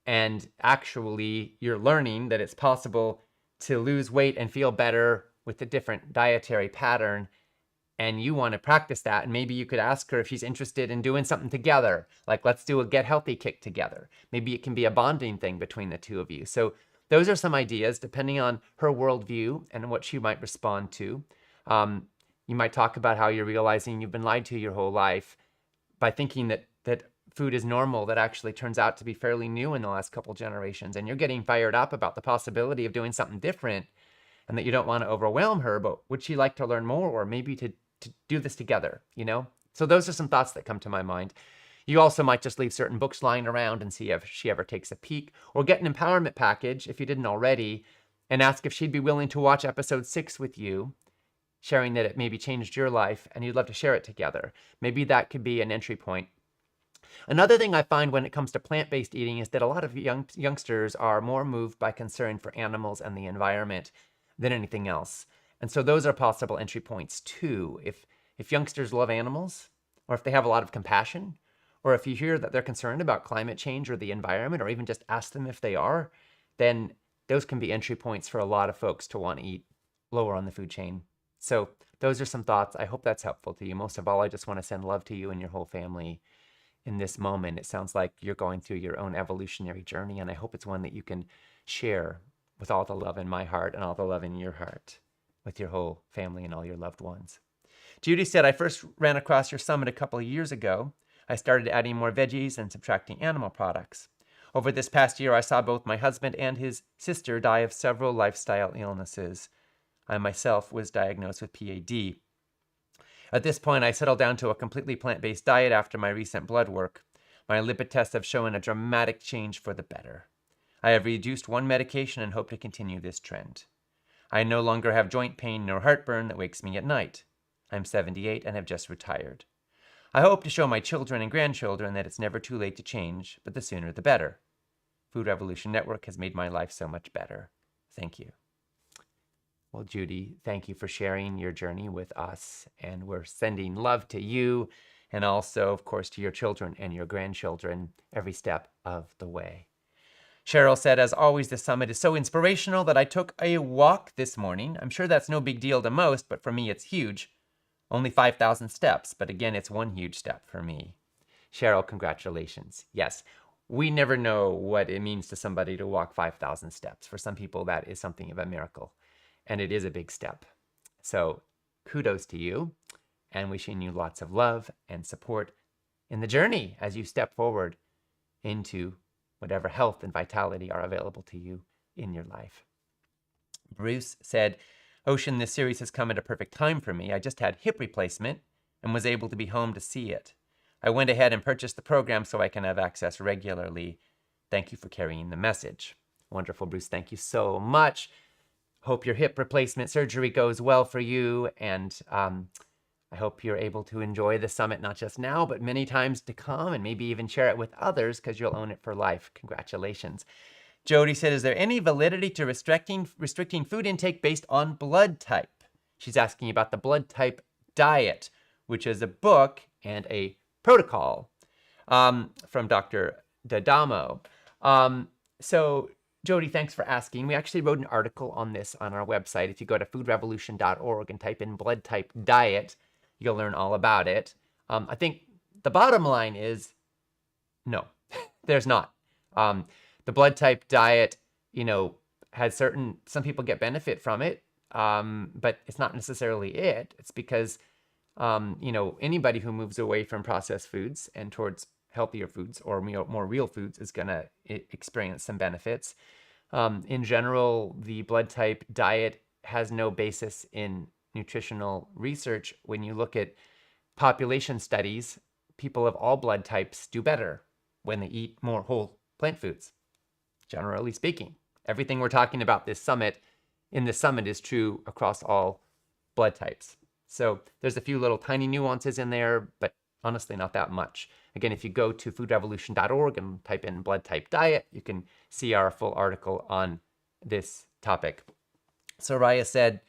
And actually you're learning that it's possible to lose weight and feel better with a different dietary pattern, and you want to practice that. And maybe you could ask her if she's interested in doing something together, like let's do a get healthy kick together. Maybe it can be a bonding thing between the two of you. So those are some ideas depending on her worldview and what she might respond to. You might talk about how you're realizing you've been lied to your whole life by thinking that food is normal, that actually turns out to be fairly new in the last couple generations. And you're getting fired up about the possibility of doing something different, and that you don't want to overwhelm her, but would she like to learn more, or maybe to do this together, you know? So those are some thoughts that come to my mind. You also might just leave certain books lying around and see if she ever takes a peek, or get an empowerment package if you didn't already, and ask if she'd be willing to watch episode 6 with you, sharing that it maybe changed your life and you'd love to share it together. Maybe that could be an entry point. Another thing I find when it comes to plant-based eating is that a lot of youngsters are more moved by concern for animals and the environment than anything else. And so those are possible entry points too. If youngsters love animals, or if they have a lot of compassion, or if you hear that they're concerned about climate change or the environment, or even just ask them if they are, then those can be entry points for a lot of folks to want to eat lower on the food chain. So those are some thoughts. I hope that's helpful to you. Most of all, I just want to send love to you and your whole family in this moment. It sounds like you're going through your own evolutionary journey, and I hope it's one that you can share with all the love in my heart and all the love in your heart with your whole family and all your loved ones. Judy said, I first ran across your summit a couple of years ago. I started adding more veggies and subtracting animal products. Over this past year, I saw both my husband and his sister die of several lifestyle illnesses. I myself was diagnosed with PAD. At this point, I settled down to a completely plant-based diet after my recent blood work. My lipid tests have shown a dramatic change for the better. I have reduced one medication and hope to continue this trend. I no longer have joint pain nor heartburn that wakes me at night. I'm 78 and have just retired. I hope to show my children and grandchildren that it's never too late to change, but the sooner the better. Food Revolution Network has made my life so much better. Thank you. Well, Judy, thank you for sharing your journey with us, and we're sending love to you and also, of course, to your children and your grandchildren every step of the way. Cheryl said, as always, the summit is so inspirational that I took a walk this morning. I'm sure that's no big deal to most, but for me it's huge. Only 5,000 steps, but again, it's one huge step for me. Cheryl, congratulations. Yes, we never know what it means to somebody to walk 5,000 steps. For some people, that is something of a miracle, and it is a big step. So kudos to you, and wishing you lots of love and support in the journey as you step forward into whatever health and vitality are available to you in your life. Bruce said, Ocean, this series has come at a perfect time for me. I just had hip replacement and was able to be home to see it. I went ahead and purchased the program so I can have access regularly. Thank you for carrying the message. Wonderful, Bruce. Thank you so much. Hope your hip replacement surgery goes well for you. And I hope you're able to enjoy the summit, not just now, but many times to come, and maybe even share it with others because you'll own it for life. Congratulations. Jody said, is there any validity to restricting food intake based on blood type? She's asking about the blood type diet, which is a book and a protocol from Dr. D'Adamo. So Jody, thanks for asking. We actually wrote an article on this on our website. If you go to foodrevolution.org and type in blood type diet, you'll learn all about it. I think the bottom line is no, there's not. The blood type diet, has some people get benefit from it, but it's not necessarily it. It's because, anybody who moves away from processed foods and towards healthier foods or more real foods is going to experience some benefits. In general, the blood type diet has no basis in nutritional research. When you look at population studies, people of all blood types do better when they eat more whole plant foods. Generally speaking, everything we're talking about in this summit is true across all blood types. So there's a few little tiny nuances in there, but honestly, not that much. Again, if you go to foodrevolution.org and type in blood type diet, you can see our full article on this topic. Soraya said,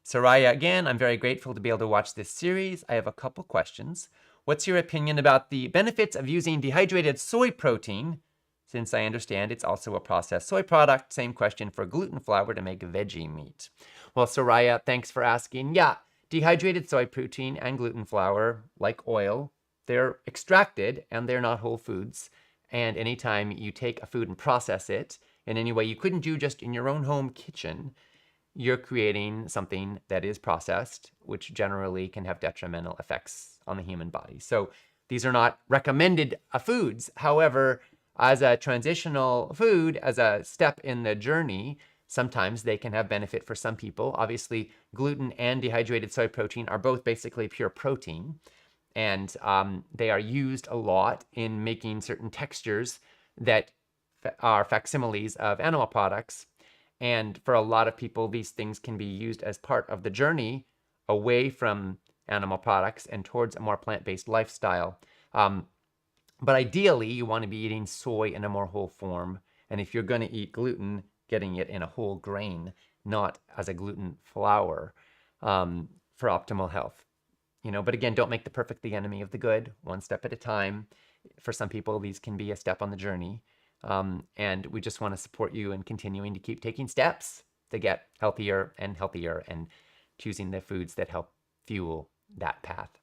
Soraya, again, I'm very grateful to be able to watch this series. I have a couple questions. What's your opinion about the benefits of using dehydrated soy protein? Since I understand it's also a processed soy product. Same question for gluten flour to make veggie meat. Well, Soraya, thanks for asking. Yeah, dehydrated soy protein and gluten flour, like oil, they're extracted and they're not whole foods. And anytime you take a food and process it in any way you couldn't do just in your own home kitchen, you're creating something that is processed, which generally can have detrimental effects on the human body. So these are not recommended foods. However, as a transitional food, as a step in the journey, sometimes they can have benefit for some people. Obviously, gluten and dehydrated soy protein are both basically pure protein, and they are used a lot in making certain textures that are facsimiles of animal products. And for a lot of people, these things can be used as part of the journey away from animal products and towards a more plant-based lifestyle. But ideally, you want to be eating soy in a more whole form. And if you're going to eat gluten, getting it in a whole grain, not as a gluten flour, for optimal health. But again, don't make the perfect the enemy of the good, one step at a time. For some people, these can be a step on the journey. And we just want to support you in continuing to keep taking steps to get healthier and choosing the foods that help fuel that path.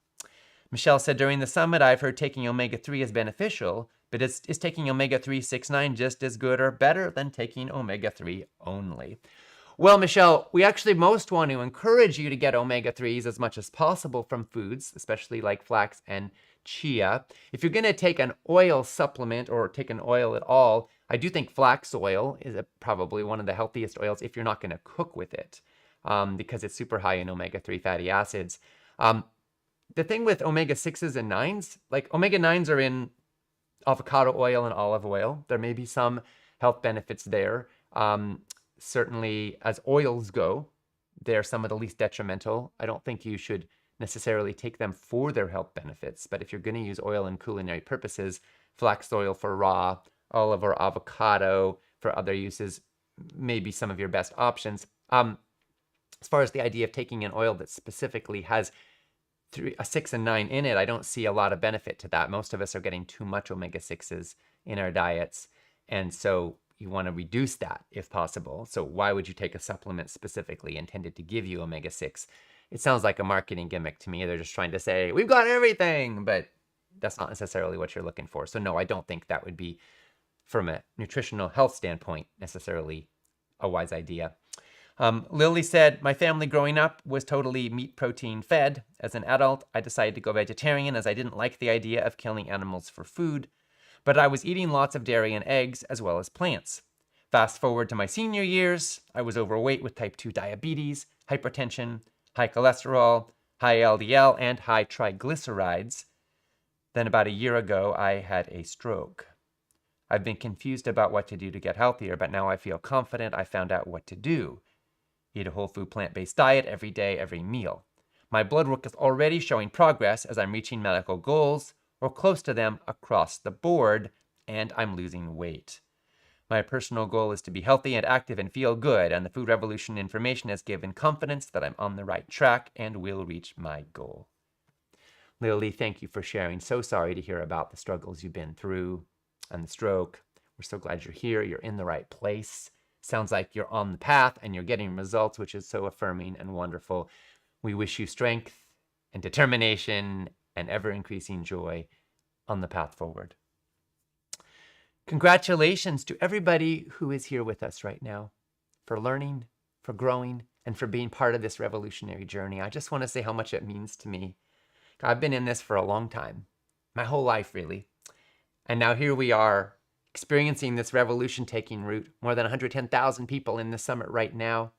Michelle said, during the summit, I've heard taking omega-3 is beneficial, but is taking omega-3 6-9 just as good or better than taking omega-3 only? Well, Michelle, we actually most want to encourage you to get omega-3s as much as possible from foods, especially like flax and chia. If you're going to take an oil supplement or take an oil at all, I do think flax oil is probably one of the healthiest oils if you're not going to cook with it, because it's super high in omega-3 fatty acids. The thing with omega-6s and 9s, like omega-9s are in avocado oil and olive oil. There may be some health benefits there. Certainly, as oils go, they're some of the least detrimental. I don't think you should necessarily take them for their health benefits, but if you're going to use oil in culinary purposes, flax oil for raw, olive or avocado for other uses may be some of your best options. As far as the idea of taking an oil that specifically has a 6 and 9 in it, I don't see a lot of benefit to that. Most of us are getting too much omega-6s in our diets, and so you want to reduce that if possible. So why would you take a supplement specifically intended to give you omega-6 It sounds like a marketing gimmick to me. They're just trying to say, we've got everything, but that's not necessarily what you're looking for. So no, I don't think that would be, from a nutritional health standpoint, necessarily a wise idea. Lily said, my family growing up was totally meat protein fed. As an adult, I decided to go vegetarian as I didn't like the idea of killing animals for food, but I was eating lots of dairy and eggs as well as plants. Fast forward to my senior years, I was overweight with type 2 diabetes, hypertension, high cholesterol, high LDL, and high triglycerides. Then about a year ago, I had a stroke. I've been confused about what to do to get healthier, but now I feel confident I found out what to do. Eat a whole food plant-based diet every day, every meal. My blood work is already showing progress as I'm reaching medical goals or close to them across the board, and I'm losing weight. My personal goal is to be healthy and active and feel good, and the Food Revolution information has given confidence that I'm on the right track and will reach my goal. Lily, thank you for sharing. So sorry to hear about the struggles you've been through and the stroke. We're so glad you're here. You're in the right place. Sounds like you're on the path and you're getting results, which is so affirming and wonderful. We wish you strength and determination and ever-increasing joy on the path forward. Congratulations to everybody who is here with us right now for learning, for growing, and for being part of this revolutionary journey. I just want to say how much it means to me. I've been in this for a long time, my whole life really. And now here we are, experiencing this revolution taking root. More than 110,000 people in the summit right now.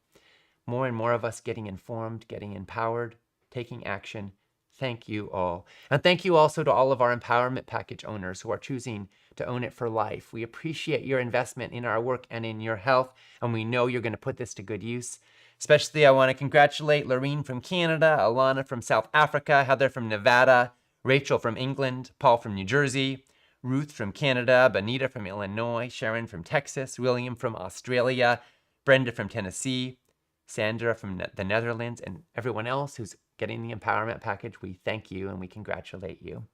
More and more of us getting informed, getting empowered, taking action. Thank you all. And thank you also to all of our empowerment package owners who are choosing to own it for life. We appreciate your investment in our work and in your health, and we know you're going to put this to good use. Especially, I want to congratulate Lorene from Canada, Alana from South Africa, Heather from Nevada, Rachel from England, Paul from New Jersey, Ruth from Canada, Benita from Illinois, Sharon from Texas, William from Australia, Brenda from Tennessee, Sandra from the Netherlands, and everyone else who's getting the empowerment package. We thank you and we congratulate you.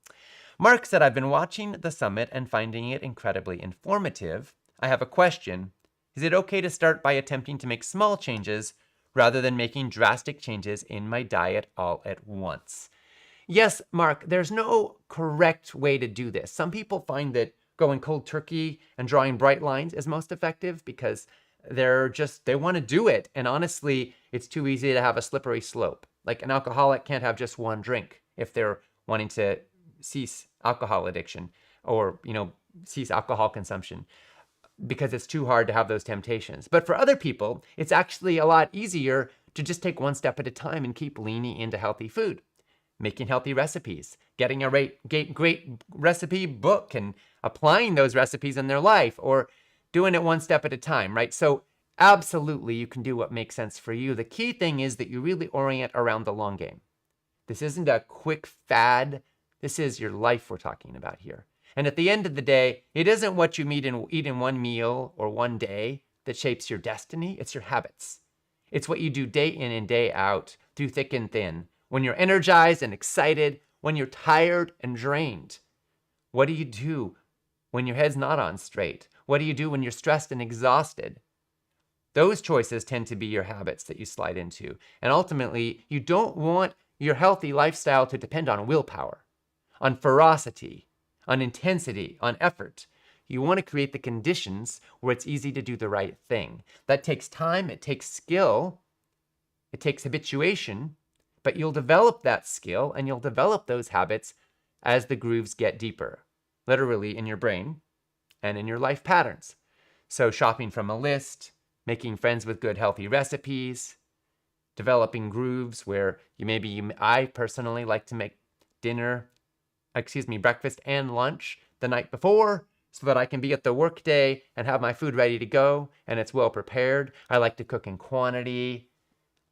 Mark said, I've been watching the summit and finding it incredibly informative. I have a question. Is it okay to start by attempting to make small changes rather than making drastic changes in my diet all at once? Yes, Mark, there's no correct way to do this. Some people find that going cold turkey and drawing bright lines is most effective because they want to do it. And honestly, it's too easy to have a slippery slope. Like an alcoholic can't have just one drink if they're wanting to cease alcohol addiction or, cease alcohol consumption, because it's too hard to have those temptations. But for other people, it's actually a lot easier to just take one step at a time and keep leaning into healthy food. Making healthy recipes, getting a great recipe book and applying those recipes in their life, or doing it one step at a time, right? So absolutely, you can do what makes sense for you. The key thing is that you really orient around the long game. This isn't a quick fad. This is your life we're talking about here. And at the end of the day, it isn't what you eat in one meal or one day that shapes your destiny. It's your habits. It's what you do day in and day out, through thick and thin. When you're energized and excited, when you're tired and drained. What do you do when your head's not on straight? What do you do when you're stressed and exhausted? Those choices tend to be your habits that you slide into. And ultimately, you don't want your healthy lifestyle to depend on willpower, on ferocity, on intensity, on effort. You want to create the conditions where it's easy to do the right thing. That takes time, it takes skill, it takes habituation, but you'll develop that skill and you'll develop those habits as the grooves get deeper, literally in your brain and in your life patterns. So shopping from a list, making friends with good healthy recipes, developing grooves where I personally like to make breakfast and lunch the night before so that I can be at the work day and have my food ready to go and it's well prepared. I like to cook in quantity.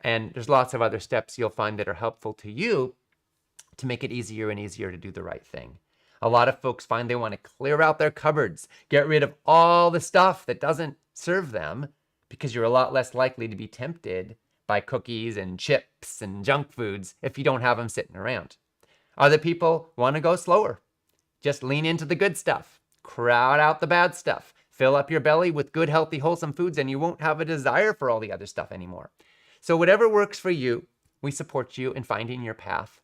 And there's lots of other steps you'll find that are helpful to you to make it easier and easier to do the right thing. A lot of folks find they want to clear out their cupboards, get rid of all the stuff that doesn't serve them, because you're a lot less likely to be tempted by cookies and chips and junk foods if you don't have them sitting around. Other people want to go slower. Just lean into the good stuff, crowd out the bad stuff, fill up your belly with good, healthy, wholesome foods, and you won't have a desire for all the other stuff anymore. So whatever works for you, We support you in finding your path,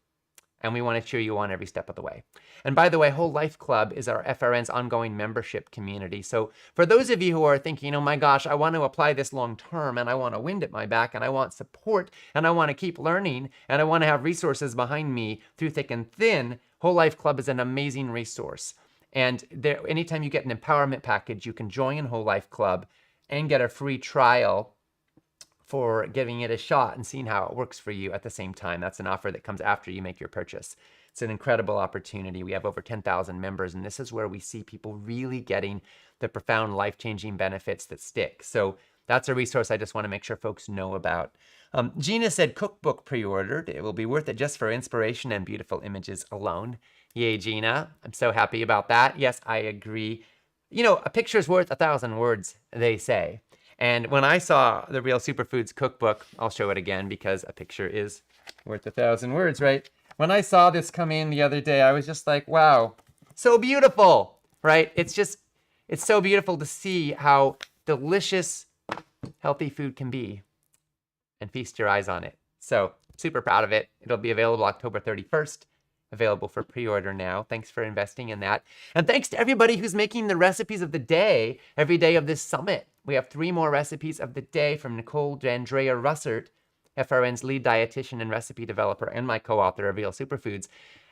and we want to cheer you on every step of the way. And by the way, Whole Life Club is our FRN's ongoing membership community. So for those of you who are thinking, oh my gosh, I want to apply this long term, and I want a wind at my back, and I want support, and I want to keep learning, and I want to have resources behind me through thick and thin, Whole Life Club is an amazing resource. And there, anytime you get an empowerment package, you can join Whole Life Club and get a free trial for giving it a shot and seeing how it works for you at the same time. That's an offer that comes after you make your purchase. It's an incredible opportunity. We have over 10,000 members, and this is where we see people really getting the profound life-changing benefits that stick. So that's a resource I just want to make sure folks know about. Gina said cookbook pre-ordered. It will be worth it just for inspiration and beautiful images alone. Yay, Gina. I'm so happy about that. Yes, I agree. You know, a picture's worth 1,000 words, they say. And when I saw the Real Superfoods cookbook, I'll show it again because a picture is worth 1,000 words, right? When I saw this come in the other day, I was just like, wow, so beautiful, right? It's so beautiful to see how delicious, healthy food can be, and feast your eyes on it. So super proud of it. It'll be available October 31st. Available for pre-order now. Thanks for investing in that. And thanks to everybody who's making the recipes of the day every day of this summit. We have 3 more recipes of the day from Nicole D'Andrea Russert, FRN's lead dietitian and recipe developer, and my co-author of Real Superfoods.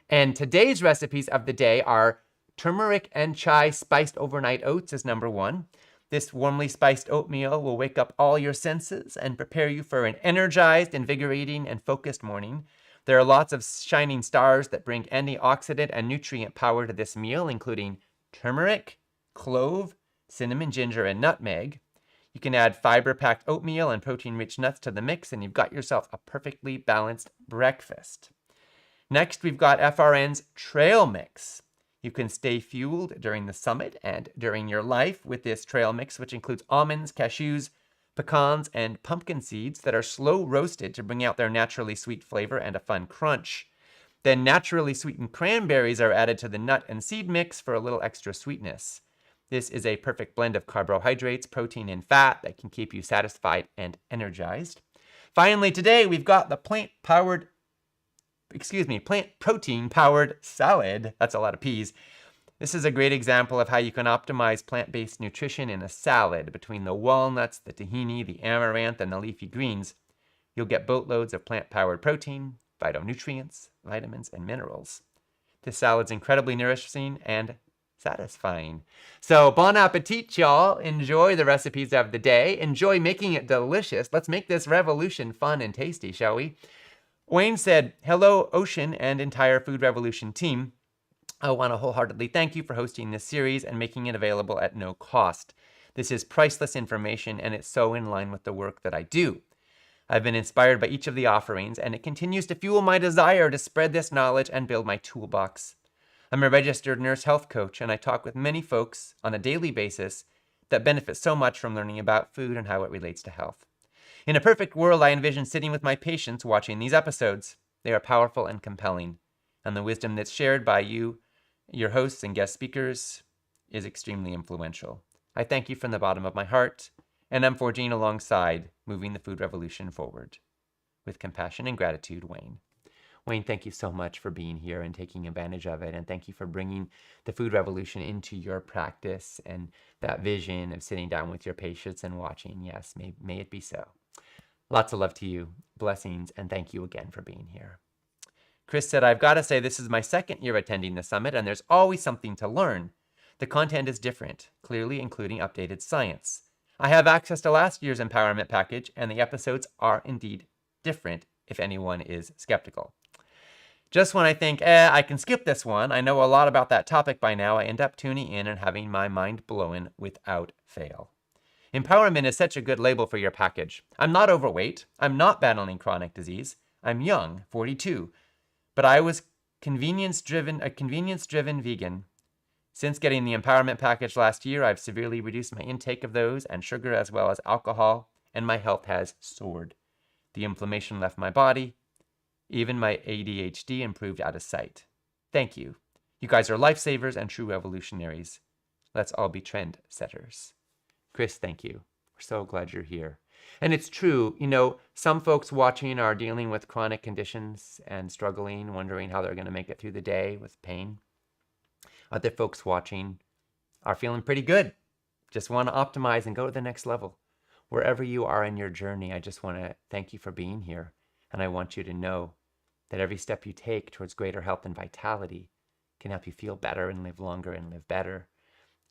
And today's recipes of the day are turmeric and chai spiced overnight oats is number 1. This warmly spiced oatmeal will wake up all your senses and prepare you for an energized, invigorating, and focused morning. There are lots of shining stars that bring antioxidant and nutrient power to this meal, including turmeric, clove, cinnamon, ginger, and nutmeg. You can add fiber-packed oatmeal and protein-rich nuts to the mix, and you've got yourself a perfectly balanced breakfast. Next, we've got FRN's Trail Mix. You can stay fueled during the summit and during your life with this trail mix, which includes almonds, cashews, pecans, and pumpkin seeds that are slow roasted to bring out their naturally sweet flavor and a fun crunch. Then naturally sweetened cranberries are added to the nut and seed mix for a little extra sweetness. This is a perfect blend of carbohydrates, protein, and fat that can keep you satisfied and energized. Finally, today we've got the plant protein powered salad. That's a lot of peas. This is a great example of how you can optimize plant-based nutrition in a salad. Between the walnuts, the tahini, the amaranth, and the leafy greens, you'll get boatloads of plant-powered protein, phytonutrients, vitamins, and minerals. This salad's incredibly nourishing and satisfying. So bon appetit, y'all. Enjoy the recipes of the day. Enjoy making it delicious. Let's make this revolution fun and tasty, shall we? Wayne said, hello, Ocean and entire Food Revolution team. I want to wholeheartedly thank you for hosting this series and making it available at no cost. This is priceless information, and it's so in line with the work that I do. I've been inspired by each of the offerings, and it continues to fuel my desire to spread this knowledge and build my toolbox. I'm a registered nurse health coach, and I talk with many folks on a daily basis that benefit so much from learning about food and how it relates to health. In a perfect world, I envision sitting with my patients watching these episodes. They are powerful and compelling, and the wisdom that's shared by you, your hosts and guest speakers, is extremely influential. I thank you from the bottom of my heart, and I'm forging alongside, moving the food revolution forward. With compassion and gratitude, Wayne. Wayne, thank you so much for being here and taking advantage of it, and thank you for bringing the food revolution into your practice and that vision of sitting down with your patients and watching. Yes, may it be so. Lots of love to you, blessings, and thank you again for being here. Chris said, I've got to say this is my 2nd year attending the summit, and there's always something to learn. The content is different, clearly including updated science. I have access to last year's empowerment package, and the episodes are indeed different if anyone is skeptical. Just when I think, I can skip this one, I know a lot about that topic by now, I end up tuning in and having my mind blown without fail. Empowerment is such a good label for your package. I'm not overweight. I'm not battling chronic disease. I'm young, 42. But I was a convenience-driven vegan. Since getting the empowerment package last year, I've severely reduced my intake of those and sugar as well as alcohol, and my health has soared. The inflammation left my body. Even my ADHD improved out of sight. Thank you. You guys are lifesavers and true revolutionaries. Let's all be trend setters. Chris, thank you. We're so glad you're here. And it's true, some folks watching are dealing with chronic conditions and struggling, wondering how they're going to make it through the day with pain. Other folks watching are feeling pretty good, just want to optimize and go to the next level. Wherever you are in your journey, I just want to thank you for being here. And I want you to know that every step you take towards greater health and vitality can help you feel better and live longer and live better.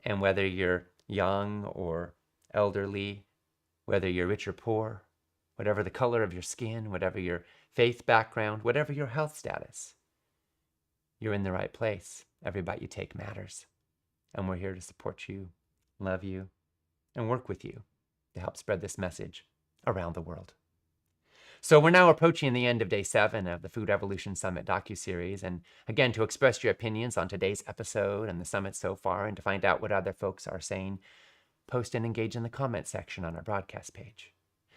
And whether you're young or elderly, whether you're rich or poor, whatever the color of your skin, whatever your faith background, whatever your health status, you're in the right place. Every bite you take matters. And we're here to support you, love you, and work with you to help spread this message around the world. So we're now approaching the end of day 7 of the Food Revolution Summit docuseries. And again, to express your opinions on today's episode and the summit so far, and to find out what other folks are saying, post and engage in the comment section on our broadcast page.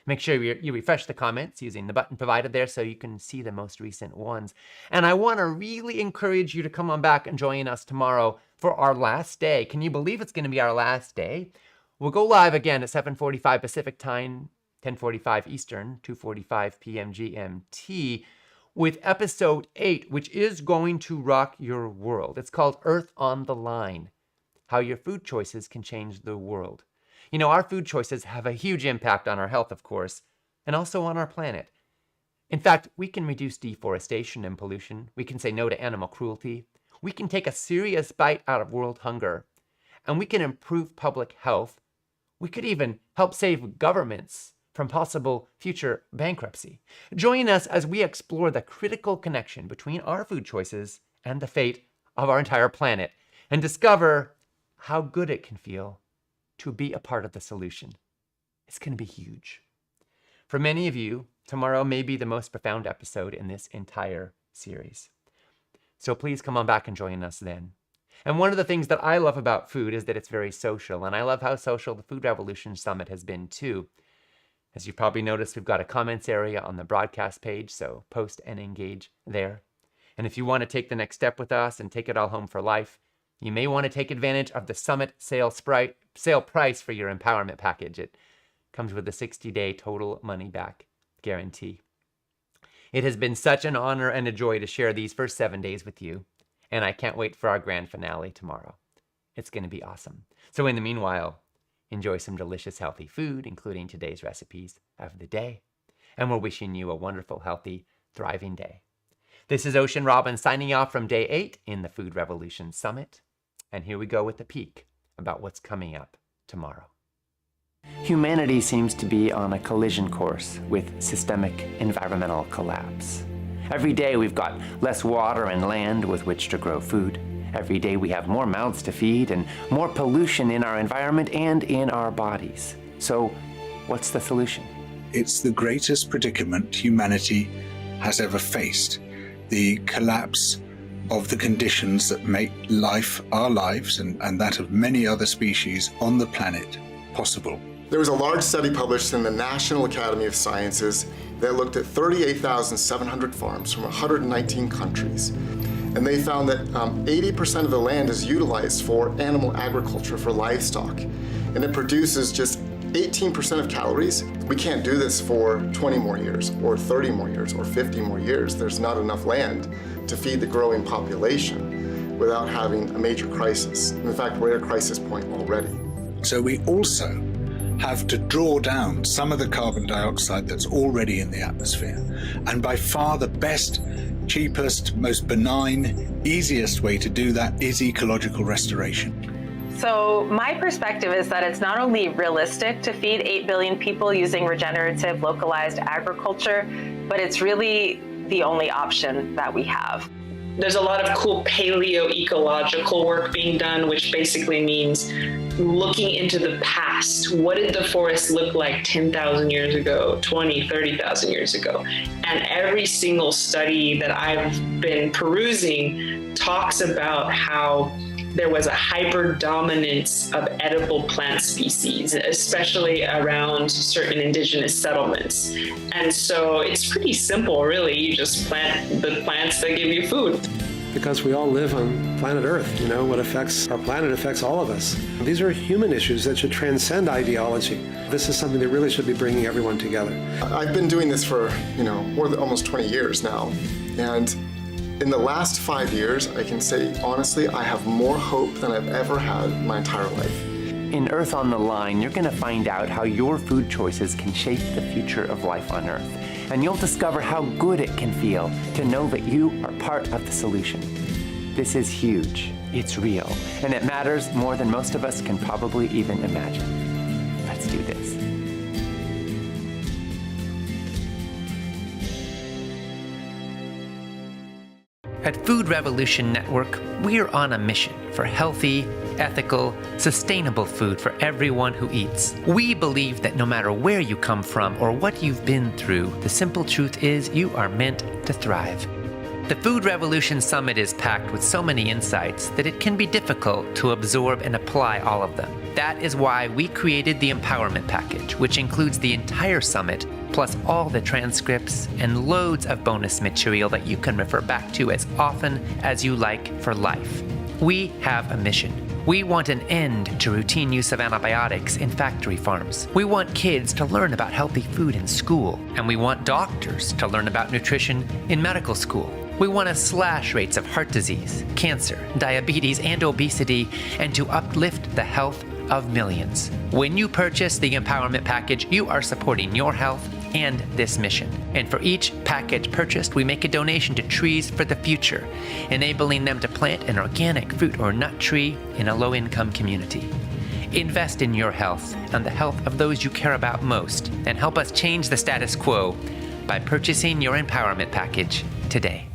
Make sure you refresh the comments using the button provided there so you can see the most recent ones. And I want to really encourage you to come on back and join us tomorrow for our last day. Can you believe it's going to be our last day? We'll go live again at 7:45 Pacific Time, 10:45 Eastern, 2:45 p.m. GMT, with episode 8, which is going to rock your world. It's called Earth on the Line, How Your Food Choices Can Change the World. Our food choices have a huge impact on our health, of course, and also on our planet. In fact, we can reduce deforestation and pollution. We can say no to animal cruelty. We can take a serious bite out of world hunger. And we can improve public health. We could even help save governments from possible future bankruptcy. Join us as we explore the critical connection between our food choices and the fate of our entire planet, and discover how good it can feel to be a part of the solution. It's going to be huge. For many of you, tomorrow may be the most profound episode in this entire series. So please come on back and join us then. And one of the things that I love about food is that it's very social, and I love how social the Food Revolution Summit has been too. As you've probably noticed, we've got a comments area on the broadcast page, so post and engage there. And if you want to take the next step with us and take it all home for life, you may want to take advantage of the Summit sale price for your empowerment package. It comes with a 60-day total money-back guarantee. It has been such an honor and a joy to share these first 7 days with you, and I can't wait for our grand finale tomorrow. It's going to be awesome. So in the meanwhile, enjoy some delicious, healthy food, including today's recipes of the day, and we're wishing you a wonderful, healthy, thriving day. This is Ocean Robin signing off from day 8 in the Food Revolution Summit. And here we go with the peek about what's coming up tomorrow. Humanity seems to be on a collision course with systemic environmental collapse. Every day we've got less water and land with which to grow food. Every day we have more mouths to feed and more pollution in our environment and in our bodies. So what's the solution? It's the greatest predicament humanity has ever faced. The collapse of the conditions that make life, our lives, and that of many other species on the planet possible. There was a large study published in the National Academy of Sciences that looked at 38,700 farms from 119 countries. And they found that 80% of the land is utilized for animal agriculture, for livestock. And it produces just 18% of calories. We can't do this for 20 more years, or 30 more years, or 50 more years. There's not enough land to feed the growing population without having a major crisis. In fact, we're at a crisis point already. So we also have to draw down some of the carbon dioxide that's already in the atmosphere. And by far the best, cheapest, most benign, easiest way to do that is ecological restoration. So my perspective is that it's not only realistic to feed 8 billion people using regenerative localized agriculture, but it's really the only option that we have. There's a lot of cool paleo-ecological work being done, which basically means looking into the past. What did the forest look like 10,000 years ago, 20, 30,000 years ago? And every single study that I've been perusing talks about how there was a hyper-dominance of edible plant species, especially around certain indigenous settlements. And so it's pretty simple, really. You just plant the plants that give you food. because we all live on planet Earth. You know, what affects our planet affects all of us. These are human issues that should transcend ideology. This is something that really should be bringing everyone together. I've been doing this for, more than almost 20 years now. And in the last 5 years, I can say, honestly, I have more hope than I've ever had in my entire life. In Earth on the Line, you're going to find out how your food choices can shape the future of life on Earth. And you'll discover how good it can feel to know that you are part of the solution. This is huge, it's real, and it matters more than most of us can probably even imagine. Let's do this. At Food Revolution Network, we're on a mission for healthy, ethical, sustainable food for everyone who eats. We believe that no matter where you come from or what you've been through, the simple truth is you are meant to thrive. The Food Revolution Summit is packed with so many insights that it can be difficult to absorb and apply all of them. That is why we created the Empowerment Package, which includes the entire summit, plus all the transcripts and loads of bonus material that you can refer back to as often as you like for life. We have a mission. We want an end to routine use of antibiotics in factory farms. We want kids to learn about healthy food in school, and we want doctors to learn about nutrition in medical school. We want to slash rates of heart disease, cancer, diabetes, and obesity, and to uplift the health of millions. When you purchase the Empowerment Package, you are supporting your health and this mission. And for each package purchased, we make a donation to Trees for the Future, enabling them to plant an organic fruit or nut tree in a low-income community. Invest in your health and the health of those you care about most, and help us change the status quo by purchasing your Empowerment Package today.